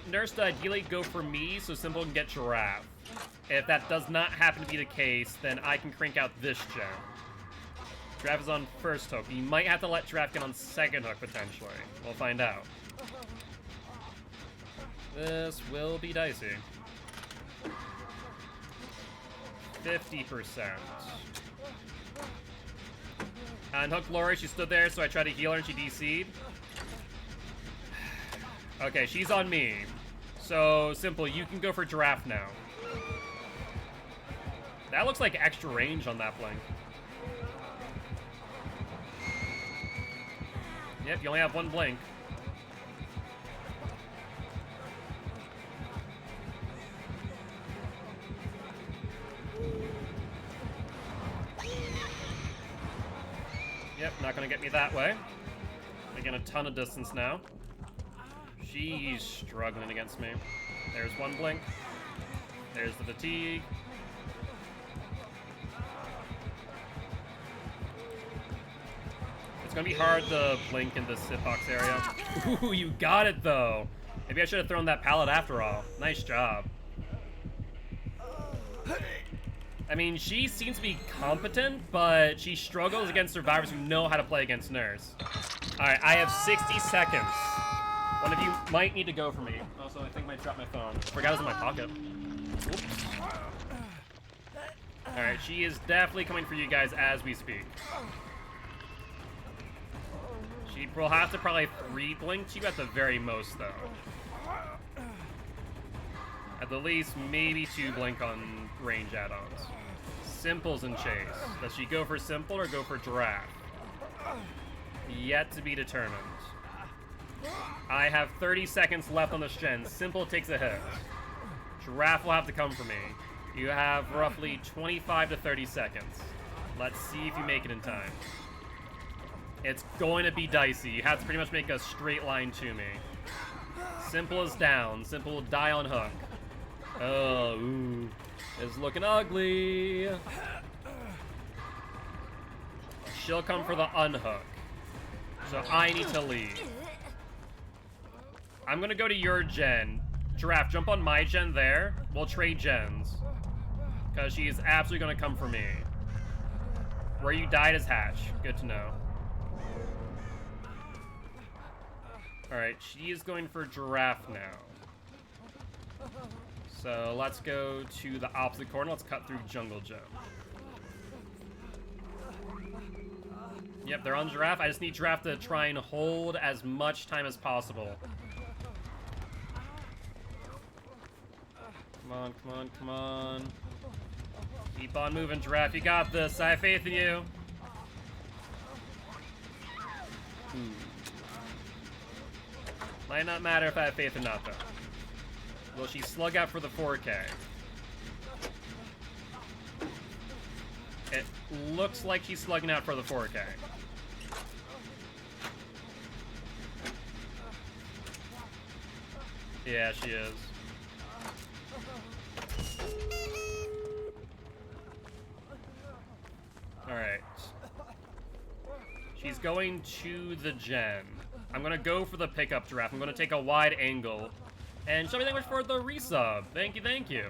A: Nurse to ideally go for me so Simple can get Giraffe. If that does not happen to be the case, then I can crank out this gen. Giraffe is on first hook. You might have to let Giraffe get on second hook, potentially. We'll find out. This will be dicey. 50%. Unhooked Lori, she stood there, so I tried to heal her and she DC'd. Okay, she's on me. So, Simple, you can go for Giraffe now. That looks like extra range on that blink. Yep, you only have one blink. Yep, not gonna get me that way. Making a ton of distance now. She's struggling against me. There's one blink. There's the fatigue. It's gonna be hard to blink in this hitbox area. Ooh, you got it though. Maybe I should have thrown that pallet after all. Nice job. I mean, she seems to be competent, but she struggles against survivors who know how to play against Nurse. Alright, I have 60 seconds. One of you might need to go for me. Also, I think I might drop my phone. Forgot it was in my pocket. Oops. Alright, she is definitely coming for you guys as we speak. She will have to probably 3 blink you at the very most, though. At the least, maybe 2 blink on range add-ons. Simples and Chase. Does she go for Simple or go for Giraffe? Yet to be determined. I have 30 seconds left on this gen. Simple takes a hit. Giraffe will have to come for me. You have roughly 25 to 30 seconds. Let's see if you make it in time. It's going to be dicey. You have to pretty much make a straight line to me. Simple is down. Simple will die on hook. Oh, ooh. It's looking ugly. She'll come for the unhook. So I need to leave. I'm gonna go to your gen. Giraffe, jump on my gen there. We'll trade gens. Because she is absolutely gonna come for me. Where you died is Hatch. Good to know. Alright, she is going for Giraffe now. So let's go to the opposite corner. Let's cut through Jungle Gym. Yep, they're on Giraffe. I just need Giraffe to try and hold as much time as possible. Come on, come on, come on. Keep on moving, Giraffe. You got this. I have faith in you. Might not matter if I have faith or not, though. Will she slug out for the 4K? It looks like she's slugging out for the 4K. Yeah, she is. Alright. She's going to the gen. I'm gonna go for the pickup Giraffe. I'm gonna take a wide angle. And show me thank much for the resub. Thank you, thank you.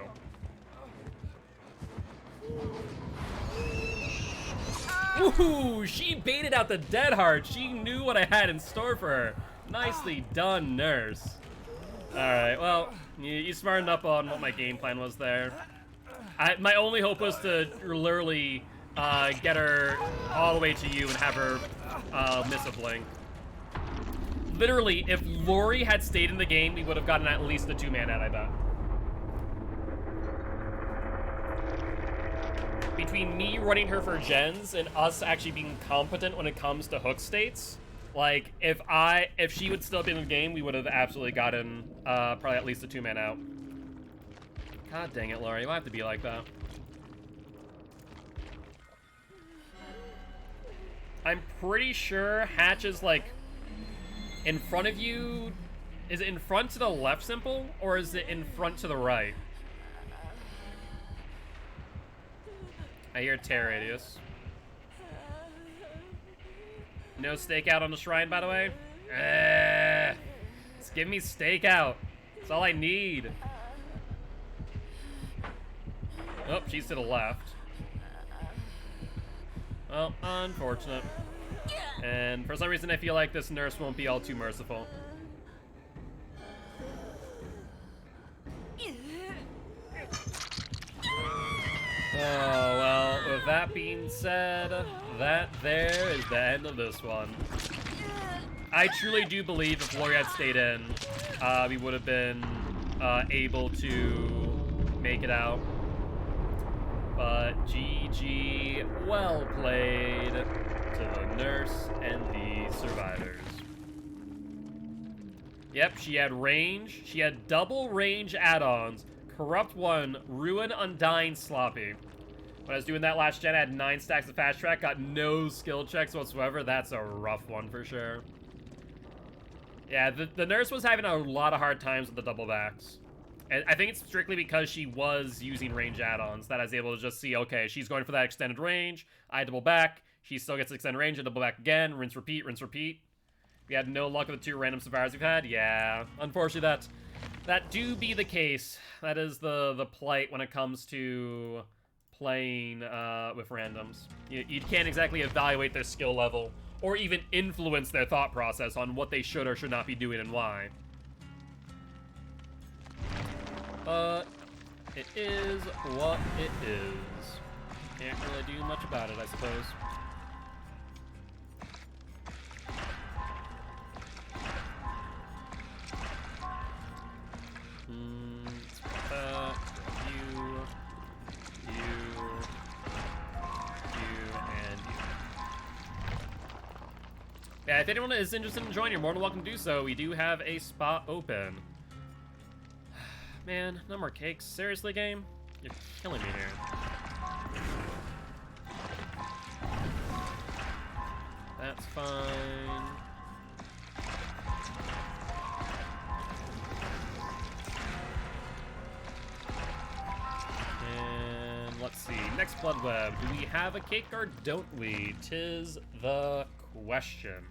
A: Ooh, she baited out the dead heart. She knew what I had in store for her. Nicely done, Nurse. Alright, well, you smartened up on what my game plan was there. My only hope was to literally get her all the way to you and have her miss a blink. Literally, if Lori had stayed in the game, we would have gotten at least a 2-man out, I bet. Between me running her for gens and us actually being competent when it comes to hook states, like, if she would still be in the game, we would have absolutely gotten probably at least a 2-man out. God dang it, Lori, why have to be like that? I'm pretty sure Hatch is, like, in front of you. Is it in front to the left, Simple? Or is it in front to the right? I hear tear radius. No stakeout on the shrine, by the way? Just give me stakeout. That's all I need. Oh, she's to the left. Well, unfortunate. And for some reason, I feel like this Nurse won't be all too merciful. Oh, well, with that being said, that there is the end of this one. I truly do believe if Lori had stayed in, we would have been able to make it out. But GG, well played to the nurse and the survivors. Yep, she had range. She had double range add-ons. Corrupt 1, Ruin, Undying, Sloppy. When I was doing that last gen, I had 9 stacks of fast track, got no skill checks whatsoever. That's a rough one for sure. Yeah, the nurse was having a lot of hard times with the double backs. And I think it's strictly because she was using range add-ons that I was able to just see, okay, she's going for that extended range. I double back. She still gets extended range. I double back again. Rinse, repeat, rinse, repeat. We had no luck with the 2 random survivors we've had. Yeah, unfortunately that do be the case. That is the plight when it comes to playing with randoms. You can't exactly evaluate their skill level or even influence their thought process on what they should or should not be doing and why. But it is what it is. Can't really do much about it, I suppose. Yeah, if anyone is interested in joining, you're more than welcome to do so. We do have a spot open. Man, no more cakes. Seriously, game? You're killing me here. That's fine. And let's see. Next Blood Web. Do we have a cake or don't we? 'Tis the question.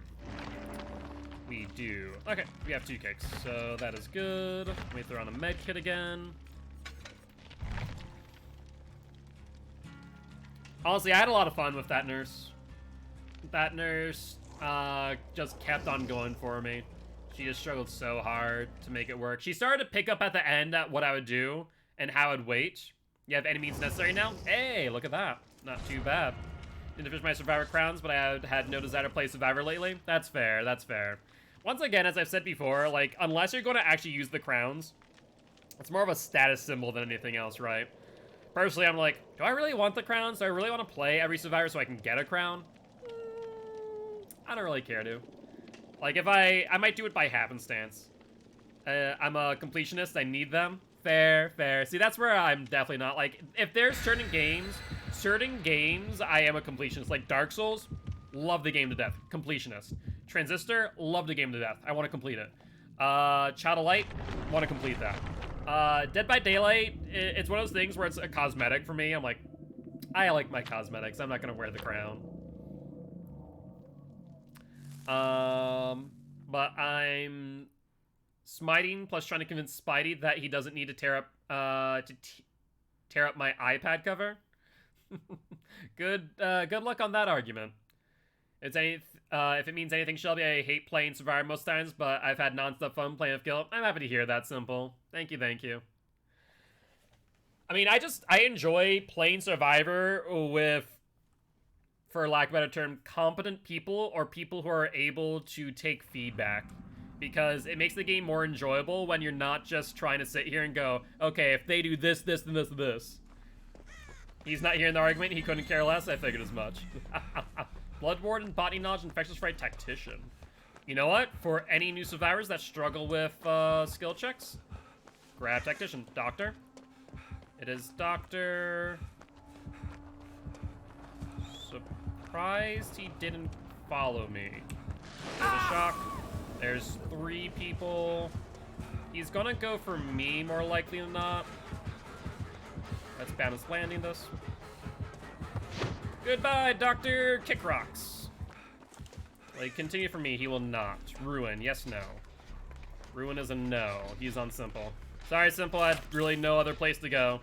A: We do. Okay, we have 2 cakes, so that is good. Let me throw on a med kit again. Honestly, I had a lot of fun with that nurse. That nurse just kept on going for me. She just struggled so hard to make it work. She started to pick up at the end at what I would do and how I'd wait. You have any means necessary now? Hey, look at that. Not too bad. Didn't finish my Survivor crowns, but I had no desire to play Survivor lately. That's fair, that's fair. Once again, as I've said before, like, unless you're going to actually use the crowns, it's more of a status symbol than anything else, right? Personally, I'm like, do I really want the crowns? Do I really want to play every Survivor so I can get a crown? I don't really care to. Like, if I might do it by happenstance. I'm a completionist, I need them. Fair, fair. See, that's where I'm definitely not. Like, if there's certain games I am a completionist. Like Dark Souls, love the game to death. Completionist. Transistor, love the game to death. I want to complete it. Child of Light, want to complete that. Dead by Daylight, it's one of those things where it's a cosmetic for me. I'm like, I like my cosmetics. I'm not going to wear the crown. But I'm smiting plus trying to convince Spidey that he doesn't need to tear up my iPad cover. Good luck on that argument. If it means anything, Shelby, I hate playing Survivor most times, but I've had non-stop fun playing with Gil. I'm happy to hear that, Simple. Thank you, thank you. I mean, I enjoy playing Survivor with, for lack of a better term, competent people or people who are able to take feedback. Because it makes the game more enjoyable when you're not just trying to sit here and go, okay, if they do this, this, and this, and this. He's not hearing the argument. He couldn't care less. I figured as much. Blood Warden, Botany Knowledge, Infectious Fright, Tactician. You know what? For any new survivors that struggle with skill checks, grab Tactician. Doctor. It is Doctor. Surprised he didn't follow me. There's a shock. There's 3 people. He's gonna go for me more likely than not. Let's balance landing this. Goodbye, Doctor Kick Rocks. Like, continue for me. He will not. Ruin. Yes, no. Ruin is a no. He's on Simple. Sorry, Simple. I had really no other place to go.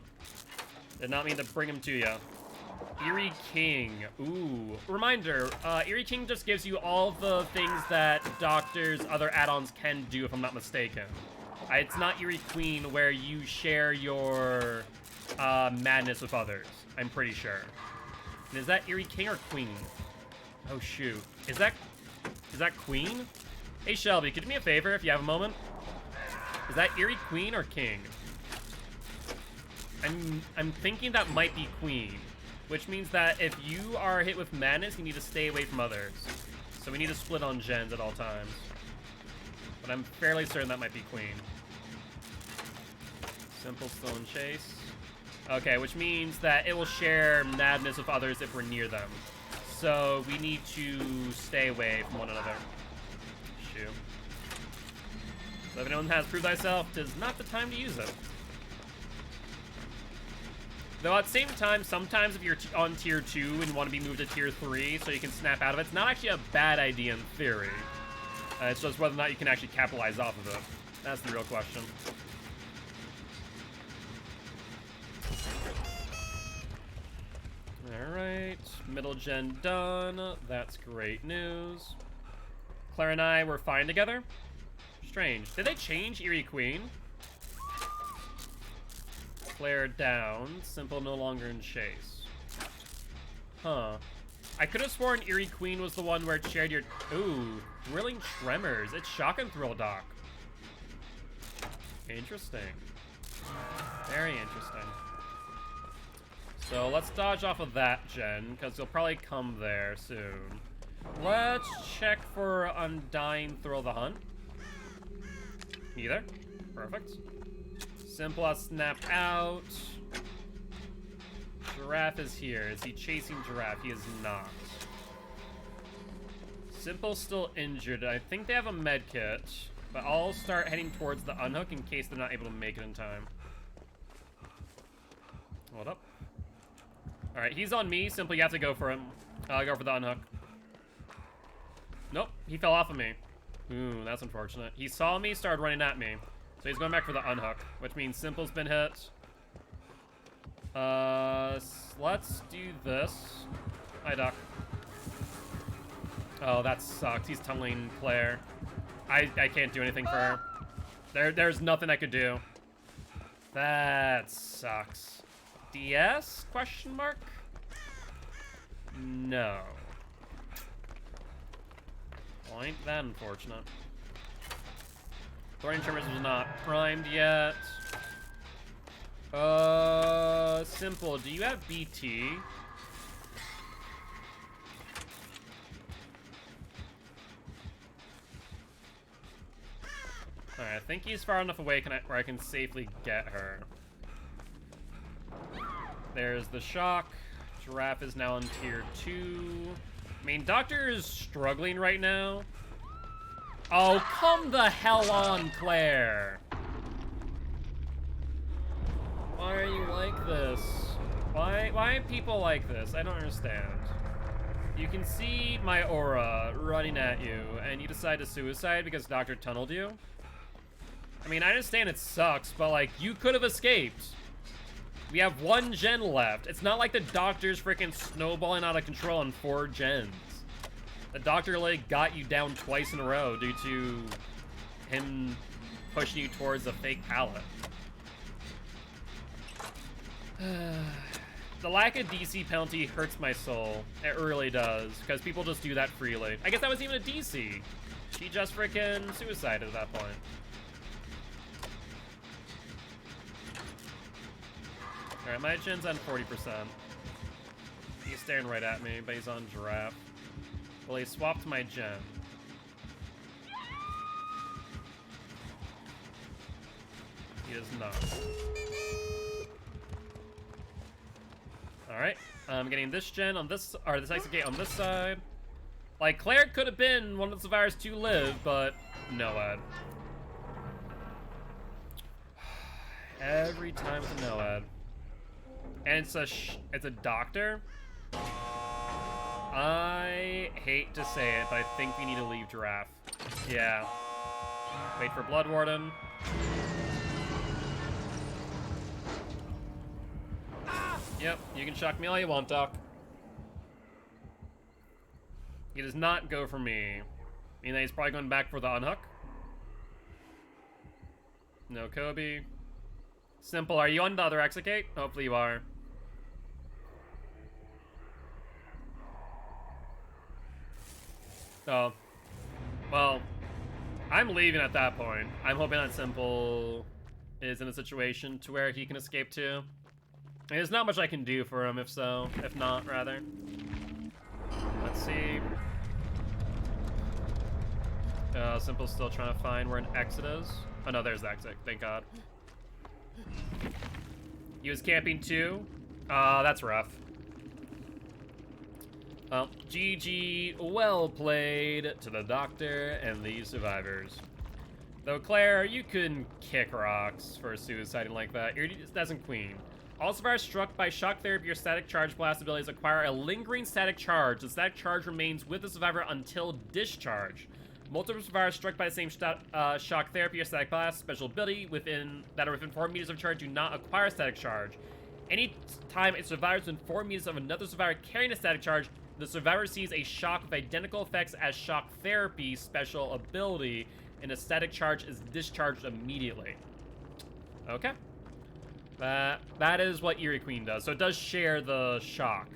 A: Did not mean to bring him to you. Eerie King. Ooh. Reminder, Eerie King just gives you all the things that Doctor's other add-ons can do, if I'm not mistaken. It's not Eerie Queen where you share your madness with others, I'm pretty sure. And is that Eerie King or Queen? Oh, shoot. Is that Queen? Hey, Shelby, could you do me a favor if you have a moment? Is that Eerie Queen or King? I'm thinking that might be Queen, which means that if you are hit with madness, you need to stay away from others. So we need to split on gens at all times. But I'm fairly certain that might be Queen. Simple still in chase. Okay, which means that it will share madness with others if we're near them. So we need to stay away from one another. Shoot. So if anyone has Prove Thyself, 'tis not the time to use it. Though at the same time, sometimes if you're on tier 2 and want to be moved to tier 3 so you can snap out of it, it's not actually a bad idea in theory. It's just whether or not you can actually capitalize off of it. That's the real question. Alright, middle gen done. That's great news. Claire and I were fine together. Strange. Did they change Eerie Queen? Claire down. Simple no longer in chase. Huh. I could have sworn Eerie Queen was the one where it shared your... Ooh, Thrilling Tremors. It's Shock and Thrill Doc. Interesting. Very interesting. So let's dodge off of that gen, because you'll probably come there soon. Let's check for Undying Thrill the Hunt. Neither. Perfect. Simple has snapped out. Giraffe is here. Is he chasing Giraffe? He is not. Simple's still injured. I think they have a med kit, but I'll start heading towards the unhook in case they're not able to make it in time. Hold up. Alright, he's on me. Simple, you have to go for him. I'll go for the unhook. Nope, he fell off of me. Ooh, that's unfortunate. He saw me, started running at me. So he's going back for the unhook, which means Simple's been hit. Let's do this. Hi, Doc. Oh, that sucks. He's tunneling Claire. I can't do anything for her. There's nothing I could do. That sucks. DS? Question mark? No. Well, ain't that unfortunate. Thorny Tremors was not primed yet. Simple, do you have BT? Alright, I think he's far enough away where I can safely get her. There's the shock. Giraffe is now on tier 2. I mean, Doctor is struggling right now. Oh, come the hell on, Claire! Why are you like this? Why are people like this? I don't understand. You can see my aura running at you, and you decide to suicide because Doctor tunneled you? I mean, I understand it sucks, but, like, you could have escaped. We have 1 gen left. It's not like the Doctor's freaking snowballing out of control on 4 gens. The Doctor, like, got you down twice in a row due to him pushing you towards a fake pallet. The lack of DC penalty hurts my soul. It really does, because people just do that freely. I guess that was even a DC. She just freaking suicided at that point. Alright, my gen's on 40%. He's staring right at me, but he's on Giraffe. Well, he swapped my gen. He does not. Alright, I'm getting this gen on this, or this exit gate on this side. Like, Claire could have been one of the survivors to live, but no ad. Every time it's a no ad. And it's a doctor. I hate to say it, but I think we need to leave Giraffe. Yeah. Wait for Blood Warden. Yep, you can shock me all you want, Doc. He does not go for me. Meaning that he's probably going back for the unhook. No Kobe. Simple, are you on the other exit gate? Hopefully you are. Oh. Well, I'm leaving at that point. I'm hoping that Simple is in a situation to where he can escape too. There's not much I can do for him if so. If not, rather. Let's see. Simple's still trying to find where an exit is. Oh no, there's the exit. Thank God. He was camping too. That's rough. Well, GG, well played to the doctor and the survivors. Though, Claire, you couldn't kick rocks for suiciding like that. You're just queen. All survivors struck by shock therapy or static charge blast abilities acquire a lingering static charge. The static charge remains with the survivor until discharge. Multiple survivors struck by the same shock therapy or static blast special ability that are within 4 meters of charge do not acquire static charge. Any time a survivor is within 4 meters of another survivor carrying a static charge, the survivor sees a shock with identical effects as shock therapy special ability, and a static charge is discharged immediately. Okay. That is what Eerie Queen does. So it does share the shock.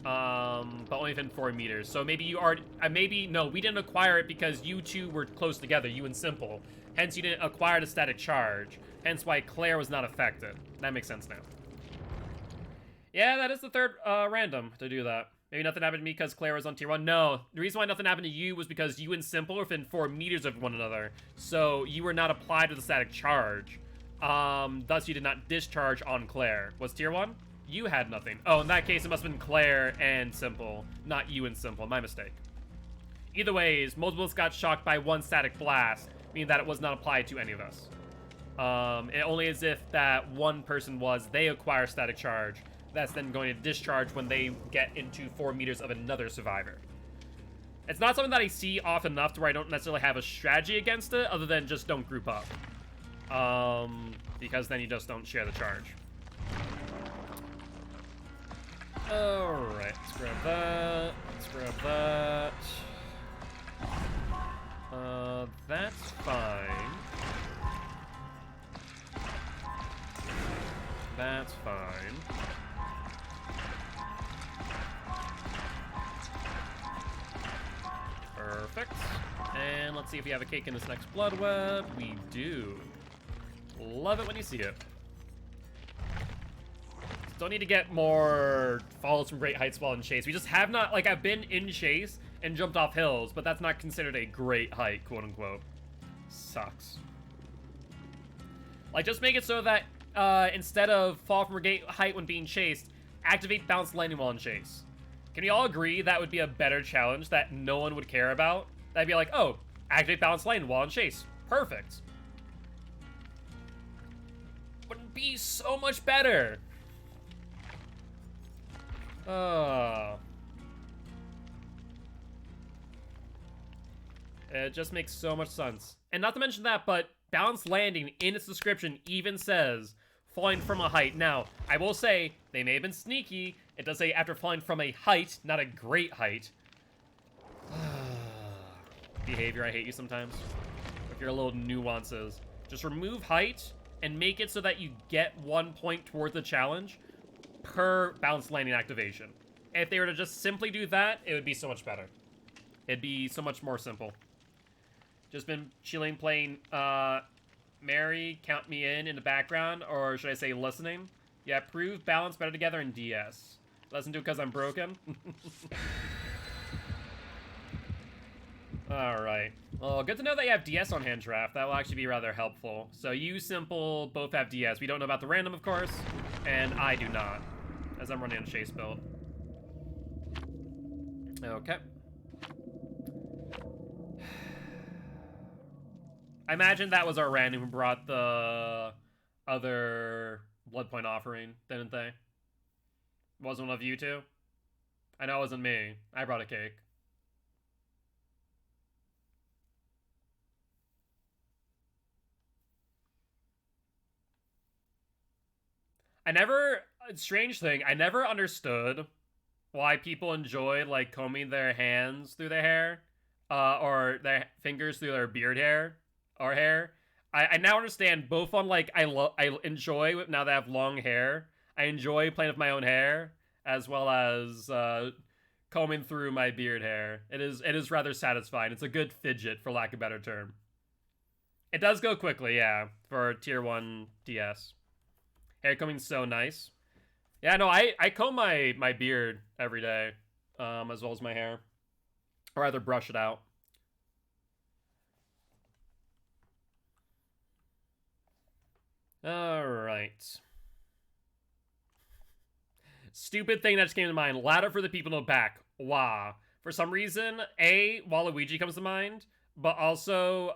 A: But only within 4 meters. So maybe you are, no, we didn't acquire it because you two were close together, you and Simple. Hence, you didn't acquire the static charge. Hence why Claire was not affected. That makes sense now. Yeah, that is the third random to do that. Maybe nothing happened to me because Claire was on tier 1. No, the reason why nothing happened to you was because you and Simple were within 4 meters of one another. So you were not applied to the static charge. Thus you did not discharge on Claire. Was tier 1? You had nothing. Oh, in that case, it must have been Claire and Simple, not you and Simple. My mistake. Either ways, most of us got shocked by one static blast, meaning that it was not applied to any of us. It only as if that one person they acquire static charge. That's then going to discharge when they get into 4 meters of another survivor. It's not something that I see often enough to where I don't necessarily have a strategy against it, other than just don't group up. Because then you just don't share the charge. Alright, let's grab that. Let's grab that. That's fine. That's fine. Perfect. And let's see if we have a cake in this next blood web. We do. Love it when you see it. Don't need to get more falls from great heights while in chase. We just have not, like, I've been in chase and jumped off hills, but that's not considered a great height, quote unquote. Sucks. Like, just make it so that instead of fall from a great height when being chased, activate balanced landing while in chase. Can we all agree that would be a better challenge that no one would care about? That'd be like, oh, activate balanced landing while in chase. Perfect. Wouldn't be so much better. It just makes so much sense. And not to mention that, but balanced landing in its description even says falling from a height. Now, I will say, they may have been sneaky. It does say after falling from a height, not a great height. Behavior, I hate you sometimes. With your little nuances. Just remove height and make it so that you get 1 point towards the challenge per balanced landing activation. If they were to just simply do that, it would be so much better. It'd be so much more simple. Just been chilling, playing Mary, Count Me in the background, or should I say listening? Yeah, prove balance better together in DS. Listen to it because I'm broken. Alright. Well, good to know that you have DS on hand, Draft. That will actually be rather helpful. So you, Simple, both have DS. We don't know about the random, of course, and I do not, as I'm running a chase build. Okay. I imagine that was our random who brought the other blood point offering, didn't they? Wasn't one of you two? I know it wasn't me. I brought a cake. Strange thing, I never understood why people enjoy, like, combing their hands through their hair, or their fingers through their beard hair, or hair. I now understand, both on, like, I enjoy, now that I have long hair, I enjoy playing with my own hair, as well as, combing through my beard hair. It is rather satisfying. It's a good fidget, for lack of a better term. It does go quickly, yeah, for tier 1 DS. Hair combing's so nice. Yeah, no, I comb my beard every day, as well as my hair. Or rather brush it out. Alright. Stupid thing that just came to mind. Ladder for the people in the back. Wah. For some reason, A, Waluigi comes to mind, but also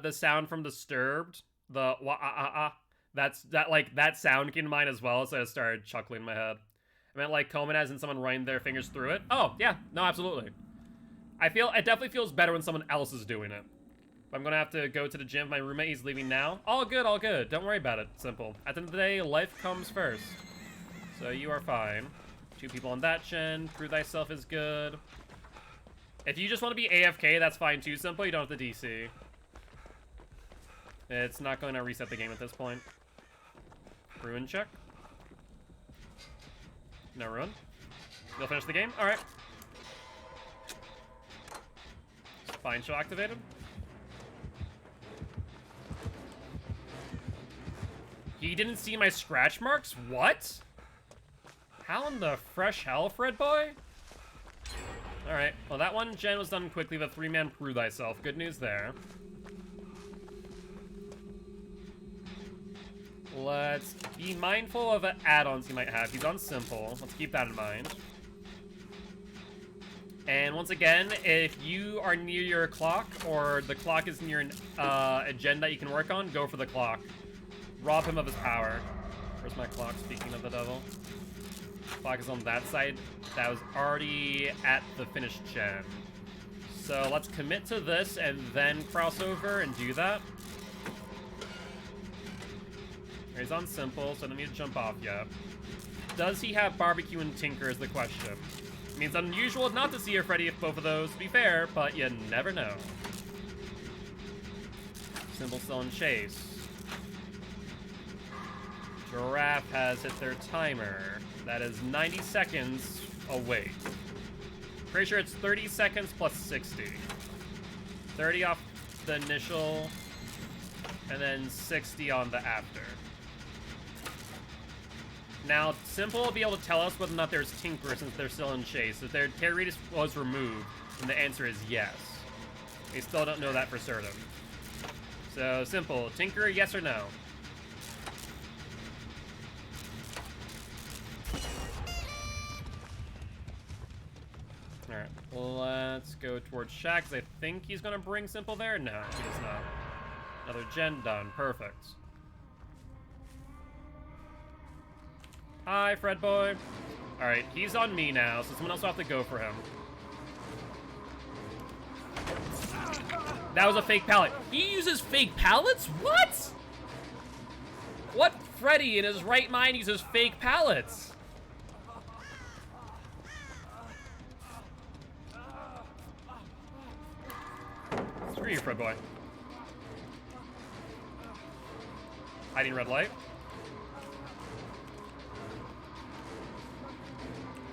A: the sound from Disturbed. The wah-ah-ah-ah. That sound came to mind as well, so I started chuckling in my head. I meant like combing as in someone running their fingers through it. Oh, yeah. No, absolutely. It definitely feels better when someone else is doing it. I'm gonna have to go to the gym. My roommate, he's leaving now. All good, all good. Don't worry about it. Simple. At the end of the day, life comes first. So you are fine. 2 people on that gen. Prove thyself is good. If you just want to be AFK, that's fine too, Simple. You don't have to DC. It's not going to reset the game at this point. Ruin check. No ruin. You'll finish the game? Alright. Fine show activated. He didn't see my scratch marks? What? How in the fresh hell, Fred boy? Alright, well that one gen was done quickly. The 3-man prove thyself. Good news there. Let's be mindful of the add-ons he might have. He's on simple. Let's keep that in mind. And once again, if you are near your clock, or the clock is near a gen that you can work on, go for the clock. Rob him of his power. Where's my clock, speaking of the devil? Clock is on that side. That was already at the finished gen. So let's commit to this and then cross over and do that. He's on simple, so I don't need to jump off yet. Does he have barbecue and tinker is the question. I mean, it's unusual not to see a Freddy if both of those, to be fair, but you never know. Simple still in chase. Giraffe has hit their timer. That is 90 seconds away. Pretty sure it's 30 seconds plus 60. 30 off the initial, and then 60 on the after. Now, Simple will be able to tell us whether or not there's Tinker since they're still in chase. If their tear radius was removed, then the answer is yes. We still don't know that for certain. So, Simple, Tinker, yes or no? Alright, let's go towards Shaq, because I think he's going to bring Simple there. No, he does not. Another gen done. Perfect. Hi, Fred boy. Alright, he's on me now, so someone else will have to go for him. That was a fake pallet. He uses fake pallets? What? What Freddy in his right mind uses fake pallets? Screw you, Fred boy. Hiding red light.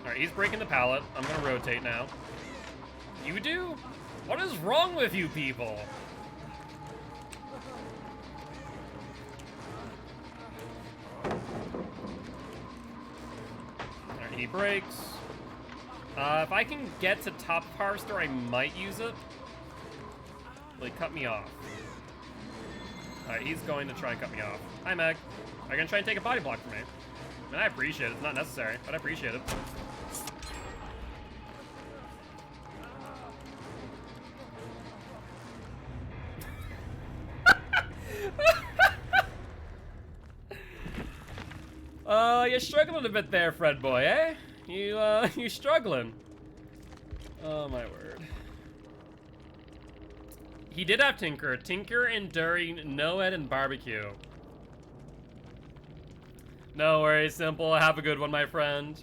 A: Alright, he's breaking the pallet. I'm gonna rotate now. You do? What is wrong with you people? Alright, he breaks. If I can get to top harvester, I might use it. Will he cut me off? Alright, he's going to try and cut me off. Hi, Meg. Are you gonna try and take a body block for me? I mean, I appreciate it. It's not necessary, but I appreciate it. You're struggling a bit there, Fred boy, eh? You struggling. Oh, my word. He did have Tinker. Tinker, Enduring, Noed, and Barbecue. No worries, Simple. Have a good one, my friend.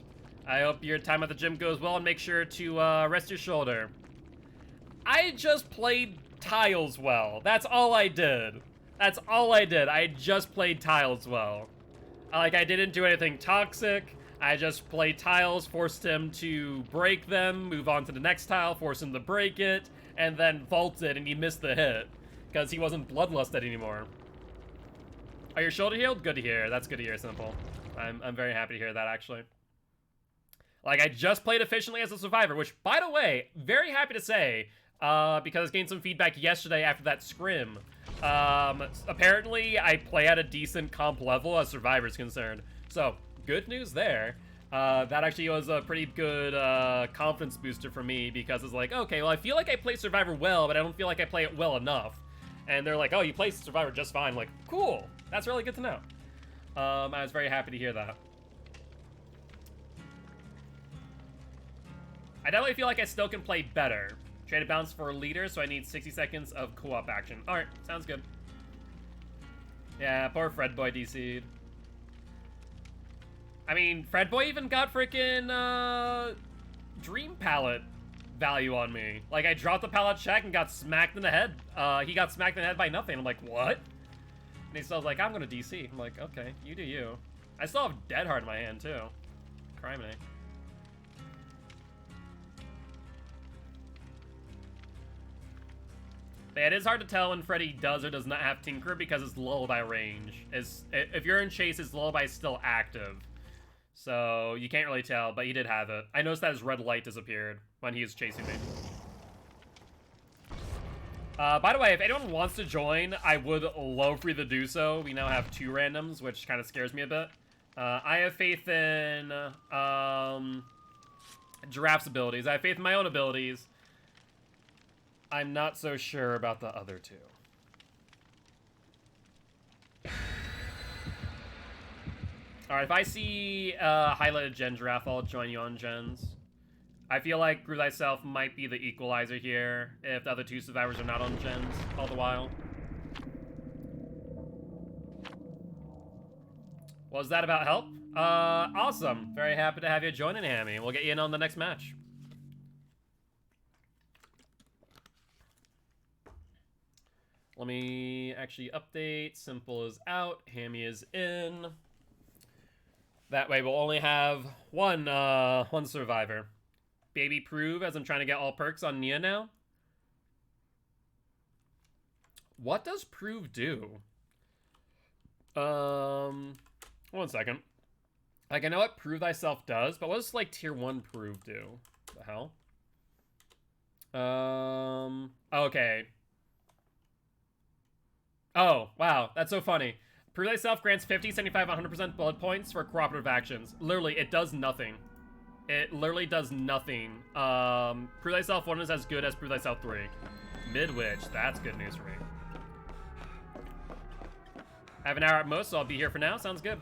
A: I hope your time at the gym goes well, and make sure to rest your shoulder. I just played tiles well. That's all I did. That's all I did. I just played tiles well. Like, I didn't do anything toxic. I just played tiles, forced him to break them, move on to the next tile, force him to break it, and then vaulted, and he missed the hit. Because he wasn't bloodlusted anymore. Are your shoulder healed? Good to hear. That's good to hear, Simple. I'm very happy to hear that, actually. Like, I just played efficiently as a survivor, which, by the way, very happy to say, because I gained some feedback yesterday after that scrim. Apparently, I play at a decent comp level as survivor is concerned. So, good news there. That actually was a pretty good confidence booster for me, because it's like, okay, well, I feel like I play survivor well, but I don't feel like I play it well enough. And they're like, oh, you play survivor just fine. I'm like, cool. That's really good to know. I was very happy to hear that. I definitely feel like I still can play better. Traded bounce for a leader, so I need 60 seconds of co-op action. Alright, sounds good. Yeah, poor Fredboy DC'd. I mean, Fredboy even got freaking, Dream Palette value on me. Like, I dropped the palette check and got smacked in the head. He got smacked in the head by nothing. I'm like, what? And he still was like, I'm gonna DC. I'm like, okay, you do you. I still have Dead Hard in my hand, too. Criminy. But yeah, it is hard to tell when Freddy does or does not have Tinker because his lullaby range is... If you're in chase, his lullaby is still active. So you can't really tell, but he did have it. I noticed that his red light disappeared when he was chasing me. By the way, if anyone wants to join, I would love for you to do so. We now have 2 randoms, which kind of scares me a bit. I have faith in Giraffe's abilities. I have faith in my own abilities. I'm not so sure about the other 2. Alright, if I see highlighted Gen Giraffe, I'll join you on Gens. I feel like Grew Thyself might be the equalizer here if the other 2 survivors are not on Gens all the while. Was that about help? Awesome. Very happy to have you join in, Hammy. We'll get you in on the next match. Let me actually update. Simple is out. Hammy is in. That way we'll only have one survivor. Baby Prove, as I'm trying to get all perks on Nia now. What does Prove do? 1 second. Like, I know what Prove Thyself does, but what does, like, Tier 1 Prove do? What the hell? Okay. Oh, wow, that's so funny. Prove Thyself grants 50, 75, 100% blood points for cooperative actions. Literally, it does nothing. It literally does nothing. Prove Thyself 1 is as good as Prove Thyself 3. Midwich, that's good news for me. I have an hour at most, so I'll be here for now. Sounds good.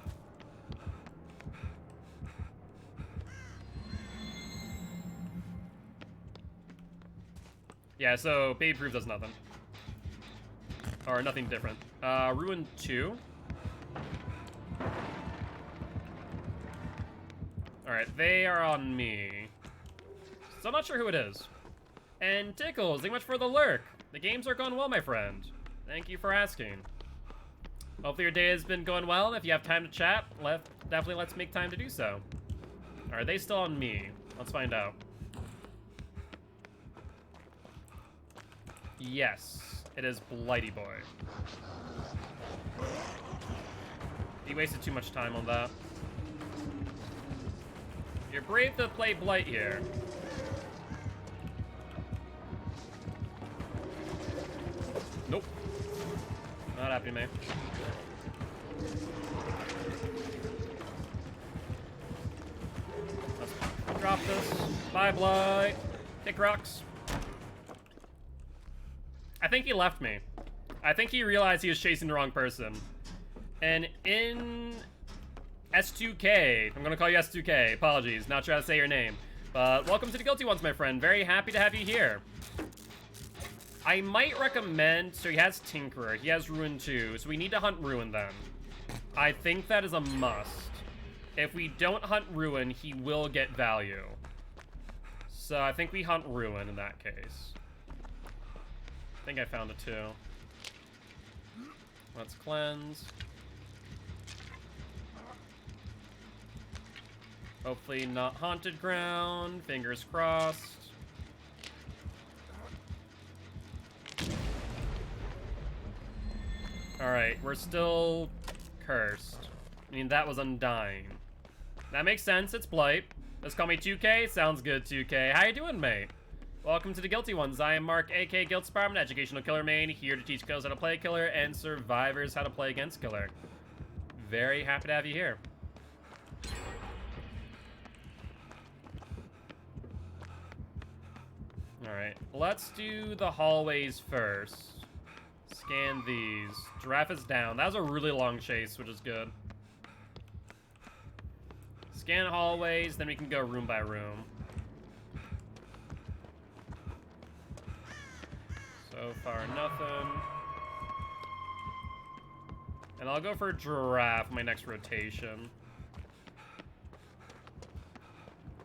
A: Yeah, so Baby Proof does nothing. Or nothing different. Ruin 2. Alright, they are on me. So I'm not sure who it is. And Tickles, thank you much for the lurk. The games are going well, my friend. Thank you for asking. Hopefully your day has been going well, and if you have time to chat, definitely let's make time to do so. Are they still on me? Let's find out. Yes, it is Blighty Boy. He wasted too much time on that. You're brave to play Blight here. Nope. Not happy, man. Let's drop this. Bye, Blight. Kick rocks. I think he left me. I think he realized he was chasing the wrong person. And in S2K, I'm gonna call you S2K, apologies, not sure how to say your name. But welcome to the Guilty Ones, my friend. Very happy to have you here. I might recommend, so he has Tinkerer, he has Ruin 2, so we need to hunt Ruin then. I think that is a must. If we don't hunt Ruin, he will get value. So I think we hunt Ruin in that case. I think I found it too. Let's cleanse. Hopefully not haunted ground. Fingers crossed. Alright, we're still cursed. I mean, that was undying. That makes sense, it's Blight. Let's call me 2K? Sounds good, 2K. How you doing, mate? Welcome to the Guilty Ones. I am Mark, aka Guilt Spire. I'm an educational killer main, here to teach killers how to play killer and survivors how to play against killer. Very happy to have you here. Alright, let's do the hallways first. Scan these. Giraffe is down. That was a really long chase, which is good. Scan hallways, then we can go room by room. So far, nothing. And I'll go for Giraffe my next rotation.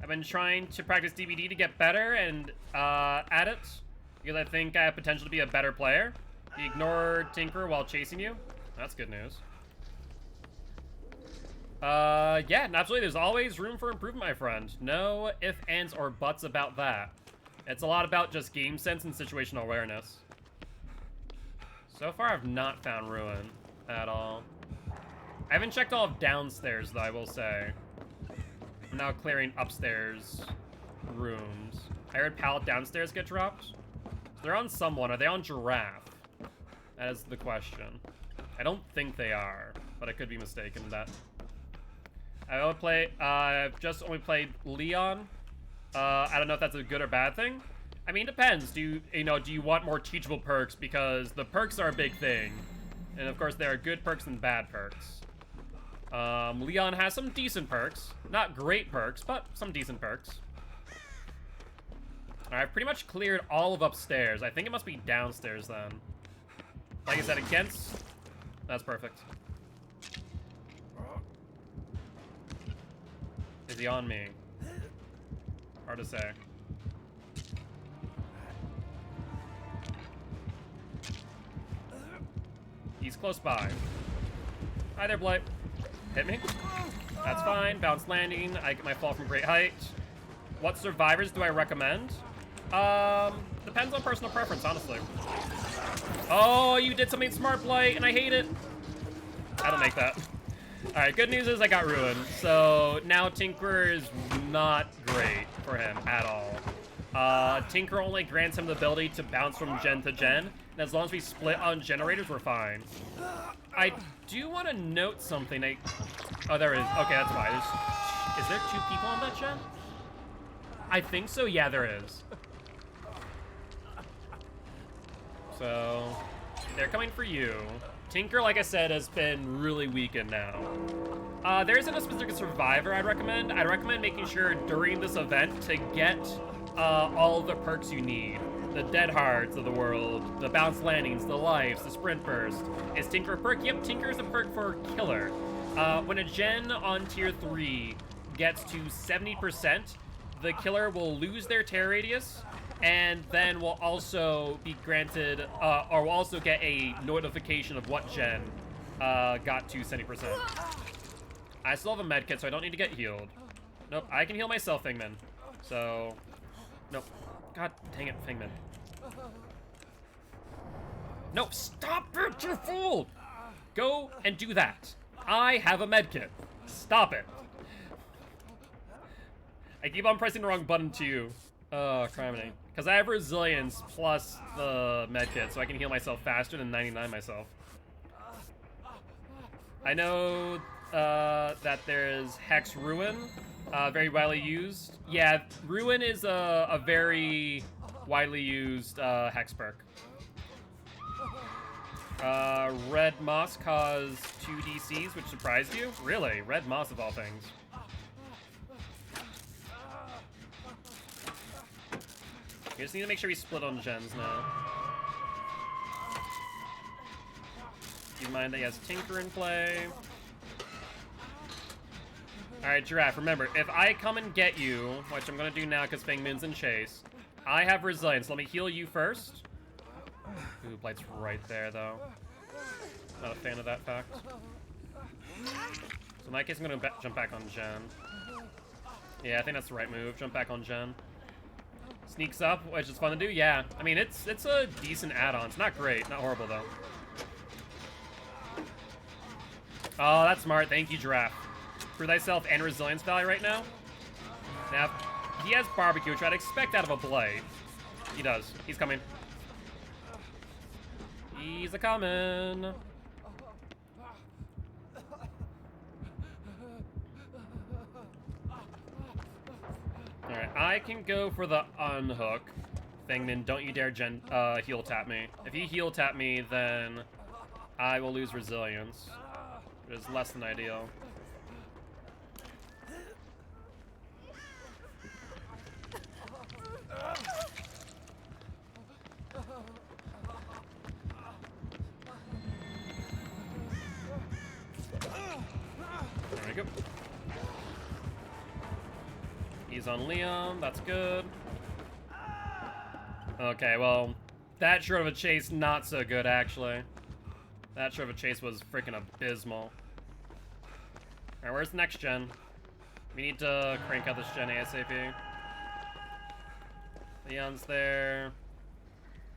A: I've been trying to practice DBD to get better and at it, because I think I have potential to be a better player. You ignore Tinker while chasing you. That's good news. Yeah, absolutely. There's always room for improvement, my friend. No ifs, ands, or buts about that. It's a lot about just game sense and situational awareness. So far, I've not found Ruin at all. I haven't checked all of downstairs, though, I will say. I'm now clearing upstairs rooms. I heard pallet downstairs get dropped. So they're on someone. Are they on Giraffe? That is the question. I don't think they are, but I could be mistaken in that. I've just only played Leon. I don't know if that's a good or bad thing. I mean, it depends. Do you want more teachable perks? Because the perks are a big thing. And of course, there are good perks and bad perks. Leon has some decent perks. Not great perks, but some decent perks. Alright, I've pretty much cleared all of upstairs. I think it must be downstairs then. Like I said, against... That's perfect. Is he on me? Hard to say. He's close by. Hi there, Blight. Hit me. That's fine. Bounce landing. I get my fall from great height. What survivors do I recommend? Depends on personal preference, honestly. Oh, you did something smart, Blight, and I hate it. I don't make that. Alright, good news is I got Ruin. So now Tinker is not great for him at all. Tinker only grants him the ability to bounce from gen to gen. And as long as we split on generators, we're fine. I do want to note something. Oh, there is. Okay, that's fine. Is there 2 people on that gen? I think so. Yeah, there is. So, they're coming for you. Tinker, like I said, has been really weakened now. There isn't a specific survivor I'd recommend. I'd recommend making sure during this event to get all the perks you need. The Dead Hearts of the world, the Bounce Landings, the Lives, the Sprint Burst. Is Tinker a perk? Yep, Tinker is a perk for Killer. When a gen on tier 3 gets to 70%, the Killer will lose their tear radius, and then will also be granted, or will also get a notification of what gen got to 70%. I still have a med kit, so I don't need to get healed. Nope, I can heal myself, Fingman. So, nope. God dang it, Fingman. Nope, stop it, you fool! Go and do that. I have a med kit. Stop it. I keep on pressing the wrong button to you. Criminy. Because I have resilience plus the medkit, so I can heal myself faster than 99 myself. I know that there's Hex Ruin, very widely used. Yeah, Ruin is a very widely used Hex perk. Red Moss caused 2 DCs, which surprised you? Really? Red Moss of all things. We just need to make sure we split on gens now. Keep in mind that he has Tinker in play. Alright, Giraffe, remember, if I come and get you, which I'm going to do now because Fingman's in chase, I have resilience. Let me heal you first. Ooh, Blight's right there, though. Not a fan of that fact. So in that case, I'm going to jump back on gen. Yeah, I think that's the right move. Jump back on Jen. Sneaks up, which is fun to do. Yeah, I mean, it's a decent add-on. It's not great, not horrible, though. Oh, that's smart. Thank you, Giraffe. Prove thyself and resilience value right now. Now, he has barbecue, which I'd expect out of a blade. He does. He's coming. He's a-coming. Alright, I can go for the unhook thing, then don't you dare heal tap me. If you heal tap me, then I will lose resilience. It is less than ideal. There we go. He's on Leon, that's good. Okay, well, that short of a chase, not so good, actually. That short of a chase was freaking abysmal. Alright, where's the next gen? We need to crank out this gen ASAP. Leon's there.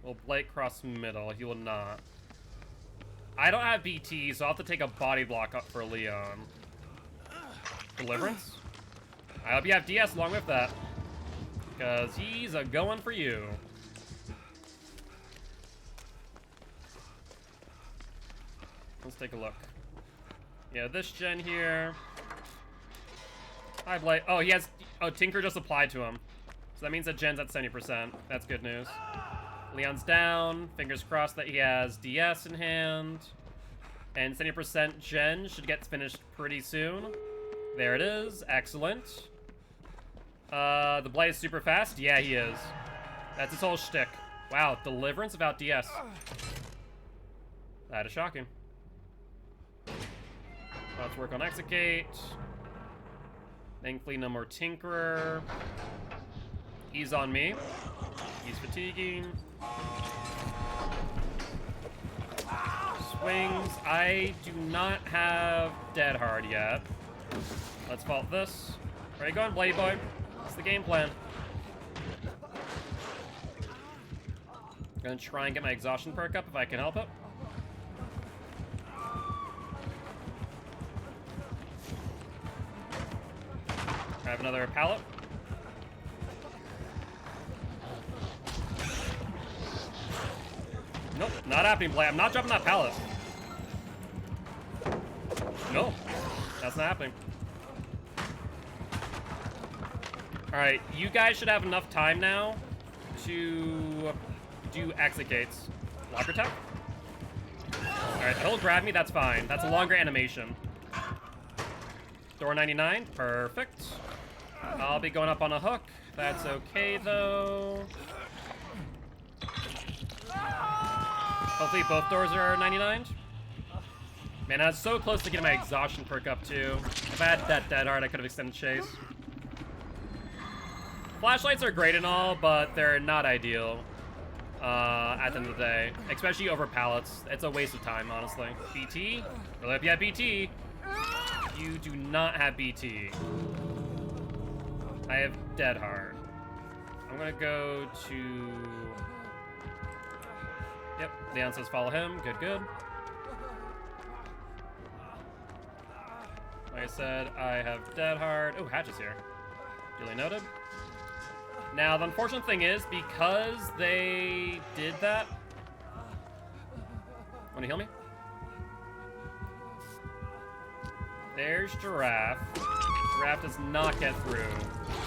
A: Will Blake cross middle? He will not. I don't have BT, so I'll have to take a body block up for Leon. Deliverance? I hope you have DS along with that. Because he's a-going for you. Let's take a look. Yeah, this gen here. Hi, Blake. Oh, he has... Oh, Tinker just applied to him. So that means that Gen's at 70%. That's good news. Leon's down. Fingers crossed that he has DS in hand. And 70% Gen should get finished pretty soon. There it is. Excellent. The Blade is super fast. Yeah, he is. That's his whole shtick. Wow, Deliverance without DS. That is shocking. Let's work on Execute. Thankfully, no more Tinkerer. He's on me. He's fatiguing. Swings. I do not have Dead Hard yet. Let's vault this. Where are you going, Blade Boy? What's the game plan? Gonna try and get my exhaustion perk up if I can help it. I have another pallet. Nope, not happening, Blade. I'm not dropping that pallet. No, that's not happening. Alright, you guys should have enough time now to do execates. Locker tap? Alright, he'll grab me, that's fine. That's a longer animation. Door 99, perfect. I'll be going up on a hook. That's okay, though. Hopefully both doors are 99. Man, I was so close to getting my exhaustion perk up, too. If I had that Dead Hard, I could have extended chase. Flashlights are great and all, but they're not ideal at the end of the day. Especially over pallets. It's a waste of time, honestly. BT? Really hope you have BT. You do not have BT. I have Dead Hard. I'm gonna go to... Yep, Leon says follow him. Good, good. Like I said, I have Dead Hard. Oh, Hatch is here. Duly noted. Now, the unfortunate thing is, because they did that... Want to heal me? There's Giraffe. Giraffe does not get through.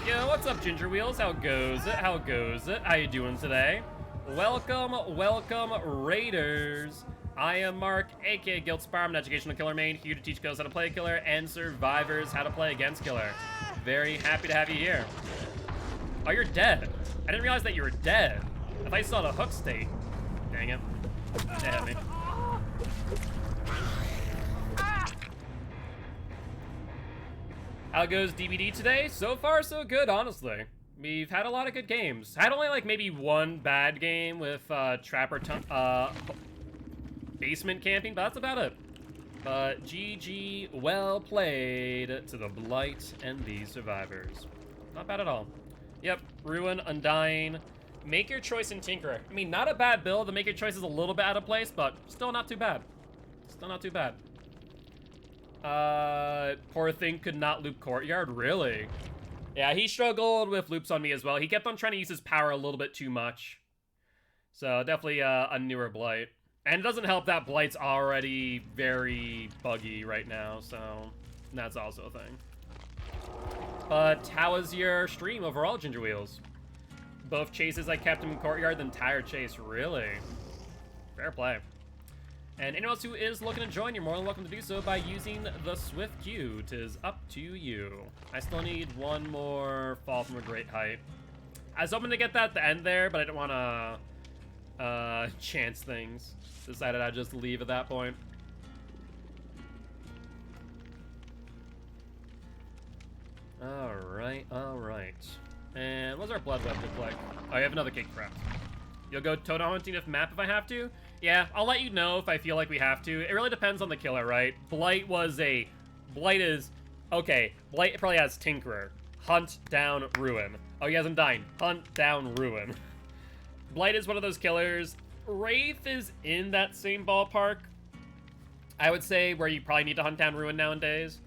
A: Yo, what's up, Ginger Wheels? How goes it? How goes it? How you doing today? Welcome, welcome, Raiders. I am Mark, aka Gilty. I'm an educational killer main, here to teach girls how to play killer and survivors how to play against killer. Very happy to have you here. Oh, you're dead. I didn't realize that you were dead. I thought you saw the hook state. Dang it. They hit me. How goes DBD today? So far, so good, honestly. We've had a lot of good games. Had only like maybe one bad game with Trapper basement camping, but that's about it. But GG, well played to the Blight and the survivors. Not bad at all. Yep, Ruin, Undying. Make your choice in Tinkerer. I mean, not a bad build. The make your choice is a little bit out of place, but still not too bad. Still not too bad. Poor thing could not loop Courtyard, really? Yeah, he struggled with loops on me as well. He kept on trying to use his power a little bit too much. So definitely a newer Blight. And it doesn't help that Blight's already very buggy right now, so that's also a thing. But how was your stream overall, Ginger Wheels? Both chases I kept him in Courtyard, the entire chase, really? Fair play. And anyone else who is looking to join, you're more than welcome to do so by using the Swift Q. 'Tis up to you. I still need one more Fall from a Great Height. I was hoping to get that at the end there, but I didn't want to chance things. Decided I'd just leave at that point. Alright, alright. And what's our blood web look like? Oh, you have another cake craft. You'll go totem hunting if map if I have to? Yeah, I'll let you know if I feel like we have to. It really depends on the killer, right? Blight is... Okay, Blight probably has Tinkerer. Hunt down Ruin. Oh, he hasn't died. Hunt down Ruin. Blight is one of those killers. Wraith is in that same ballpark. I would say where you probably need to hunt down Ruin nowadays.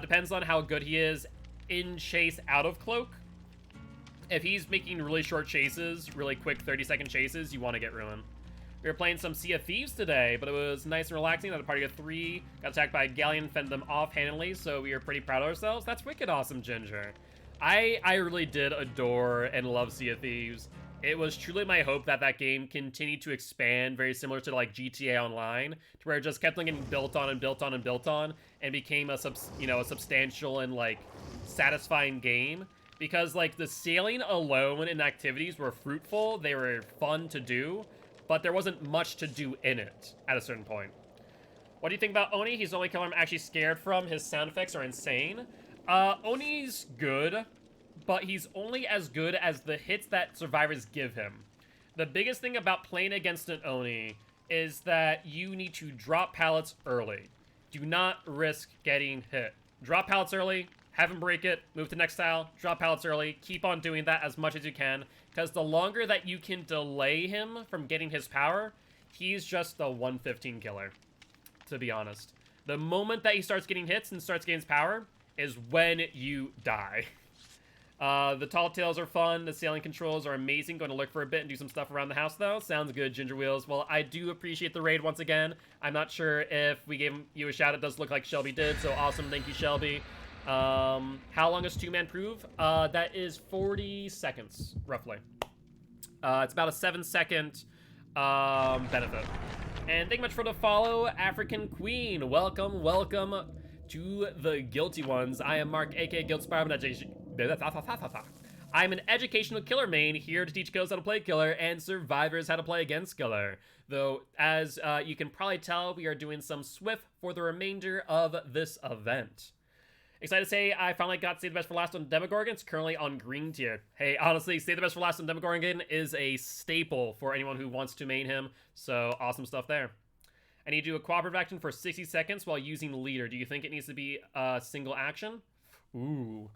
A: Depends on how good he is in chase out of cloak. If he's making really short chases, really quick 30-second chases, you want to get Ruin. We were playing some Sea of Thieves today, but it was nice and relaxing. Had a party of 3, got attacked by a galleon, fended them off-handedly, so we were pretty proud of ourselves. That's wicked awesome, Ginger. I really did adore and love Sea of Thieves. It was truly my hope that that game continued to expand, very similar to like GTA Online, to where it just kept on getting built on and built on and built on, and became a substantial and like satisfying game. Because like the sailing alone and activities were fruitful, they were fun to do, but there wasn't much to do in it at a certain point. What do you think about Oni? He's the only killer I'm actually scared from. His sound effects are insane. Oni's good, but he's only as good as the hits that survivors give him. The biggest thing about playing against an Oni is that you need to drop pallets early. Do not risk getting hit. Drop pallets early, have him break it, move to next tile, drop pallets early, keep on doing that as much as you can, because the longer that you can delay him from getting his power, he's just a 115 killer, to be honest. The moment that he starts getting hits and starts getting his power is when you die. The tall tales are fun, the sailing controls are amazing. Going to look for a bit and do some stuff around the house though. Sounds good, Ginger Wheels. Well, I do appreciate the raid once again. I'm not sure if we gave you a shout. It does look like Shelby did, so awesome. Thank you, Shelby. How long is 2-man prove? That is 40 seconds, roughly. It's about a 7-second benefit. And thank you much for the follow, African Queen. Welcome, welcome to the Guilty Ones. I am Mark, aka Guilt I'm an educational killer main here to teach killers how to play killer and survivors how to play against killer. Though, as you can probably tell, we are doing some Swift for the remainder of this event. Excited to say I finally got Save the Best for Last on Demogorgon. It's currently on green tier. Hey, honestly, Save the Best for Last on Demogorgon is a staple for anyone who wants to main him. So, awesome stuff there. I need to do a cooperative action for 60 seconds while using leader. Do you think it needs to be a single action? Ooh.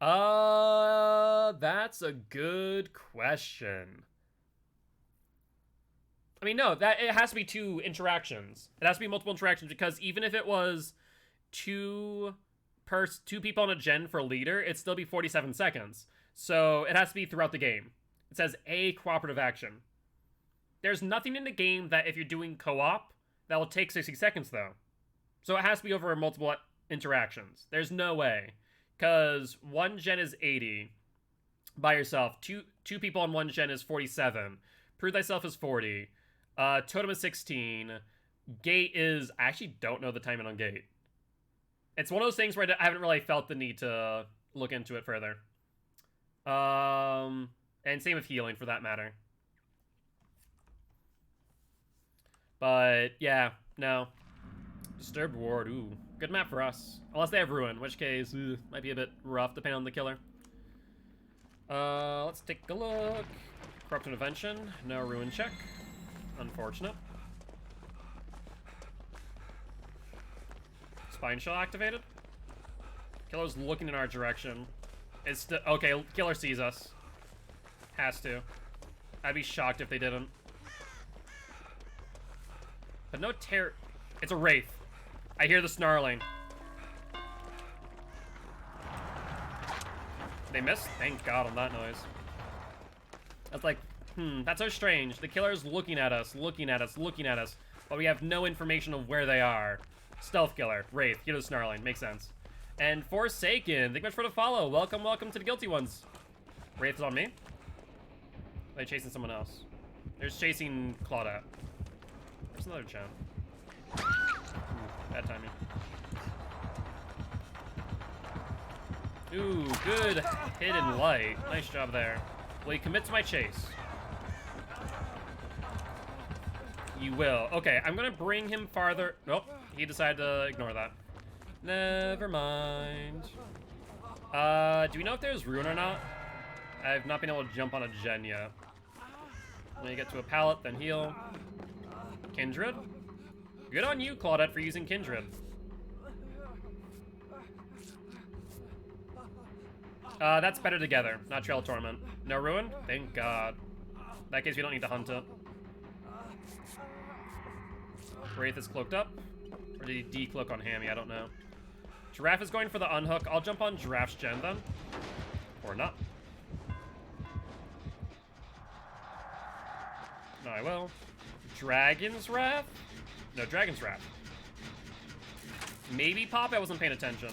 A: That's a good question. I mean, no, it has to be 2 interactions. It has to be multiple interactions because even if it was 2 people on a gen for leader, it'd still be 47 seconds. So it has to be throughout the game. It says a cooperative action. There's nothing in the game that if you're doing co-op, that will take 60 seconds though. So it has to be over multiple interactions. There's no way. Because 1 gen is 80 by yourself. Two people on 1 gen is 47. Prove Thyself is 40. Totem is 16. Gate is... I actually don't know the timing on Gate. It's one of those things where I haven't really felt the need to look into it further. And same with healing, for that matter. But, yeah, no. Disturbed Ward, ooh. Good map for us. Unless they have Ruin, in which case, might be a bit rough, depending on the killer. Let's take a look. Corrupt Intervention, no Ruin check. Unfortunate. Spine Shell activated. Killer's looking in our direction. It's still okay. Killer sees us. Has to. I'd be shocked if they didn't. But no terror. It's a wraith. I hear the snarling. They missed? Thank God on that noise. That's like, that's so strange. The killer's looking at us, looking at us, looking at us, but we have no information of where they are. Stealth killer, wraith, hear the snarling, makes sense. And Forsaken, thank you much for the follow. Welcome, welcome to the Guilty Ones. Wraith is on me. Are they chasing someone else? They're chasing Claudette. There's another gen. Bad timing. Ooh, good hidden light. Nice job there. Will you commit to my chase? You will. Okay, I'm gonna bring him farther. Nope, he decided to ignore that. Never mind. Do we know if there's ruin or not? I've not been able to jump on a gen yet. When you get to a pallet, then heal. Kindred? Good on you, Claudette, for using Kindred. That's better together, not Trail Torment. No ruin? Thank God. In that case, we don't need to hunt it. Wraith is cloaked up. Or did he decloak on Hammy? I don't know. Giraffe is going for the unhook. I'll jump on Giraffe's gen then. Or not. No, I will. Dragon's Wrath? No, Dragon's Wrath. Maybe pop? I wasn't paying attention.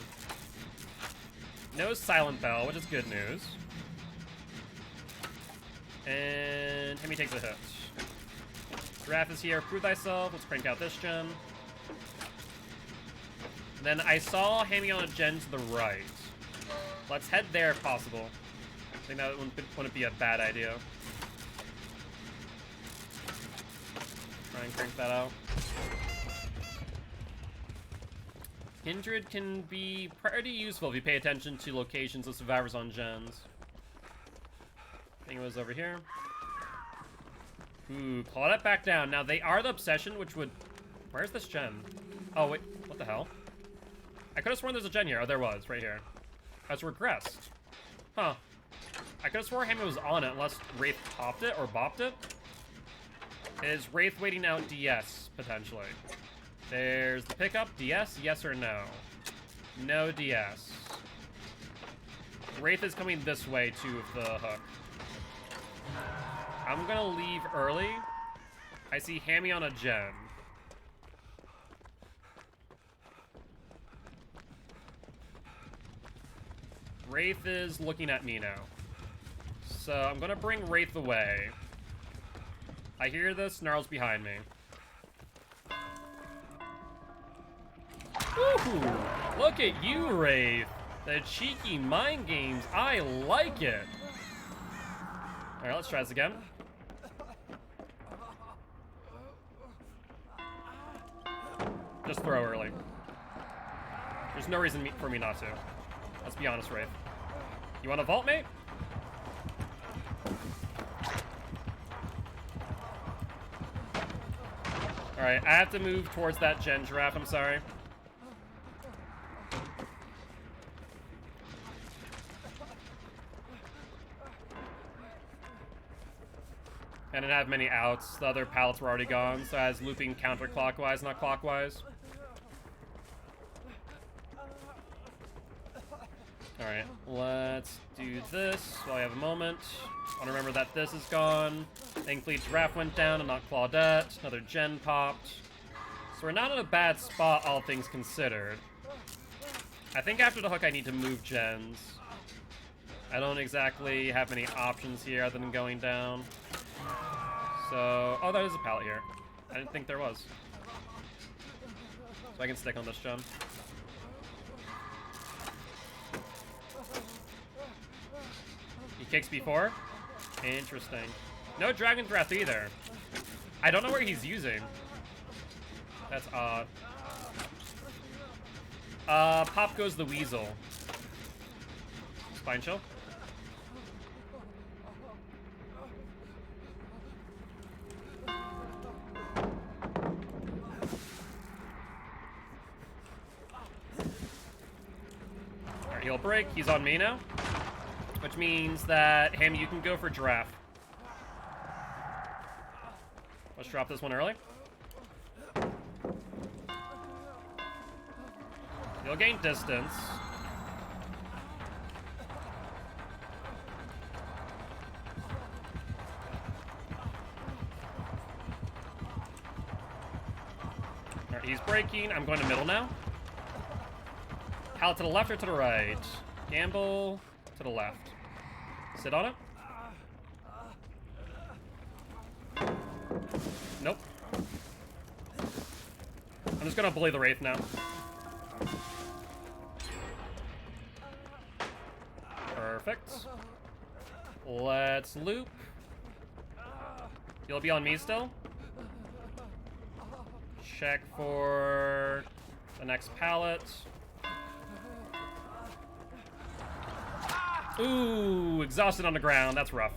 A: No Silent Bell, which is good news. And Hemi takes a hit. Giraffe is here. Prove thyself. Let's crank out this gen. Then I saw Hemi on a gen to the right. Let's head there if possible. I think that wouldn't be a bad idea. Try and crank that out. Kindred can be pretty useful if you pay attention to locations of survivors on gens. I think it was over here. Ooh, Claudette back down. Now, they are the Obsession, which would... Where's this gen? Oh, wait. What the hell? I could have sworn there's a gen here. Oh, there was. Right here. That's regressed. Huh. I could have sworn Hammy was on it, unless Wraith popped it or bopped it. Is Wraith waiting out DS, potentially? There's the pickup. DS, yes or no? No DS. Wraith is coming this way, too, with the hook. I'm gonna leave early. I see Hammy on a gen. Wraith is looking at me now. So I'm gonna bring Wraith away. I hear the snarls behind me. Ooh, look at you, Wraith. The cheeky mind games. I like it. All right, let's try this again. Just throw early. There's no reason for me not to. Let's be honest, Wraith. You want to vault, mate? Alright, I have to move towards that gen Giraffe, I'm sorry. I didn't have many outs. The other pallets were already gone, so I was looping counterclockwise, not clockwise. Alright, let's do this while I have a moment. I want to remember that this is gone. Thankfully, Giraffe went down and not Claudette. Another gen popped. So we're not in a bad spot, all things considered. I think after the hook, I need to move gens. I don't exactly have many options here other than going down. So, oh, there is a pallet here. I didn't think there was. So I can stick on this gen. He kicks before? Interesting. No Dragon's Breath either. I don't know where he's using. That's odd. Pop goes the Weasel. Spine chill. Alright, he'll break. He's on me now. which means that, Hammy, you can go for giraffe. Let's drop this one early. You'll gain distance. Alright, he's breaking. I'm going to middle now. Pallet to the left or to the right? Gamble to the left. Sit on it. Nope. I'm just gonna bully the Wraith now. Perfect. Let's loop. You'll be on me still. Check for the next pallet. Ooh, exhausted on the ground. That's rough.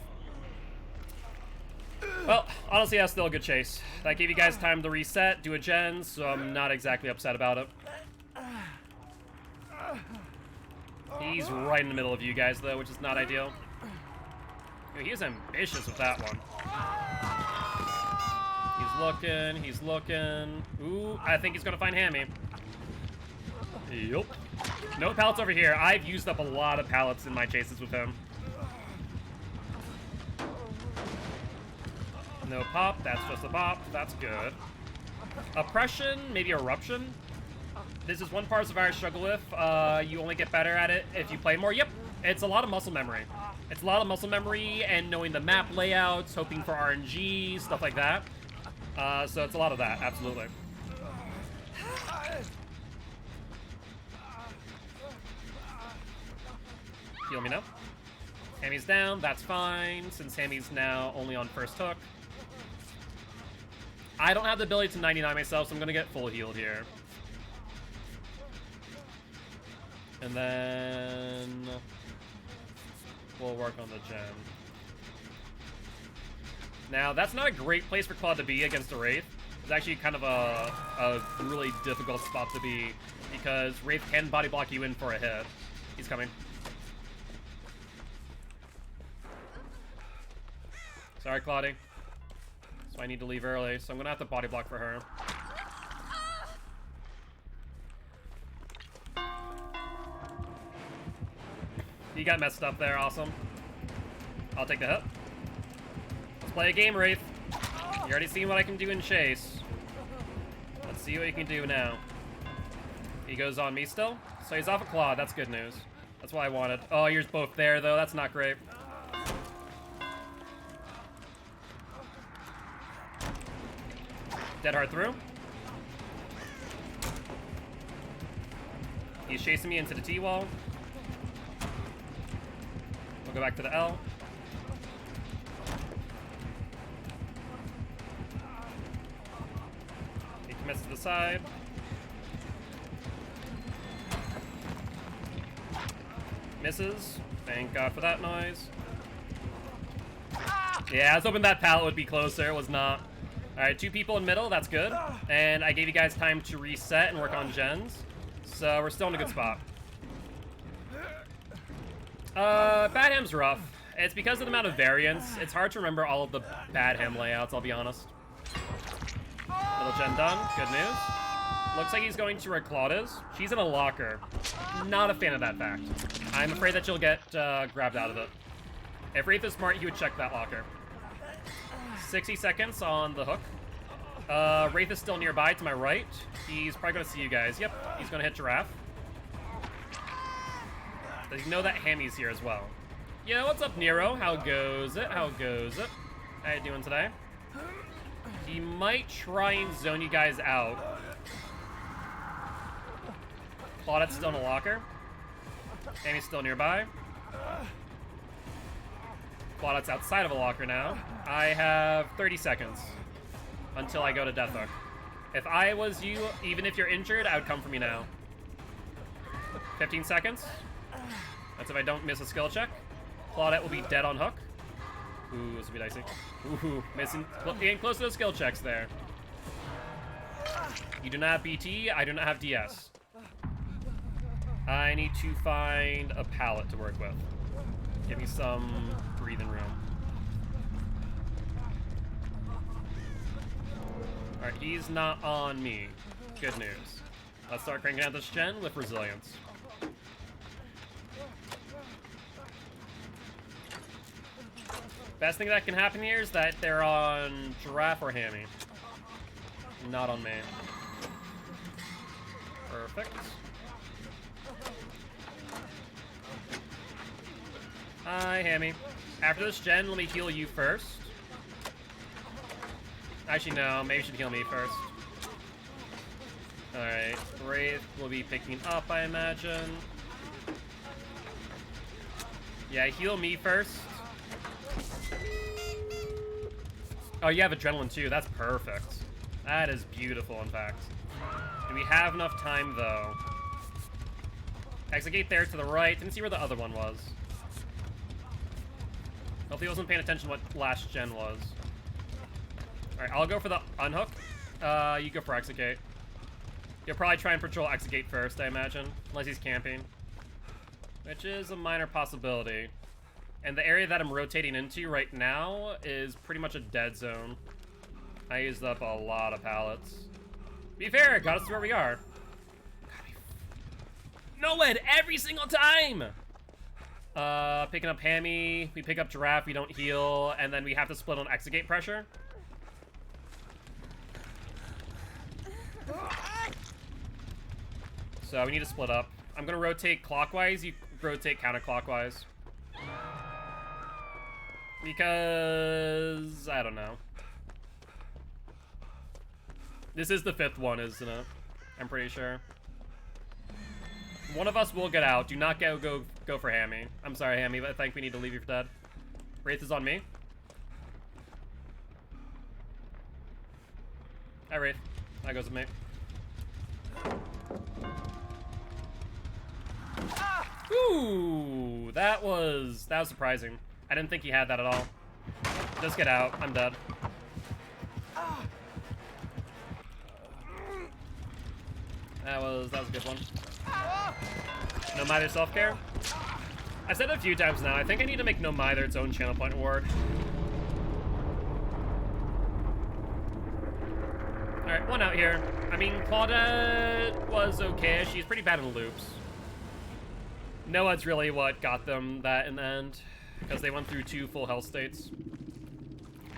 A: Well, honestly, that's still a good chase. That gave you guys time to reset, do a gen, so I'm not exactly upset about it. He's right in the middle of you guys, though, which is not ideal. He is ambitious with that one. He's looking. Ooh, I think he's gonna find Hammy. Yup. No pallets over here. I've used up a lot of pallets in my chases with him. No pop, that's just a pop. That's good. Oppression, maybe Eruption. This is one Parsevirus I struggle with. You only get better at it if you play more. Yep, it's a lot of muscle memory. It's a lot of muscle memory and knowing the map layouts, hoping for RNG, stuff like that. So it's a lot of that, absolutely. Heal me now. Hammy's down, that's fine, since Hammy's now only on first hook. I don't have the ability to 99 myself, so I'm gonna get full healed here. And then we'll work on the gem. Now, that's not a great place for Claude to be against a Wraith. It's actually kind of a really difficult spot to be, because Wraith can body block you in for a hit. He's coming. Sorry, Claudie. So I need to leave early, so I'm gonna have to body block for her. You got messed up there, awesome. I'll take the hit. Let's play a game, Wraith. You already seen what I can do in chase. Let's see what you can do now. He goes on me still. So he's off a claw, that's good news. That's what I wanted. Oh, you're both there though, that's not great. Dead hard through. He's chasing me into the T-wall. We'll go back to the L. He commits to the side. Misses. Thank God for that noise. Yeah, I was hoping that pallet would be closer. It was not. Alright, 2 people in middle. That's good. And I gave you guys time to reset and work on gens. So we're still in a good spot. Bad Ham's rough. It's because of the amount of variance. It's hard to remember all of the bad Ham layouts, I'll be honest. Little gen done. Good news. Looks like he's going to where Claude is. She's in a locker. Not a fan of that fact. I'm afraid that you'll get grabbed out of it. If Wraith is smart, he would check that locker. 60 seconds on the hook. Wraith is still nearby to my right. He's probably going to see you guys. Yep, he's going to hit Giraffe. Does he know that Hammy's here as well? Yeah, what's up, Nero? How goes it? How goes it? How you doing today? He might try and zone you guys out. Claudette's still in a locker. Hammy's still nearby. Claudette's outside of a locker now. I have 30 seconds until I go to Death Hook. If I was you, even if you're injured, I would come for me now. 15 seconds. That's if I don't miss a skill check. Claudette will be dead on hook. Ooh, this will be dicey. Ooh, missing. Getting close to those skill checks there. You do not have BT, I do not have DS. I need to find a pallet to work with. Give me some breathing room. Alright, he's not on me. Good news. Let's start cranking out this gen with resilience. Best thing that can happen here is that they're on Giraffe or Hammy. Not on me. Perfect. Hi, Hammy. After this gen, let me heal you first. Actually, no. Maybe you should heal me first. Alright. Wraith will be picking up, I imagine. Yeah, heal me first. Oh, you have adrenaline too. That's perfect. That is beautiful, in fact. Do we have enough time, though? Exit gate there to the right. Didn't see where the other one was. Hopefully he wasn't paying attention to what last gen was. Alright, I'll go for the unhook. You go for exit gate. You'll probably try and patrol exit gate first, I imagine. Unless he's camping. Which is a minor possibility. And the area that I'm rotating into right now is pretty much a dead zone. I used up a lot of pallets. Be fair, it got us to where we are. NOED every single time! Picking up Hammy, we pick up Giraffe, we don't heal, and then we have to split on exit gate pressure. So we need to split up. I'm gonna rotate clockwise, you rotate counterclockwise. Because I don't know. This is the 5th one, isn't it? I'm pretty sure. One of us will get out. Do not go for Hammy. I'm sorry, Hammy, but I think we need to leave you for dead. Wraith is on me. Hi, Wraith. That goes with me. Ooh, that was surprising. I didn't think he had that at all. Just get out. I'm dead. That was a good one. No Mither self-care? I said it a few times now. I think I need to make No Mither its own channel point award. Alright, one out here. I mean, Claudette was okay. She's pretty bad in loops. Noah's really what got them that in the end, because they went through 2 full health states.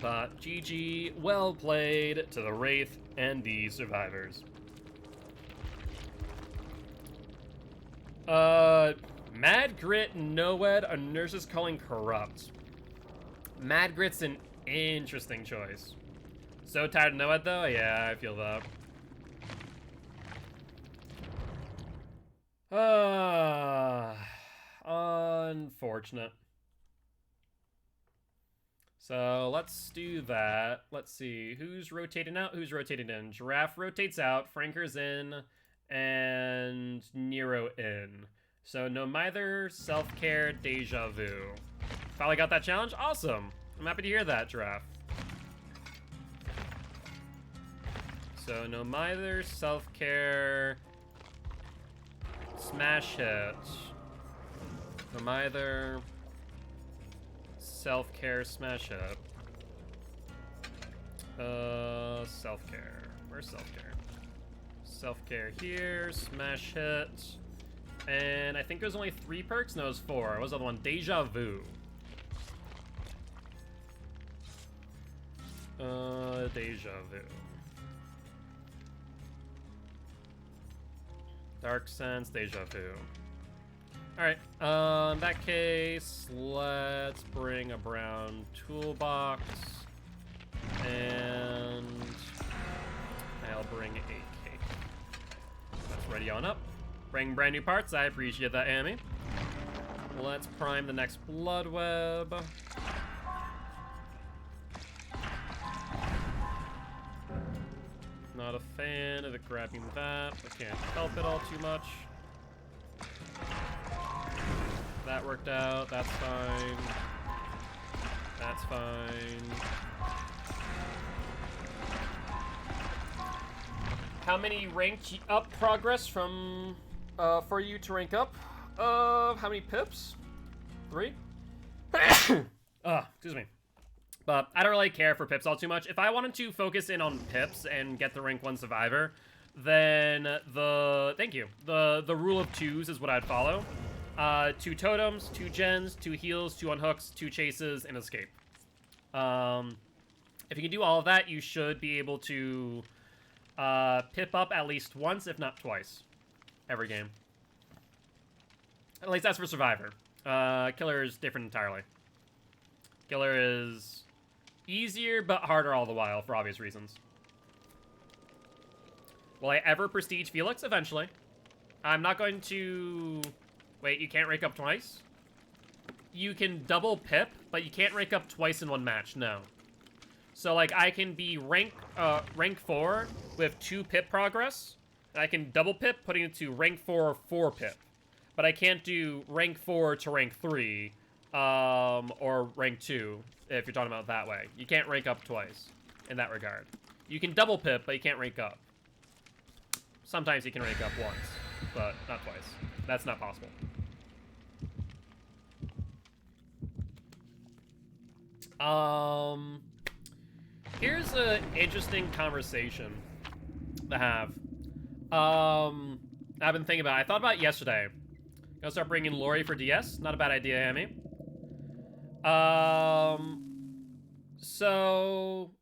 A: But GG, well played to the Wraith and the survivors. Mad Grit, NOED, a nurse is calling corrupt. Mad Grit's an interesting choice. So tired of NOED though? Yeah, I feel that. Unfortunate. So let's do that. Let's see, who's rotating out, who's rotating in? Giraffe rotates out, Franker's in, and Nero in. So No Mither, self-care, deja vu. Finally got that challenge? Awesome. I'm happy to hear that, Giraffe. So No Mither, self-care, smash hit. No Mither, self-care, smash hit. Self-care. Where's self-care? Self-care here, smash hit. And I think it was only 3 perks? No, it was 4. What was the other one? Deja vu. Deja vu. Dark Sense, Deja vu. Alright, in that case, let's bring a brown toolbox. And I'll bring a cake. That's ready on up. Bring brand new parts, I appreciate that, Amy. Let's prime the next blood web. Not a fan of it grabbing that, but can't help it all too much. That worked out, that's fine. That's fine. How many rank up progress from for you to rank up? How many pips? 3? Excuse me. But I don't really care for pips all too much. If I wanted to focus in on pips and get the rank 1 survivor, then thank you. The rule of 2s is what I'd follow. 2 totems, 2 gens, 2 heals, 2 unhooks, 2 chases, and escape. If you can do all of that, you should be able to pip up at least once, if not twice, every game. At least that's for survivor. Killer is different entirely. Killer is easier, but harder all the while, for obvious reasons. Will I ever prestige Felix? Eventually. I'm not going to... Wait, you can't rank up twice? You can double pip, but you can't rank up twice in one match, no. So, like, I can be rank 4 with 2 pip progress, and I can double pip, putting it to rank 4 4 pip. But I can't do rank 4 to rank 3, or rank 2, if you're talking about it that way. You can't rank up twice, in that regard. You can double pip, but you can't rank up. Sometimes you can rank up once, but not twice. That's not possible. Here's an interesting conversation to have. I've been thinking about it. I thought about it yesterday. Gonna start bringing Lori for DS. Not a bad idea, Hammy. So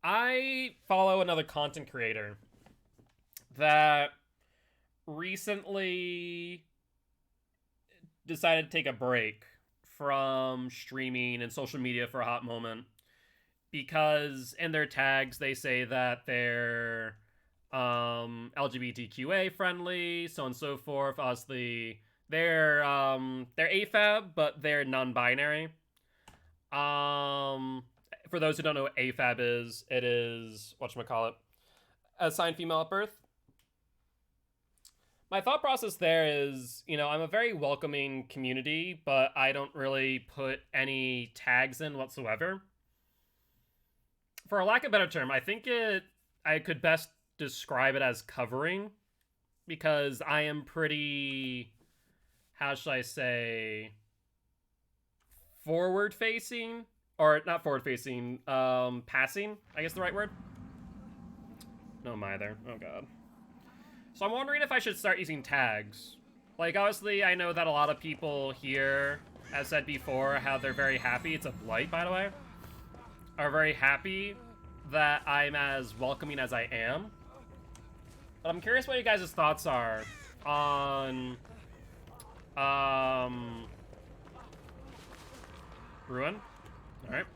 A: I follow another content creator that recently decided to take a break from streaming and social media for a hot moment because in their tags they say that they're LGBTQA friendly, so on and so forth. Obviously, they're AFAB, but they're non-binary. For those who don't know what AFAB is, it is whatchamacallit, assigned female at birth. My thought process there is, you know, I'm a very welcoming community, but I don't really put any tags in whatsoever. For a lack of a better term, I think I could best describe it as covering, because I am pretty, how should I say, forward-facing, or not forward-facing, passing, I guess the right word? No, am I there? Oh god. So I'm wondering if I should start using tags. Like, obviously, I know that a lot of people here, as said before, how they're very happy, it's a blight, by the way, are very happy that I'm as welcoming as I am. But I'm curious what you guys' thoughts are on, Ruin? Alright.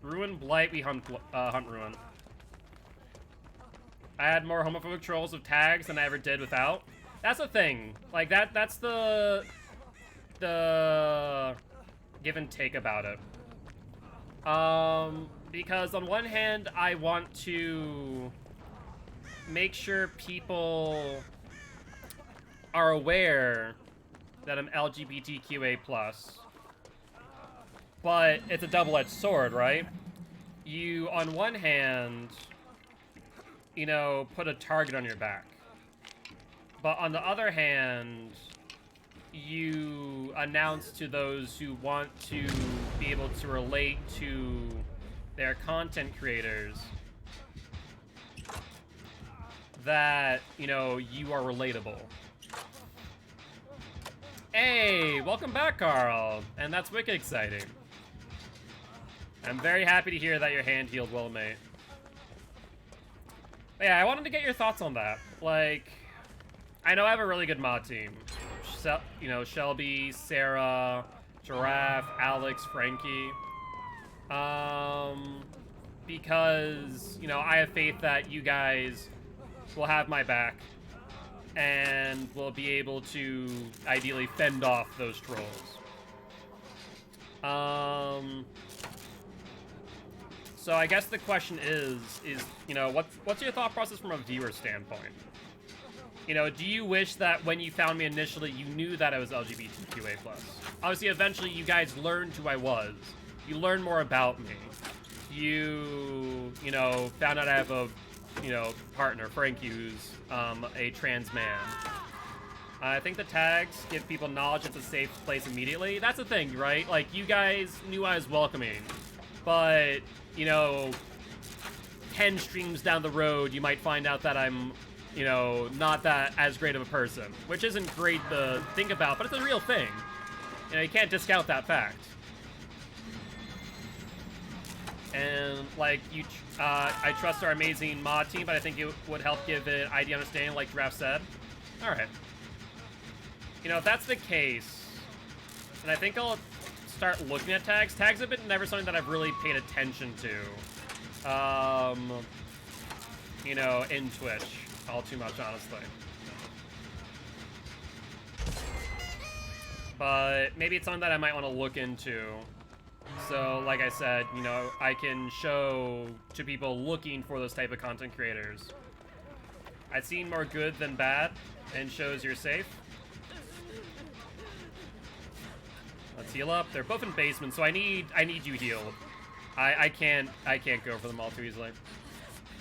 A: Ruin, Blight, we hunt Ruin. I had more homophobic trolls with tags than I ever did without. That's the thing. Like, that's the give and take about it. Because on one hand, I want to make sure people are aware that I'm LGBTQA+. But it's a double-edged sword, right? You, on one hand, you know, put a target on your back. But on the other hand, you announce to those who want to be able to relate to their content creators that, you know, you are relatable. Hey, welcome back, Carl. And that's wicked exciting. I'm very happy to hear that your hand healed well, mate. But yeah, I wanted to get your thoughts on that. Like, I know I have a really good mod team. You know, Shelby, Sarah, Giraffe, Alex, Frankie. Because, you know, I have faith that you guys will have my back and will be able to ideally fend off those trolls. So I guess the question is, you know, what's your thought process from a viewer standpoint? You know, do you wish that when you found me initially, you knew that I was LGBTQA+? Obviously, eventually, you guys learned who I was. You learned more about me. You know, found out I have a, you know, partner, Frankie, who's a trans man. I think the tags give people knowledge it's a safe place immediately. That's the thing, right? Like, you guys knew I was welcoming. But, you know, 10 streams down the road, you might find out that I'm, you know, not that as great of a person. Which isn't great to think about, but it's a real thing. You know, you can't discount that fact. And, like, I trust our amazing mod team, but I think it would help give it ID understanding, like Giraffe said. Alright. You know, if that's the case, then I think I'll start looking at tags. Tags have been never something that I've really paid attention to. You know, in Twitch. All too much, honestly. But maybe it's something that I might want to look into. So, like I said, you know, I can show to people looking for those type of content creators. I've seen more good than bad, and shows you're safe. Let's heal up. They're both in basement, so I need you healed. I can't go for them all too easily.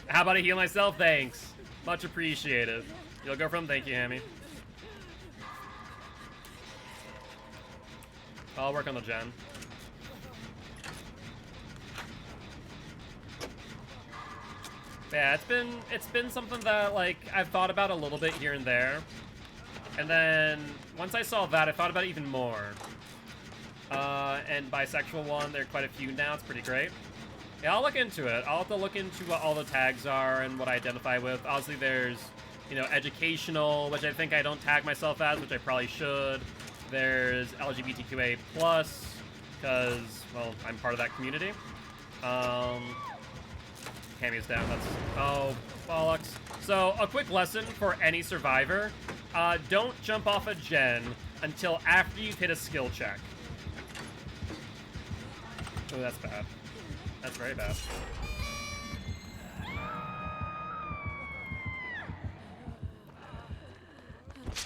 A: How about I heal myself? Thanks. Much appreciated. You'll go for them? Thank you, Hammy. I'll work on the gen. Yeah, it's been something that, like, I've thought about a little bit here and there. And then once I saw that, I thought about it even more. And bisexual one, there are quite a few now. It's pretty great. Yeah, I'll look into it. I'll have to look into what all the tags are and what I identify with. Obviously, there's, you know, educational, which I think I don't tag myself as, which I probably should. There's LGBTQA+, because, well, I'm part of that community. Cammy's down. That's... Oh, bollocks. So, a quick lesson for any survivor. Don't jump off a gen until after you've hit a skill check. Oh, that's bad. That's very bad.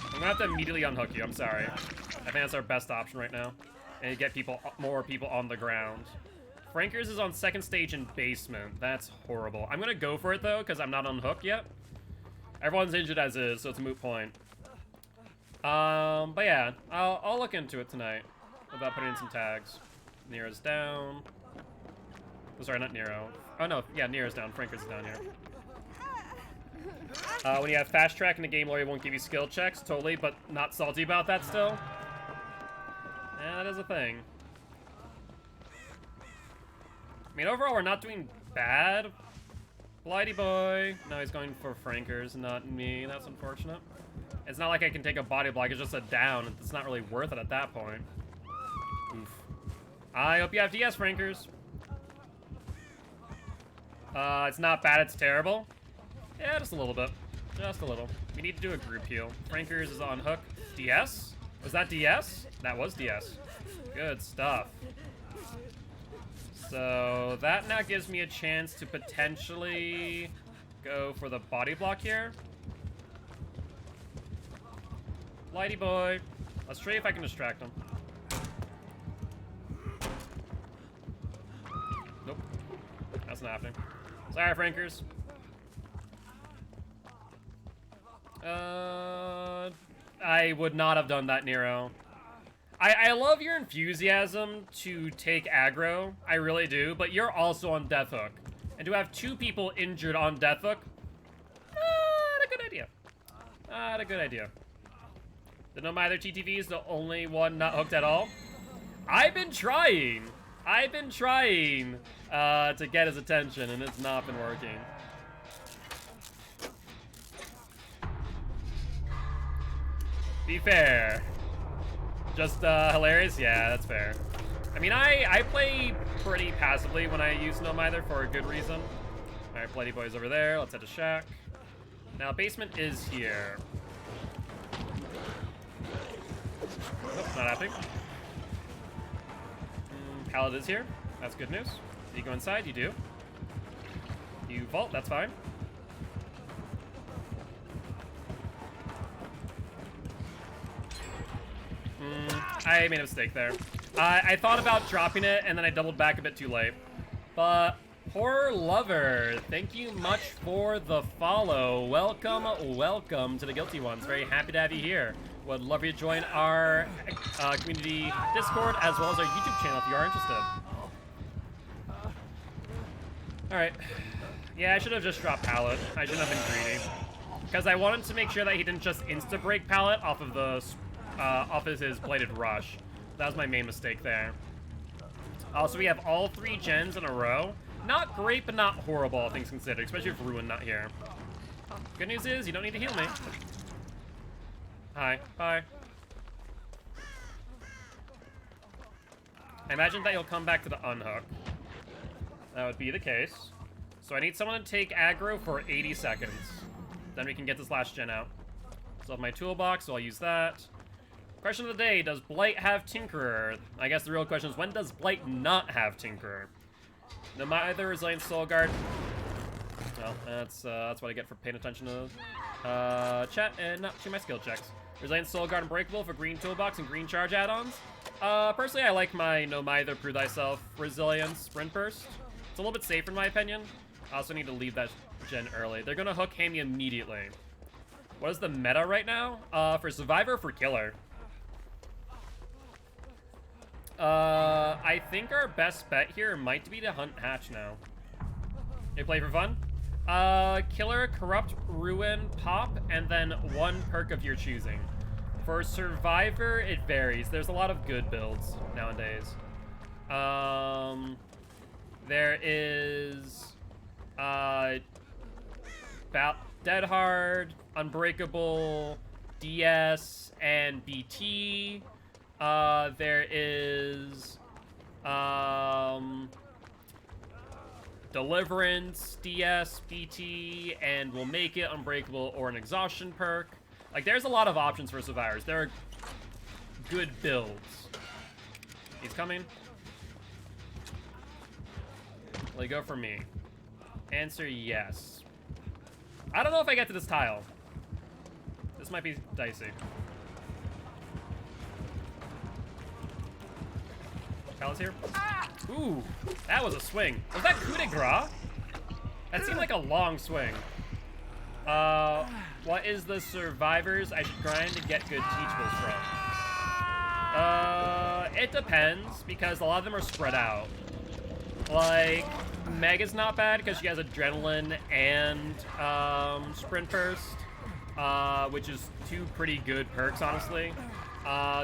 A: I'm gonna have to immediately unhook you. I'm sorry. I think that's our best option right now. And get more people on the ground. Frankers is on second stage in basement. That's horrible. I'm gonna go for it though, because I'm not unhooked yet. Everyone's injured as is, so it's a moot point. But yeah, I'll look into it tonight about putting in some tags. Nero's down. Oh, sorry, not Nero. Oh no, yeah, Nero's down. Frankers is down here. When you have fast track in the game, Lori won't give you skill checks. Totally, but not salty about that still. Yeah, that is a thing. I mean, overall, we're not doing bad. Blighty boy. No, he's going for Frankers, not me. That's unfortunate. It's not like I can take a body block. It's just a down. It's not really worth it at that point. Oof. I hope you have DS, Frankers. It's not bad. It's terrible. Yeah, just a little bit. Just a little. We need to do a group heal. Frankers is on hook. DS? Was that DS? That was DS. Good stuff. So that now gives me a chance to potentially go for the body block here. Blighty boy. Let's try if I can distract him. Nope. That's not happening. Sorry, Frankers. I would not have done that, Nero. I love your enthusiasm to take aggro. I really do, but you're also on Death Hook. And to have two people injured on Death Hook, not a good idea. Not a good idea. The No Mither TTV is the only one not hooked at all. I've been trying. I've been trying to get his attention, and it's not been working. Be fair. Just hilarious? Yeah, that's fair. I mean, I play pretty passively when I use No Mither for a good reason. Alright, Bloody Boy's over there. Let's head to Shack. Now, basement is here. Nope, not happening. Pallet is here. That's good news. Do you go inside? You do. You vault, that's fine. I made a mistake there. I thought about dropping it, and then I doubled back a bit too late. But, Horror Lover, thank you much for the follow. Welcome, welcome to the Guilty Ones. Very happy to have you here. Would love you to join our community Discord as well as our YouTube channel if you are interested. Alright. Yeah, I should have just dropped Pallet. I shouldn't have been greedy. Because I wanted to make sure that he didn't just insta-break Pallet off of the off of his Bladed Rush. That was my main mistake there. Also, we have all 3 gens in a row. Not great, but not horrible, all things considered, especially with Ruin not here. Good news is, you don't need to heal me. Hi. Bye. I imagine that you'll come back to the unhook. That would be the case. So I need someone to take aggro for 80 seconds. Then we can get this last gen out. So I have my toolbox, so I'll use that. Question of the day, does Blight have Tinkerer? I guess the real question is, when does Blight not have Tinkerer? No matter Resilient Soul Guard. Well, that's what I get for paying attention to chat and not to my skill checks. Resilient Soul Guard Unbreakable for green toolbox and green charge add-ons. Personally, I like my No Mither Prove Thyself Resilience Sprint Burst. It's a little bit safer in my opinion. I also need to leave that gen early. They're gonna hook Hammy immediately. What is the meta right now? For Survivor, for Killer. I think our best bet here might be to hunt Hatch now. You play for fun? Killer, Corrupt, Ruin, Pop, and then 1 perk of your choosing. For Survivor, it varies. There's a lot of good builds nowadays. There is, Dead Hard, Unbreakable, DS, and BT. There is, Deliverance, DS, BT, and We'll Make It, Unbreakable, or an Exhaustion perk. Like, there's a lot of options for survivors. There are good builds. He's coming. Will he go for me? Answer yes. I don't know if I get to this tile. This might be dicey. Tile's here. Ooh, that was a swing. Was that coup de grace? That seemed like a long swing. What is the survivors I should grind to get good teachables from? It depends, because a lot of them are spread out. Like, Meg is not bad because she has Adrenaline and Sprint Burst, which is 2 pretty good perks, honestly.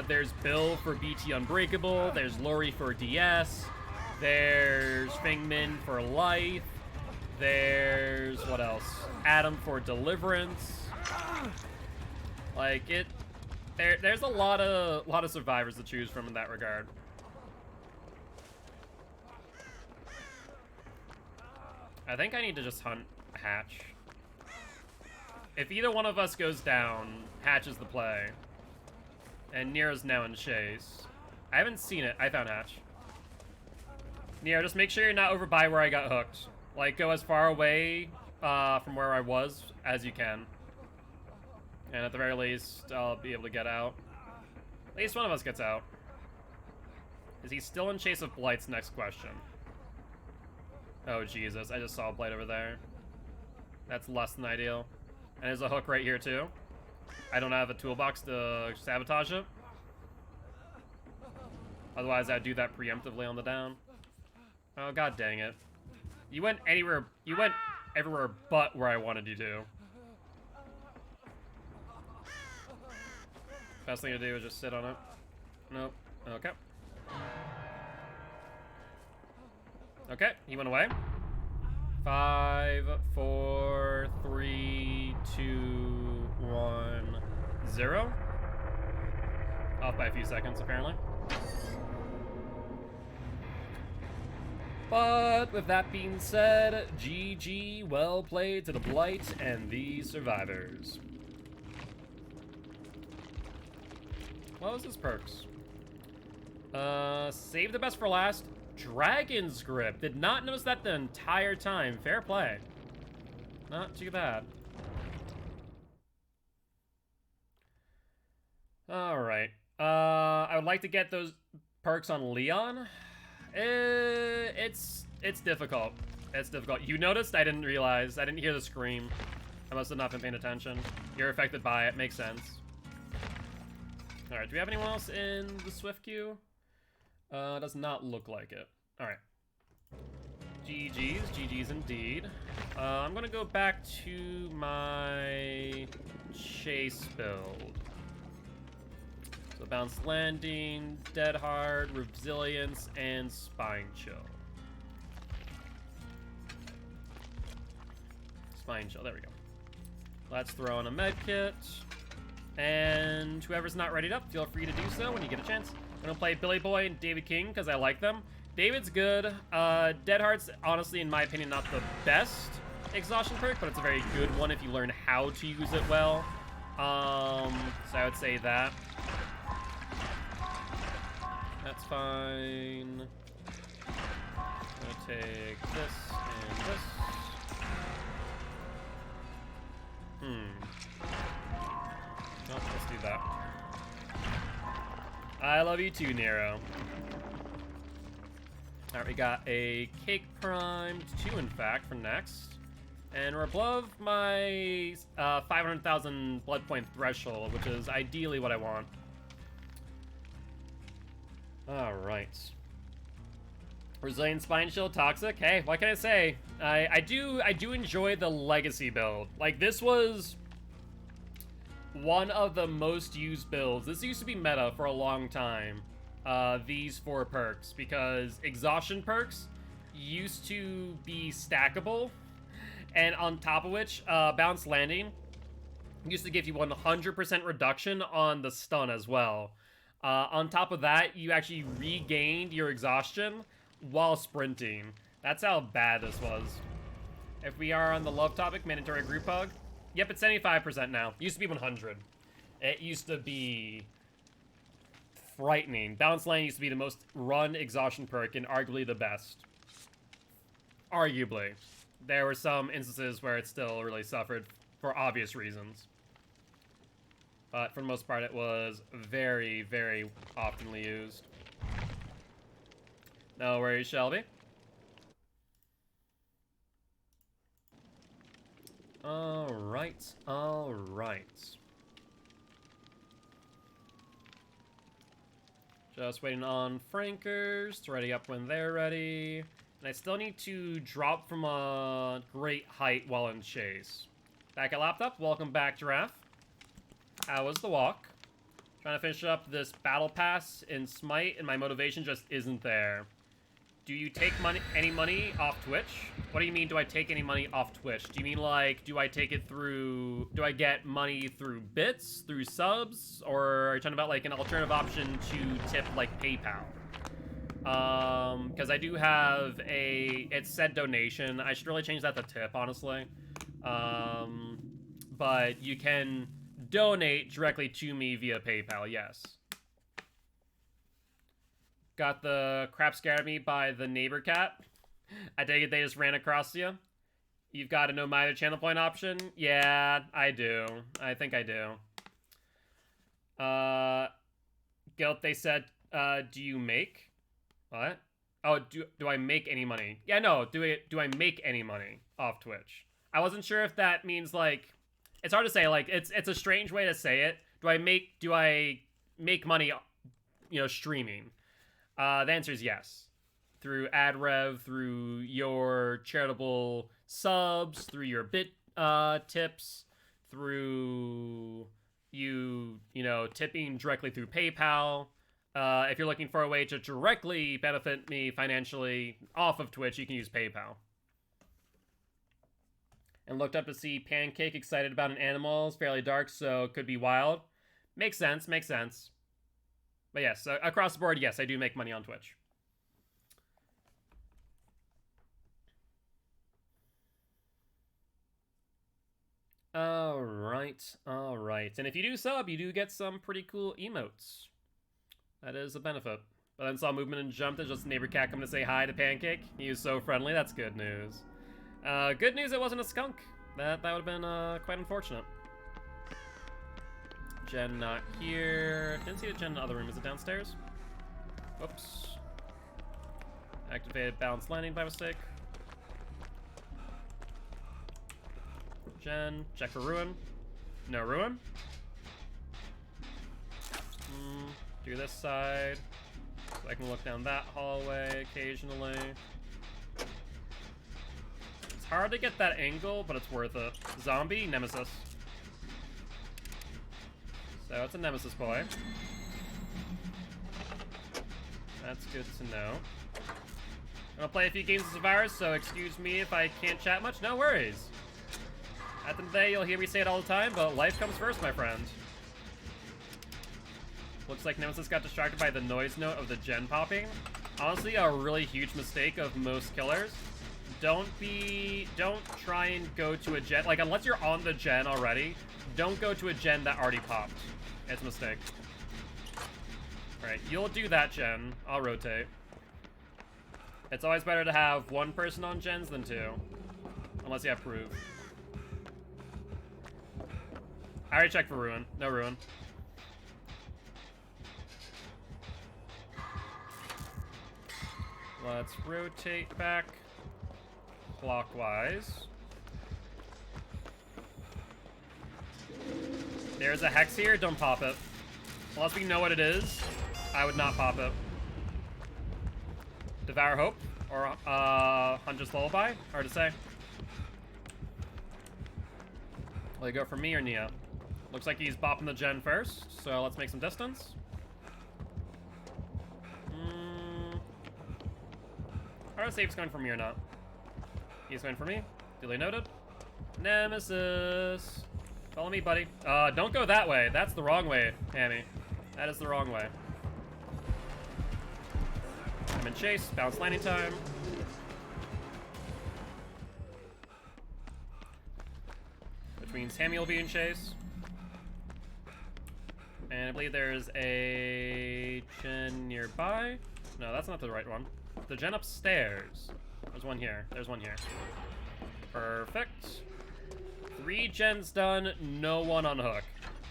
A: There's Bill for BT Unbreakable, there's Lori for DS, there's Fingmin for Life, there's, what else? Adam for Deliverance. Like, there's a lot of survivors to choose from in that regard. I think I need to just hunt Hatch. If either one of us goes down, Hatch is the play. And Nero's now in chase. I haven't seen it. I found Hatch. Nero, just make sure you're not over by where I got hooked. Like, go as far away from where I was as you can. And at the very least, I'll be able to get out. At least one of us gets out. Is he still in chase of Blight's next question? Oh, Jesus. I just saw a Blight over there. That's less than ideal. And there's a hook right here, too. I don't have a toolbox to sabotage it. Otherwise, I'd do that preemptively on the down. Oh, god dang it. You went anywhere. You went everywhere but where I wanted you to. Best thing to do is just sit on it. Nope. Okay. Okay, he went away. 5, 4, 3, 2, 1, 0. Off by a few seconds, apparently. But with that being said, GG, well played to the Blight and the survivors. What was his perks? Save the best for last. Dragon's Grip. Did not notice that the entire time. Fair play. Not too bad. Alright. I would like to get those perks on Leon. It's difficult. It's difficult. You noticed? I didn't realize. I didn't hear the scream. I must have not been paying attention. You're affected by it. Makes sense. Alright, do we have anyone else in the Swift queue? Does not look like it. Alright. GG's indeed. I'm gonna go back to my chase build. So bounce landing, dead hard, resilience, and spine chill. Spine chill, there we go. Let's throw in a med kit. And whoever's not readied up, feel free to do so when you get a chance. I'm gonna play Billy Boy and David King because I like them. David's good. Dead Heart's honestly, in my opinion, not the best exhaustion perk, but it's a very good one if you learn how to use it well. So I would say that. That's fine. I'm gonna take this and this. Oh, let's do that. I love you too, Nero. Alright, we got a Cake Primed 2, in fact, for next. And we're above my 500,000 blood point threshold, which is ideally what I want. Alright. Resilient Spine Shield Toxic. Hey, what can I say? I do enjoy the Legacy build. Like, this was one of the most used builds. This used to be meta for a long time. These 4 perks, because exhaustion perks used to be stackable, and on top of which, bounce landing used to give you 100% reduction on the stun as well. On top of that, you actually regained your exhaustion while sprinting. That's how bad this was. If we are on the love topic, mandatory group hug. Yep, it's 75% now. Used to be 100. It used to be frightening. Bounce Lane used to be the most run exhaustion perk and arguably the best. Arguably. There were some instances where it still really suffered for obvious reasons. But for the most part, it was very, very oftenly used. No worries, Shelby. Alright, alright. Just waiting on Frankers to ready up when they're ready. And I still need to drop from a great height while in chase. Back at laptop, welcome back, Giraffe. How was the walk? Trying to finish up this battle pass in Smite, and my motivation just isn't there. Do you take any money off Twitch? What do you mean, do I take any money off Twitch? Do you mean, like, do I take it through... Do I get money through bits, through subs? Or are you talking about, like, an alternative option to tip, like, PayPal? Because I do have a... It said donation. I should really change that to tip, honestly. But you can donate directly to me via PayPal, yes. Got the crap scared of me by the neighbor cat. I take it they just ran across you. You've got to know my other channel point option? Yeah, I do. I think I do. Gilt, they said, do you make? What? Oh, do I make any money? Yeah, no, do I make any money off Twitch? I wasn't sure if that means, like... It's hard to say, like, it's a strange way to say it. Do I make money, you know, streaming? The answer is yes. Through ad rev, through your charitable subs, through your bit tips, through you know, tipping directly through PayPal. If you're looking for a way to directly benefit me financially off of Twitch, you can use PayPal. And looked up to see Pancake excited about an animal. It's fairly dark, so it could be wild. Makes sense, makes sense. But yes, across the board, yes, I do make money on Twitch. Alright, alright. And if you do sub, you do get some pretty cool emotes. That is a benefit. But then saw movement and jumped. There's just a neighbor cat coming to say hi to Pancake. He was so friendly. That's good news. Good news it wasn't a skunk. That would have been quite unfortunate. Jen not here. Didn't see the Jen in the other room. Is it downstairs? Whoops. Activated balanced landing by mistake. Jen, check for ruin. No ruin. Do this side. So I can look down that hallway occasionally. It's hard to get that angle, but it's worth it. Zombie, Nemesis. So it's a Nemesis boy. That's good to know. I'm gonna play a few games of ours, so excuse me if I can't chat much. No worries. At the end of the day, you'll hear me say it all the time, but life comes first, my friend. Looks like Nemesis got distracted by the noise note of the gen popping. Honestly, a really huge mistake of most killers. Don't try and go to a gen, like, unless you're on the gen already, don't go to a gen that already popped. It's a mistake. Alright, you'll do that gen. I'll rotate. It's always better to have one person on gens than two. Unless you have proof. I already checked for ruin. No ruin. Let's rotate back clockwise. There's a hex here. Don't pop it. Unless we know what it is, I would not pop it. Devour Hope or Hunter's Lullaby. Hard to say. Will he go for me or Nia? Looks like he's bopping the gen first, so let's make some distance. Are safe's going for me or not? He's going for me. Duly noted. Nemesis. Follow me, buddy. Don't go that way. That's the wrong way, Hammy. That is the wrong way. I'm in chase. Bounce landing time. Which means Hammy will be in chase. And I believe there's a gen nearby. No, that's not the right one. The gen upstairs. There's one here. There's one here. Perfect. 3 gens done, no one on hook.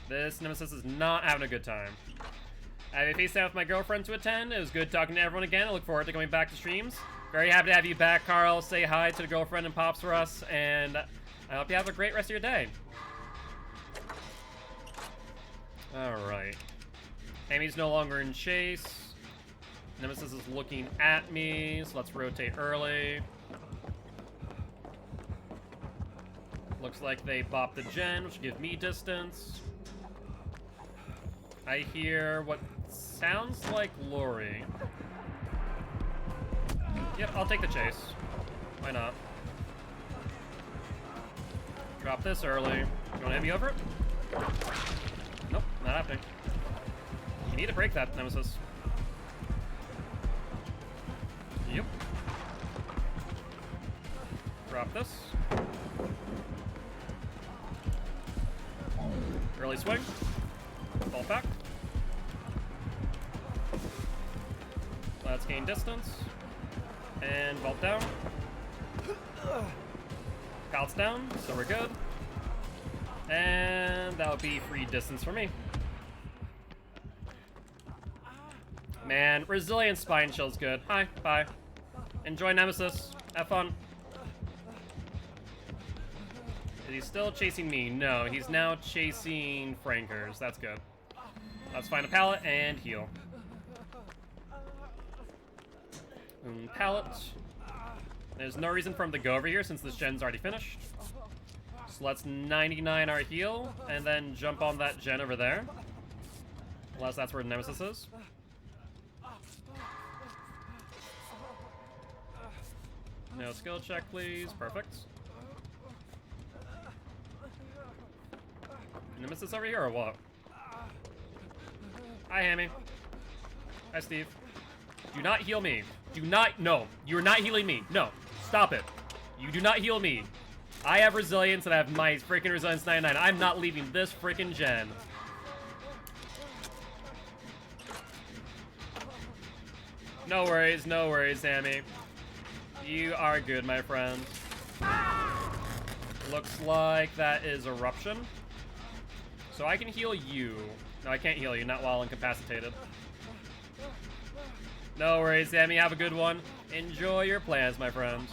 A: This Nemesis is not having a good time. I have a FaceTime with my girlfriend to attend. It was good talking to everyone again. I look forward to going back to streams. Very happy to have you back, Carl. Say hi to the girlfriend and Pops for us, and I hope you have a great rest of your day. Alright. Amy's no longer in chase. Nemesis is looking at me, so let's rotate early. Looks like they bopped the gen, which gives me distance. I hear what sounds like Lori. Yep, I'll take the chase. Why not? Drop this early. You wanna hit me over it? Nope, not happening. You need to break that, Nemesis. Yep. Drop this. Early swing. Fall back. Let's gain distance. And vault down. Pallets down, so we're good. And that'll be free distance for me. Man, resilient spine shield's good. Hi, bye. Enjoy Nemesis. Have fun. Is he still chasing me? No, he's now chasing Frankers. That's good. Let's find a pallet and heal. Pallet. There's no reason for him to go over here since this gen's already finished. So let's 99 our heal and then jump on that gen over there. Unless that's where Nemesis is. No skill check, please. Perfect. Nemesis over here or what? Hi, Hammy. Hi, Steve. Do not heal me. Do not. No. You're not healing me. No. Stop it. You do not heal me. I have resilience and I have my freaking resilience 99. I'm not leaving this freaking gen. No worries, Hammy. You are good, my friend. Looks like that is Eruption. So I can heal you. No, I can't heal you, not while incapacitated. No worries, Sammy. Have a good one. Enjoy your plans, my friend.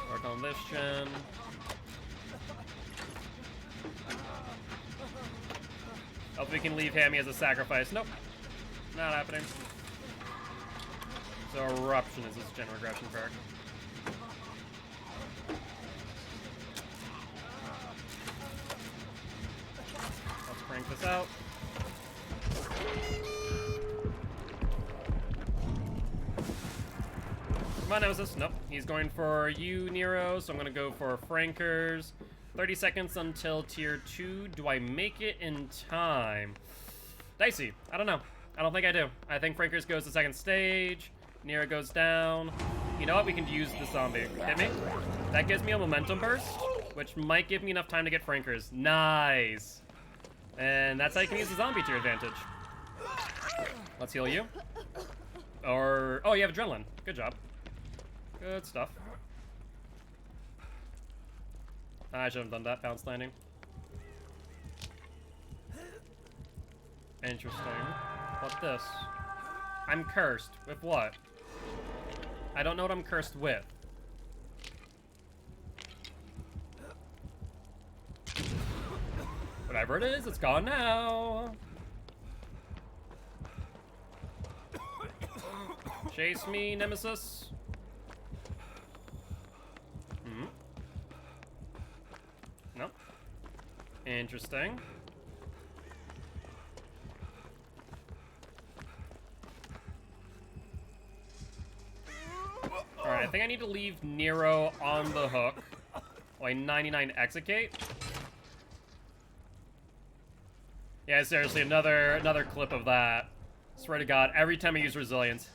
A: Work on this gen. Hope we can leave Hammy as a sacrifice. Nope. Not happening. So Eruption is his general aggression perk. Let's crank this out. Come on, Nemesis. Nope. He's going for you, Nero, so I'm going to go for Frankers. 30 seconds until tier 2. Do I make it in time? Dicey. I don't know. I don't think I do. I think Frankers goes to second stage. Nero goes down. You know what? We can use the zombie. Hit me. That gives me a momentum burst, which might give me enough time to get Frankers. Nice. And that's how you can use the zombie to your advantage. Let's heal you. Or... oh, you have adrenaline. Good job. Good stuff. I should have done that. Bounce landing. Interesting. What's this? I'm cursed. With what? I don't know what I'm cursed with. Whatever it is, it's gone now. Chase me, Nemesis. Nope. Interesting. Alright, I think I need to leave Nero on the hook while I 99 execute. Yeah, seriously, another clip of that. Swear to God, every time I use resilience.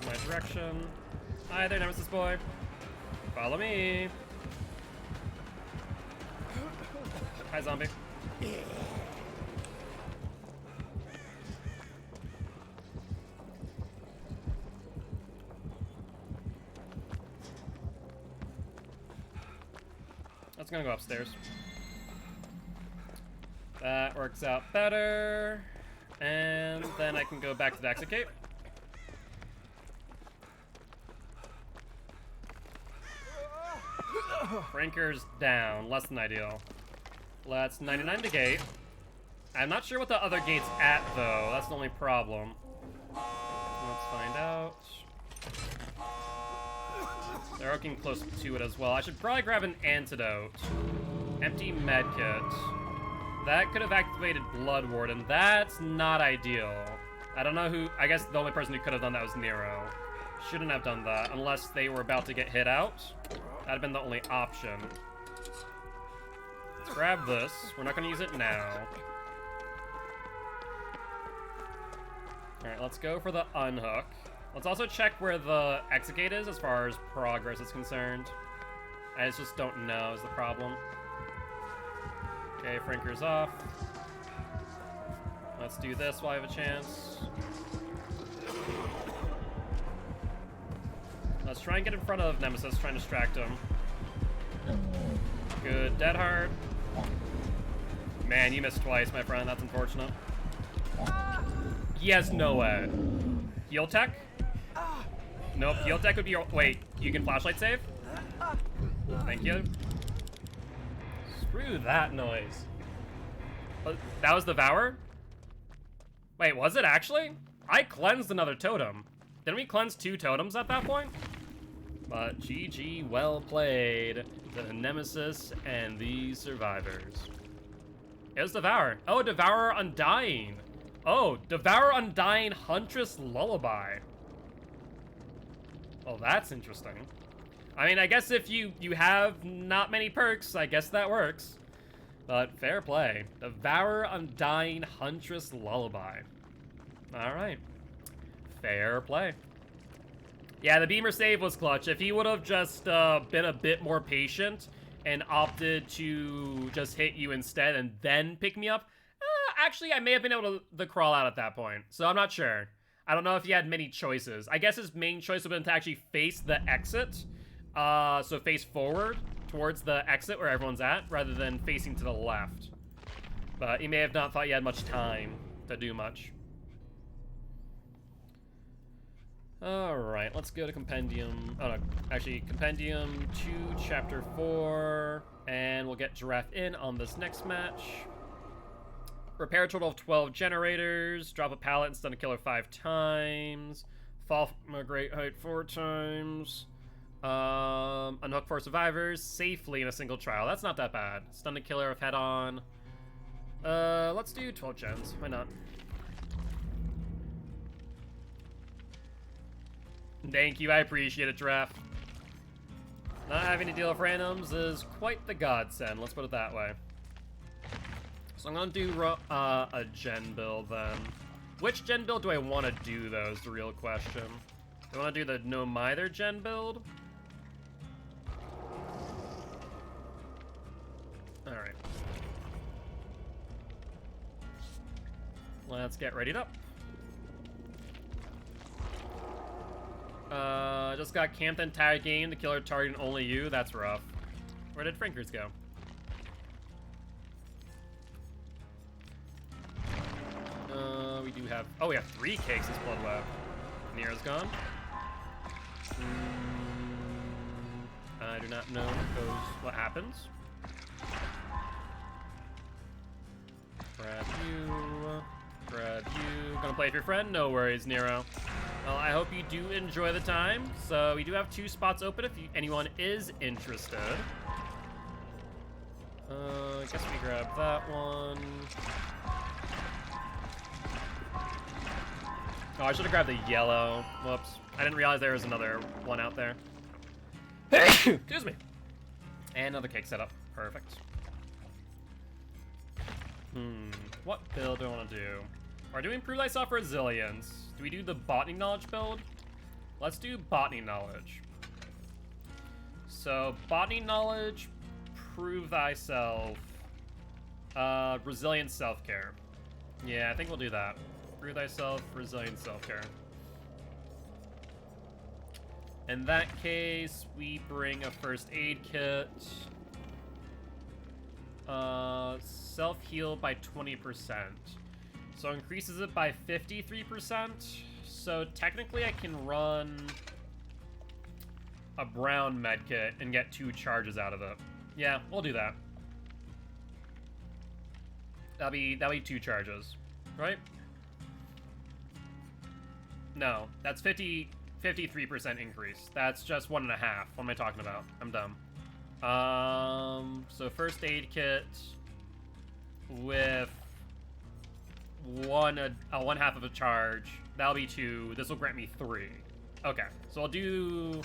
A: My direction. Hi there, Nemesis boy. Follow me. Hi, zombie. That's gonna go upstairs. That works out better. And then I can go back to the execute. Franker's down. Less than ideal. Let's 99 the gate. I'm not sure what the other gate's at, though. That's the only problem. Let's find out. They're looking close to it as well. I should probably grab an antidote. Empty medkit. That could have activated Blood Warden. That's not ideal. I don't know who... I guess the only person who could have done that was Nero. Shouldn't have done that unless they were about to get hit out. That'd have been the only option. Let's grab this. We're not going to use it now. Alright, let's go for the unhook. Let's also check where the execute is as far as progress is concerned. I just don't know is the problem. Okay, Franker's off. Let's do this while I have a chance. Let's try and get in front of Nemesis, try and distract him. Good, dead hard. Man, you missed twice, my friend. That's unfortunate. He has no way. Heal tech? Nope, heal tech would be your... wait, you can flashlight save? Thank you. Screw that noise. That was Devour? Wait, was it actually? I cleansed another totem. Didn't we cleanse 2 totems at that point? But GG, well played. The Nemesis and the survivors. It was Devour. Oh, Devour Undying. Oh, Devour Undying Huntress Lullaby. Well, that's interesting. I mean, I guess if you have not many perks, I guess that works. But fair play. Devour Undying Huntress Lullaby. Alright. Fair play. Yeah, the Beamer save was clutch. If he would have just been a bit more patient and opted to just hit you instead and then pick me up, actually, I may have been able to crawl out at that point. So I'm not sure. I don't know if he had many choices. I guess his main choice would have been to actually face the exit. So face forward towards the exit where everyone's at, rather than facing to the left. But he may have not thought he had much time to do much. Alright, let's go to Compendium. Oh no, actually, Compendium 2, Chapter 4. And we'll get Giraffe in on this next match. Repair a total of 12 generators. Drop a pallet and stun a killer 5 times. Fall from a great height 4 times. Unhook 4 survivors safely in a single trial. That's not that bad. Stun a killer of head on. Let's do 12 gens. Why not? Thank you. I appreciate it, Giraffe. Not having to deal with randoms is quite the godsend. Let's put it that way. So I'm gonna do a gen build then. Which gen build do I want to do though is the real question. Do I want to do the No Mither gen build? Alright. Let's get readied up. Just got camped the entire game. The killer targeting only you. That's rough. Where did Frankers go? We do have... Oh, we have 3 cakes as Blood Web. Nero's gone. I do not know what happens. Grab you. Grab you. Gonna play with your friend? No worries, Nero. Well, I hope you do enjoy the time. So we do have 2 spots open if anyone is interested. I guess we grab that one. Oh, I should have grabbed the yellow. Whoops. I didn't realize there was another one out there. Excuse me. And another cake setup. Perfect. What build do I want to do? Or do we improve thyself resilience? Do we do the botany knowledge build? Let's do botany knowledge. So, botany knowledge, prove thyself, resilience self-care. Yeah, I think we'll do that. Prove thyself, resilience self-care. In that case, we bring a first aid kit. Self-heal by 20%. So increases it by 53%. So technically I can run a brown medkit and get 2 charges out of it. Yeah, we'll do that. That'll be 2 charges, right? No, that's 53% increase. That's just 1.5. What am I talking about? I'm dumb. So first aid kit with one half of a charge. That'll be 2. This will grant me 3. Okay, so I'll do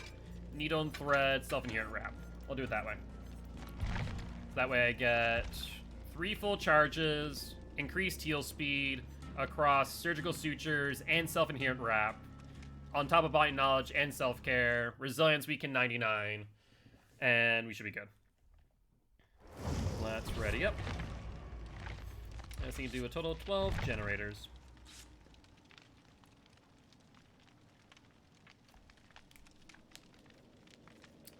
A: needle and thread, self-inherent wrap. I'll do it that way. That way I get 3 full charges, increased heal speed across surgical sutures and self-inherent wrap, on top of body knowledge and self-care, resilience weaken 99, and we should be good. Let's ready up. I just need to do a total of 12 generators.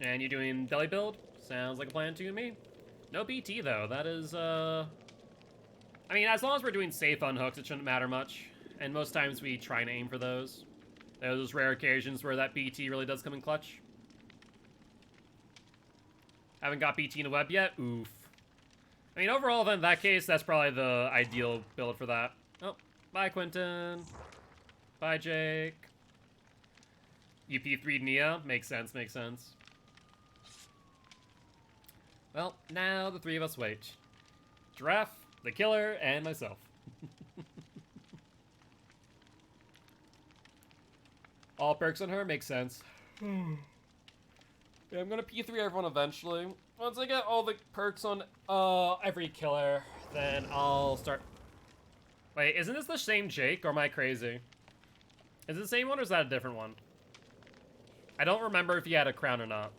A: And you're doing belly build? Sounds like a plan to me. No BT though, that is, I mean, as long as we're doing safe unhooks, it shouldn't matter much. And most times we try and aim for those. Those rare occasions where that BT really does come in clutch. Haven't got BT in a web yet? Oof. I mean, overall, then, in that case, that's probably the ideal build for that. Oh, bye, Quentin. Bye, Jake. UP3 Nia. Makes sense, makes sense. Well, now the 3 of us wait. Giraffe, the killer, and myself. All perks on her? Makes sense. Yeah, I'm gonna P3 everyone eventually. Once I get all the perks on every killer, then I'll start... Wait, isn't this the same Jake, or am I crazy? Is it the same one, or is that a different one? I don't remember if he had a crown or not.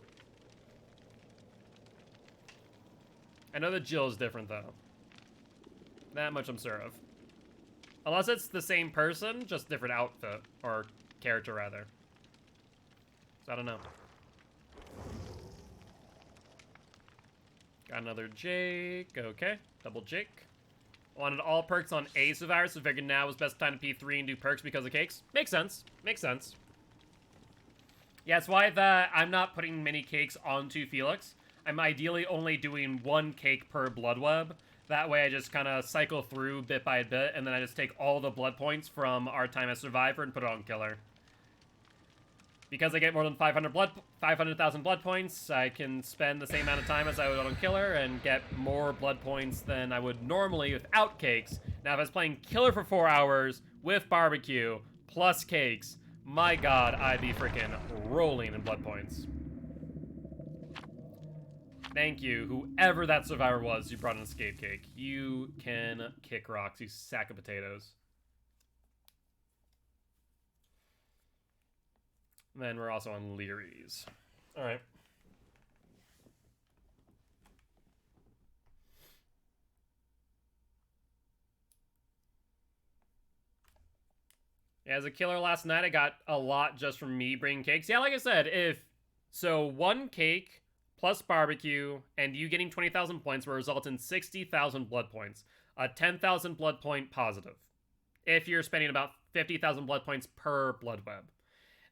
A: I know that Jill is different, though. That much I'm sure of. Unless it's the same person, just different outfit, or character, rather. So I don't know. Got another Jake. Okay. Double Jake. Wanted all perks on A survivors, so figured now was best time to P3 and do perks because of cakes. Makes sense. Makes sense. Yeah, it's why that I'm not putting many cakes onto Felix. I'm ideally only doing 1 cake per blood web. That way I just kind of cycle through bit by bit, and then I just take all the blood points from our time as Survivor and put it on Killer. Because I get more than 500,000 blood points, I can spend the same amount of time as I would on Killer and get more blood points than I would normally without cakes. Now, if I was playing Killer for 4 hours with barbecue plus cakes, my god, I'd be freaking rolling in blood points. Thank you, whoever that survivor was who brought an escape cake. You can kick rocks, you sack of potatoes. And then we're also on leaderies. Alright. Yeah, as a killer last night, I got a lot just from me bringing cakes. Yeah, like I said, so 1 cake plus barbecue, and you getting 20,000 points will result in 60,000 blood points. A 10,000 blood point positive. If you're spending about 50,000 blood points per blood web.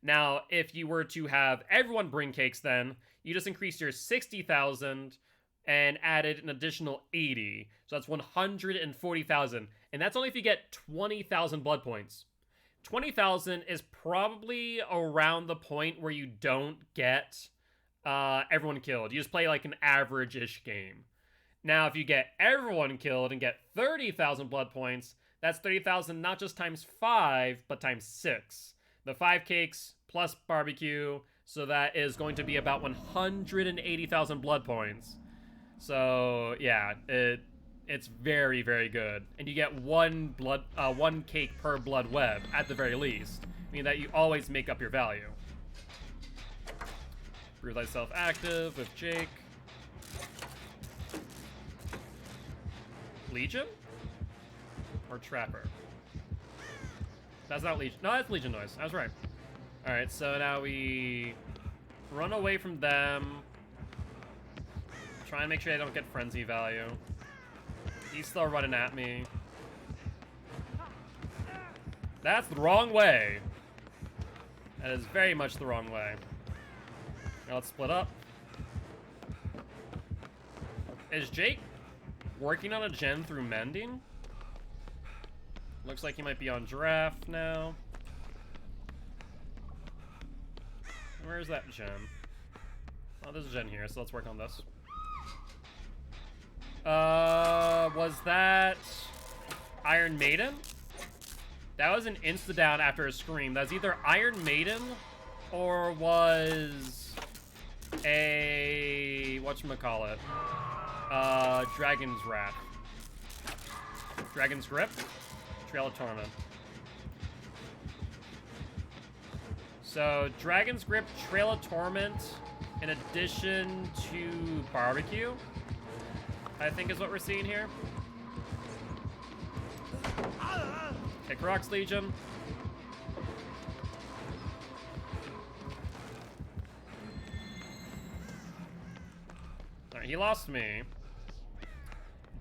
A: Now, if you were to have everyone bring cakes then, you just increase your 60,000 and added an additional 80. So that's 140,000. And that's only if you get 20,000 blood points. 20,000 is probably around the point where you don't get everyone killed. You just play like an average-ish game. Now, if you get everyone killed and get 30,000 blood points, that's 30,000 not just times 5, but times 6. The 5 cakes plus barbecue, so that is going to be about 180,000 blood points. So, yeah, it's very, very good. And you get 1 cake per blood web, at the very least. Meaning that you always make up your value. Prove thyself active with Jake. Legion? Or Trapper? That's not Legion. No, that's Legion noise. I was right. Alright, so now we run away from them. Try and make sure I don't get frenzy value. He's still running at me. That's the wrong way. That is very much the wrong way. Now let's split up. Is Jake working on a gen through mending? Looks like he might be on draft now. Where's that gen? Oh, there's a gen here, so let's work on this. Was that Iron Maiden? That was an insta-down after a scream. That's either Iron Maiden or was a... whatchamacallit? Dragon's Wrath. Dragon's Grip? Trail of Torment. So, Dragon's Grip, Trail of Torment, in addition to Barbecue, I think is what we're seeing here. Kick rocks, Legion. Alright, he lost me.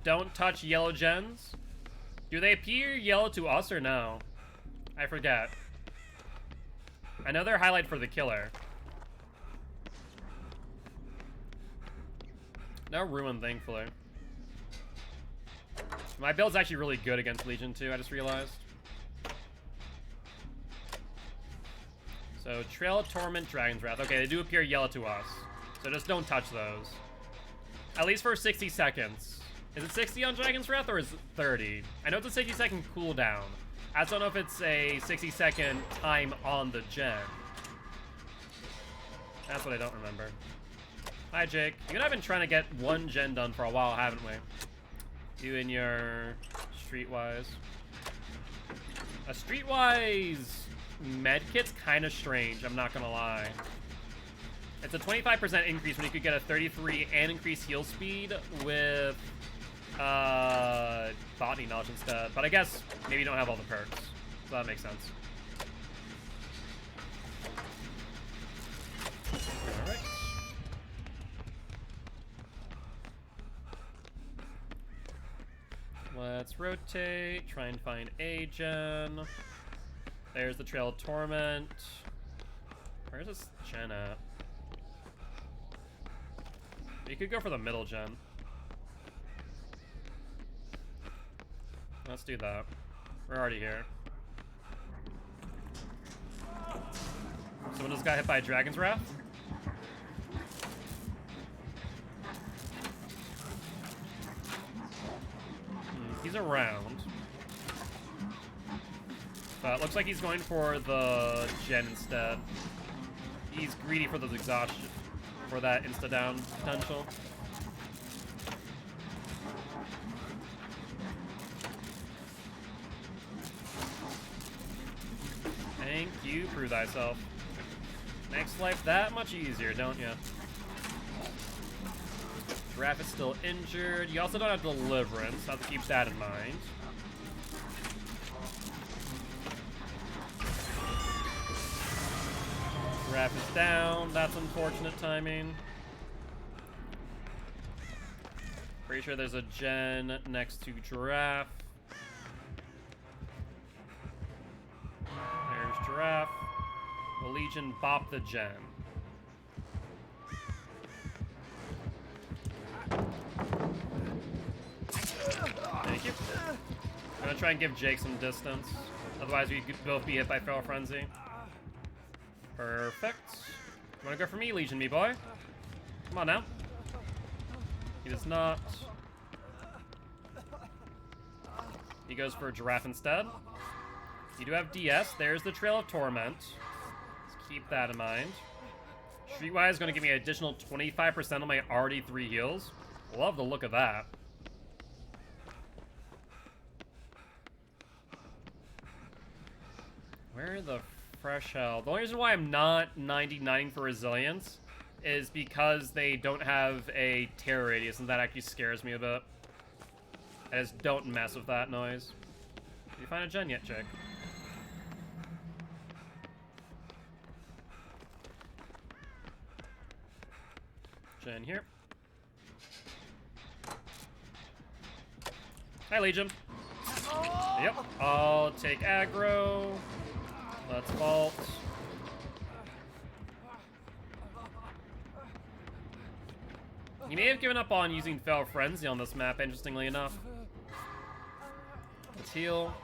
A: Don't touch yellow gens. Do they appear yellow to us or no? I forget. I know they're highlighted for the killer. No ruin, thankfully. My build's actually really good against Legion too, I just realized. So, Trail of Torment, Dragon's Wrath. Okay, they do appear yellow to us. So just don't touch those. At least for 60 seconds. Is it 60 on Dragon's Wrath or is it 30? I know it's a 60-second cooldown. I just don't know if it's a 60-second time on the gen. That's what I don't remember. Hi, Jake. You and I have been trying to get 1 gen done for a while, haven't we? You and your Streetwise. A Streetwise medkit's kind of strange, I'm not gonna lie. It's a 25% increase when you could get a 33 and increase heal speed with botany knowledge instead. But I guess maybe you don't have all the perks, so that makes sense. Alright. Let's rotate, try and find a gen. There's the Trail of Torment. Where's this gen at? You could go for the middle gen. Let's do that. We're already here. So when this guy hit by a Dragon's Wrath? He's around. But looks like he's going for the gen instead. He's greedy for those exhaustion, for that insta-down potential. Thank you, prove thyself. Makes life that much easier, don't you? Giraffe is still injured. You also don't have deliverance, so have to keep that in mind. Giraffe is down. That's unfortunate timing. Pretty sure there's a gen next to Giraffe. There's Giraffe. The Legion bop the gen. Thank you. I'm gonna try and give Jake some distance. Otherwise, we could both be hit by Feral Frenzy. Perfect. You wanna go for me, Legion, me boy? Come on now. He does not. He goes for a Giraffe instead. You do have DS. There's the Trail of Torment. Let's keep that in mind. Streetwise is going to give me an additional 25% on my already 3 heals. Love the look of that. Where the fresh hell? The only reason why I'm not 99ing for resilience is because they don't have a terror radius, and that actually scares me a bit. I just don't mess with that noise. Did you find a gen yet, Jake? Gen here. Hi, Legion. Yep. I'll take aggro. Let's vault. You may have given up on using Feral Frenzy on this map, interestingly enough. Let's heal.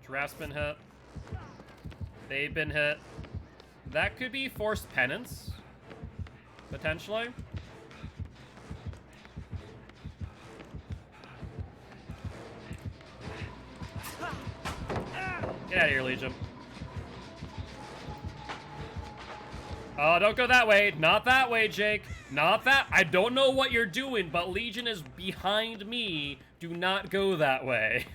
A: Giraffe's been hit. They've been hit. That could be Forced Penance, potentially. Get out of here, Legion. Oh, don't go that way. Not that way, Jake. Not that. I don't know what you're doing, but Legion is behind me. Do not go that way.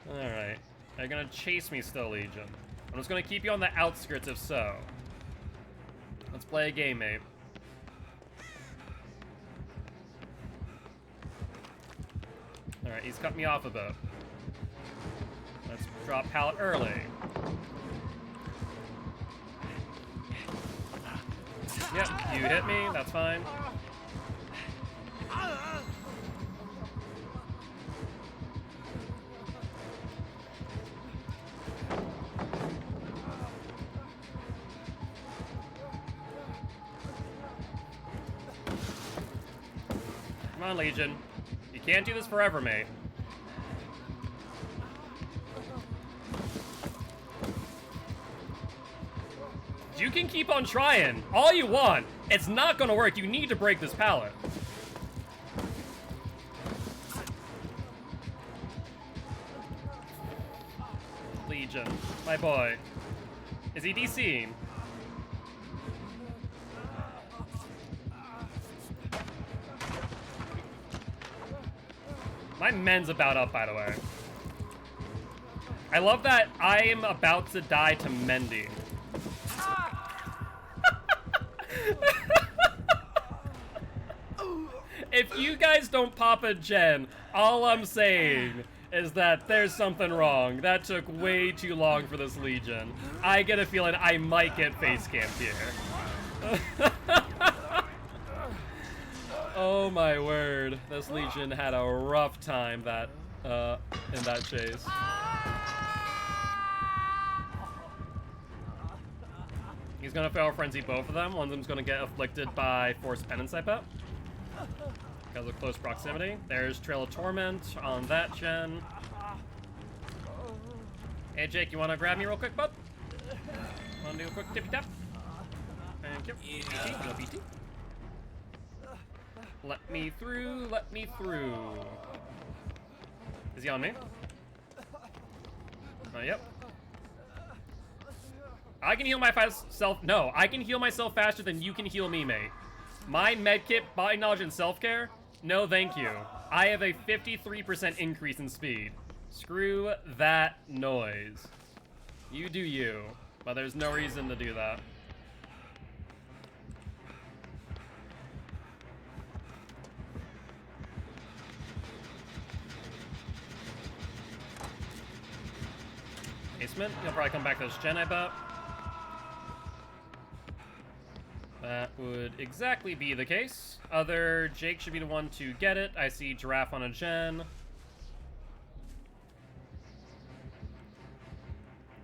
A: Alright. They're gonna chase me still, Legion. I'm just gonna keep you on the outskirts if so. Let's play a game, mate. Alright, he's cut me off a bit. Let's drop pallet early. Yep, you hit me, that's fine. Come on, Legion. You can't do this forever, mate. You can keep on trying all you want. It's not gonna work. You need to break this pallet. Legion, my boy. Is he DC'ing? My men's about up, by the way. I love that I am about to die to mending. If you guys don't pop a gen, all I'm saying is that there's something wrong. That took way too long for this Legion. I get a feeling I might get face camped here. Oh my word. This Legion had a rough time in that chase. He's gonna Feral Frenzy both of them. One of them's gonna get afflicted by Forced Penance, I bet. Because of close proximity. There's Trail of Torment on that gen. Hey Jake, you wanna grab me real quick, bud? Wanna do a quick tippy tap? Thank you. PT, no PT. Let me through, let me through. Is he on me? Yep. I can heal myself. No, I can heal myself faster than you can heal me, mate. My medkit, body knowledge, and self-care? No, thank you. I have a 53% increase in speed. Screw that noise. You do you, but there's no reason to do that. Basement, he'll probably come back to this gen, I bet. That would exactly be the case. Other Jake should be the one to get it. I see Giraffe on a gen.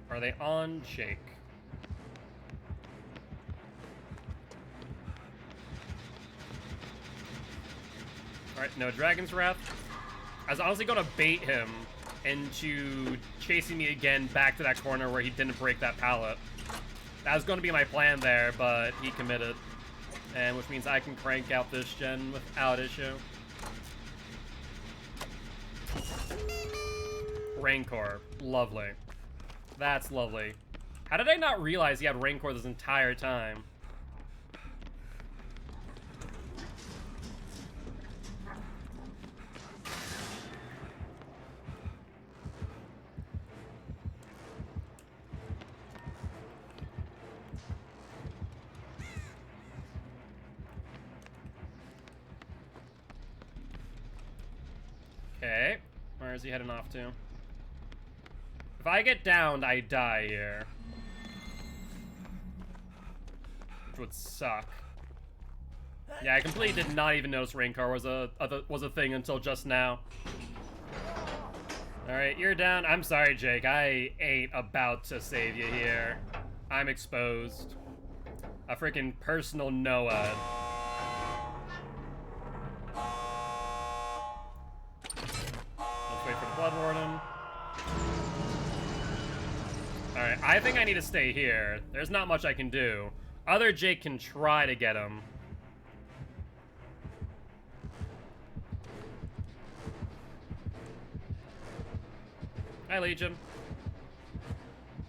A: Are they on Jake? Alright, no Dragon's Wrath. I was honestly gonna bait him into chasing me again back to that corner where he didn't break that pallet. That was going to be my plan there, but he committed. And which means I can crank out this gen without issue. Rancor. Lovely. That's lovely. How did I not realize he had Rancor this entire time? Okay, where is he heading off to? If I get downed, I die here. Which would suck. Yeah, I completely did not even notice Rancor was a thing until just now. Alright, you're down. I'm sorry, Jake. I ain't about to save you here. I'm exposed. A freaking personal NOAD. Wait for the Blood Warden. Alright, I think I need to stay here. There's not much I can do. Other Jake can try to get him. Hi, Legion.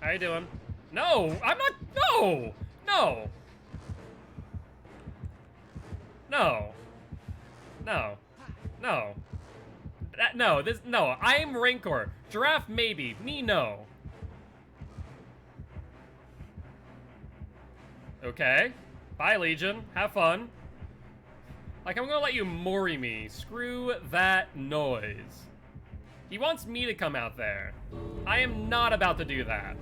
A: How you doing? No! I'm not— No! No! No. No. No. No, I'm Rancor. Giraffe, maybe. Me, no. Okay. Bye, Legion. Have fun. Like, I'm gonna let you Mori me. Screw that noise. He wants me to come out there. I am not about to do that.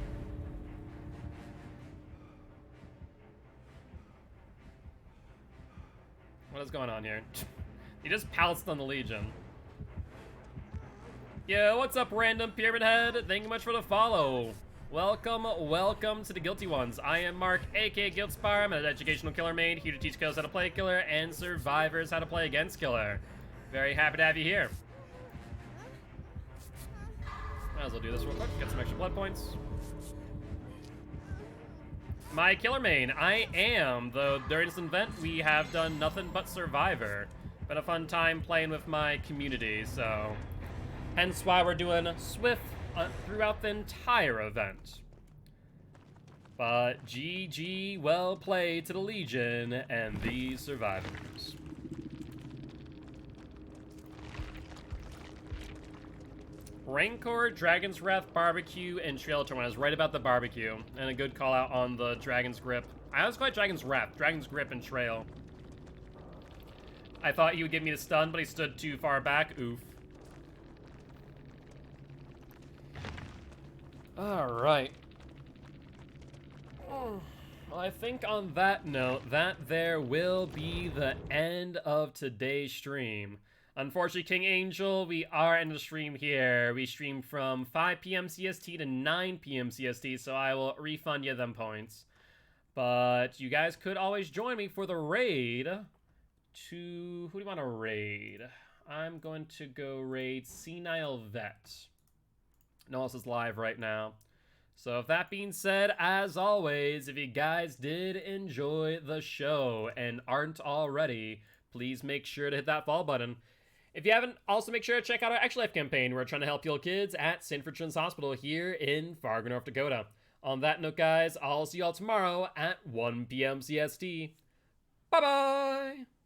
A: What is going on here? He just pounced on the Legion. Yo, what's up, random Pyramid Head? Thank you much for the follow. Welcome to the Guilty Ones. I am Mark, aka Guildspire. I'm an educational killer main, here to teach killers how to play killer and survivors how to play against killer. Very happy to have you here. Might as well do this real quick, get some extra blood points. My killer main, I am, though during this event we have done nothing but Survivor. Been a fun time playing with my community, so hence why we're doing Swift throughout the entire event. But GG, well played to the Legion and these survivors. Rancor, Dragon's Wrath, Barbecue, and Trail Torment. I was right about the Barbecue, and a good call out on the Dragon's Grip. I was quite Dragon's Wrath, Dragon's Grip, and Trail. I thought he would give me the stun, but he stood too far back. Oof. Alright. Well, I think on that note, that there will be the end of today's stream. Unfortunately, King Angel, we are ending the stream here. We stream from 5 p.m. CST to 9 p.m. CST, so I will refund you them points. But you guys could always join me for the raid to... Who do you want to raid? I'm going to go raid Senile Vet. No one else is live right now. So if that being said, as always, if you guys did enjoy the show and aren't already, please make sure to hit that follow button. If you haven't, also make sure to check out our Extra Life campaign. We're trying to help heal kids at Sanford Children's Hospital here in Fargo, North Dakota. On that note, guys, I'll see you all tomorrow at 1 p.m. CST. Bye-bye!